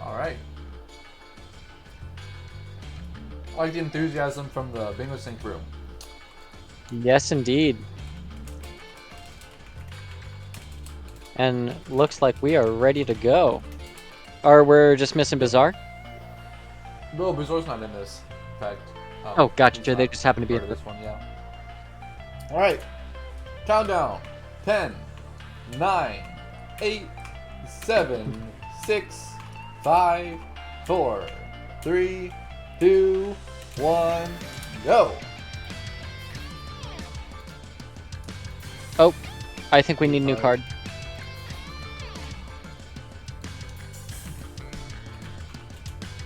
Alright. I like the enthusiasm from the Bingo Sync room. Yes, indeed. And looks like we are ready to go. Or we're just missing Bazaar? No, Bazaar's not in this. In fact. Oh, gotcha. he's They not just happen to be part in of this one, yeah. Alright. Countdown. 10, 9, 8, 7, 6, 5, 4, 3, 2, 1, go! Oh, I think we need a new card.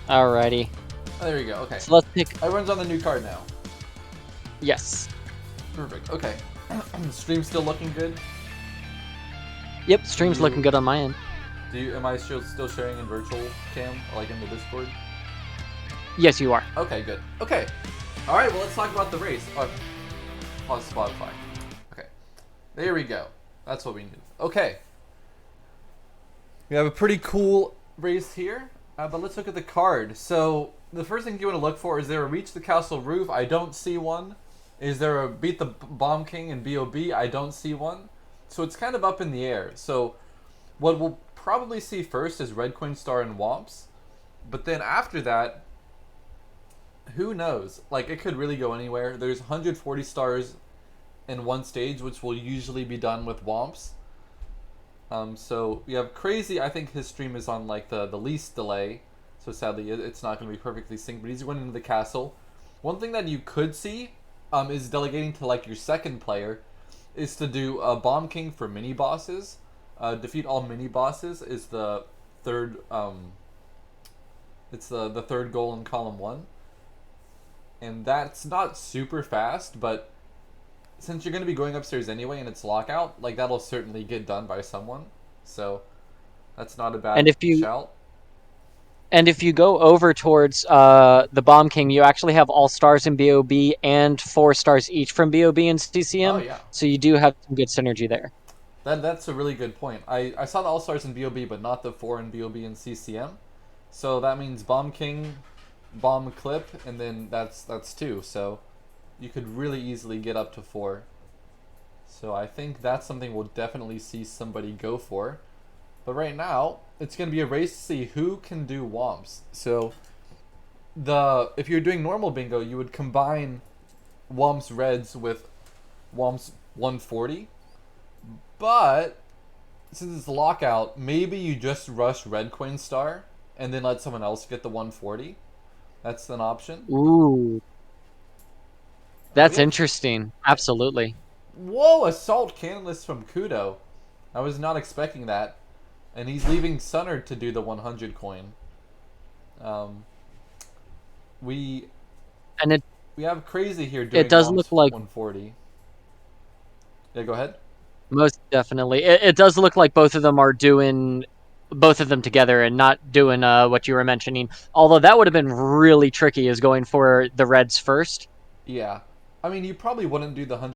Alrighty. Oh, there we go, okay. So let's pick... Everyone's on the new card now. Yes. Perfect, okay. Stream's still looking good? Yep, stream's looking good on my end. Am I still sharing in virtual cam, like in the Discord? Yes, you are. Okay, good. Okay. Alright, well, let's talk about the race. Pause Spotify. Okay. There we go. That's what we need. Okay. We have a pretty cool race here, but let's look at the card. So, the first thing you want to look for is there a Reach the Castle Roof? I don't see one. Is there a Beat the Bomb King in BOB? I don't see one. So, it's kind of up in the air. So, what we'll probably see first is Red Coin Star and Womps. But then after that, who knows? Like, it could really go anywhere. There's 140 stars in one stage, which will usually be done with Womps. So we have Crazy. I think his stream is on like the least delay. So sadly, it's not going to be perfectly synced, but he's going into the castle. One thing that you could see is delegating to like your second player is to do a Bomb King for mini bosses. Defeat all mini bosses is the third. It's the third goal in column 1. And that's not super fast, but since you're going to be going upstairs anyway and it's lockout, like that'll certainly get done by someone. So that's not a bad shout. And if you go over towards the Bomb King, you actually have all stars in BOB and 4 stars each from BOB and CCM. Oh, yeah. So you do have some good synergy there. That's a really good point. I saw the all stars in BOB, but not the 4 in BOB and CCM. So that means Bomb King bomb clip, and then that's 2. So you could really easily get up to 4. So I think that's something we'll definitely see somebody go for. But right now, it's going to be a race to see who can do womps. So if you're doing normal bingo, you would combine womps reds with womps 140. But since it's lockout, maybe you just rush red queen star and then let someone else get the 140. That's an option. Ooh. That's Yeah. interesting. Absolutely. Whoa, assault cannonless from Kudo. I was not expecting that. And he's leaving Sunnard to do the 100 coin. We have crazy here doing it does look like 140. Yeah, go ahead. most definitely. It does look like both of them are doing both of them together and not doing what you were mentioning. Although that would have been really tricky, is going for the reds first. Yeah. I mean, you probably wouldn't do the 100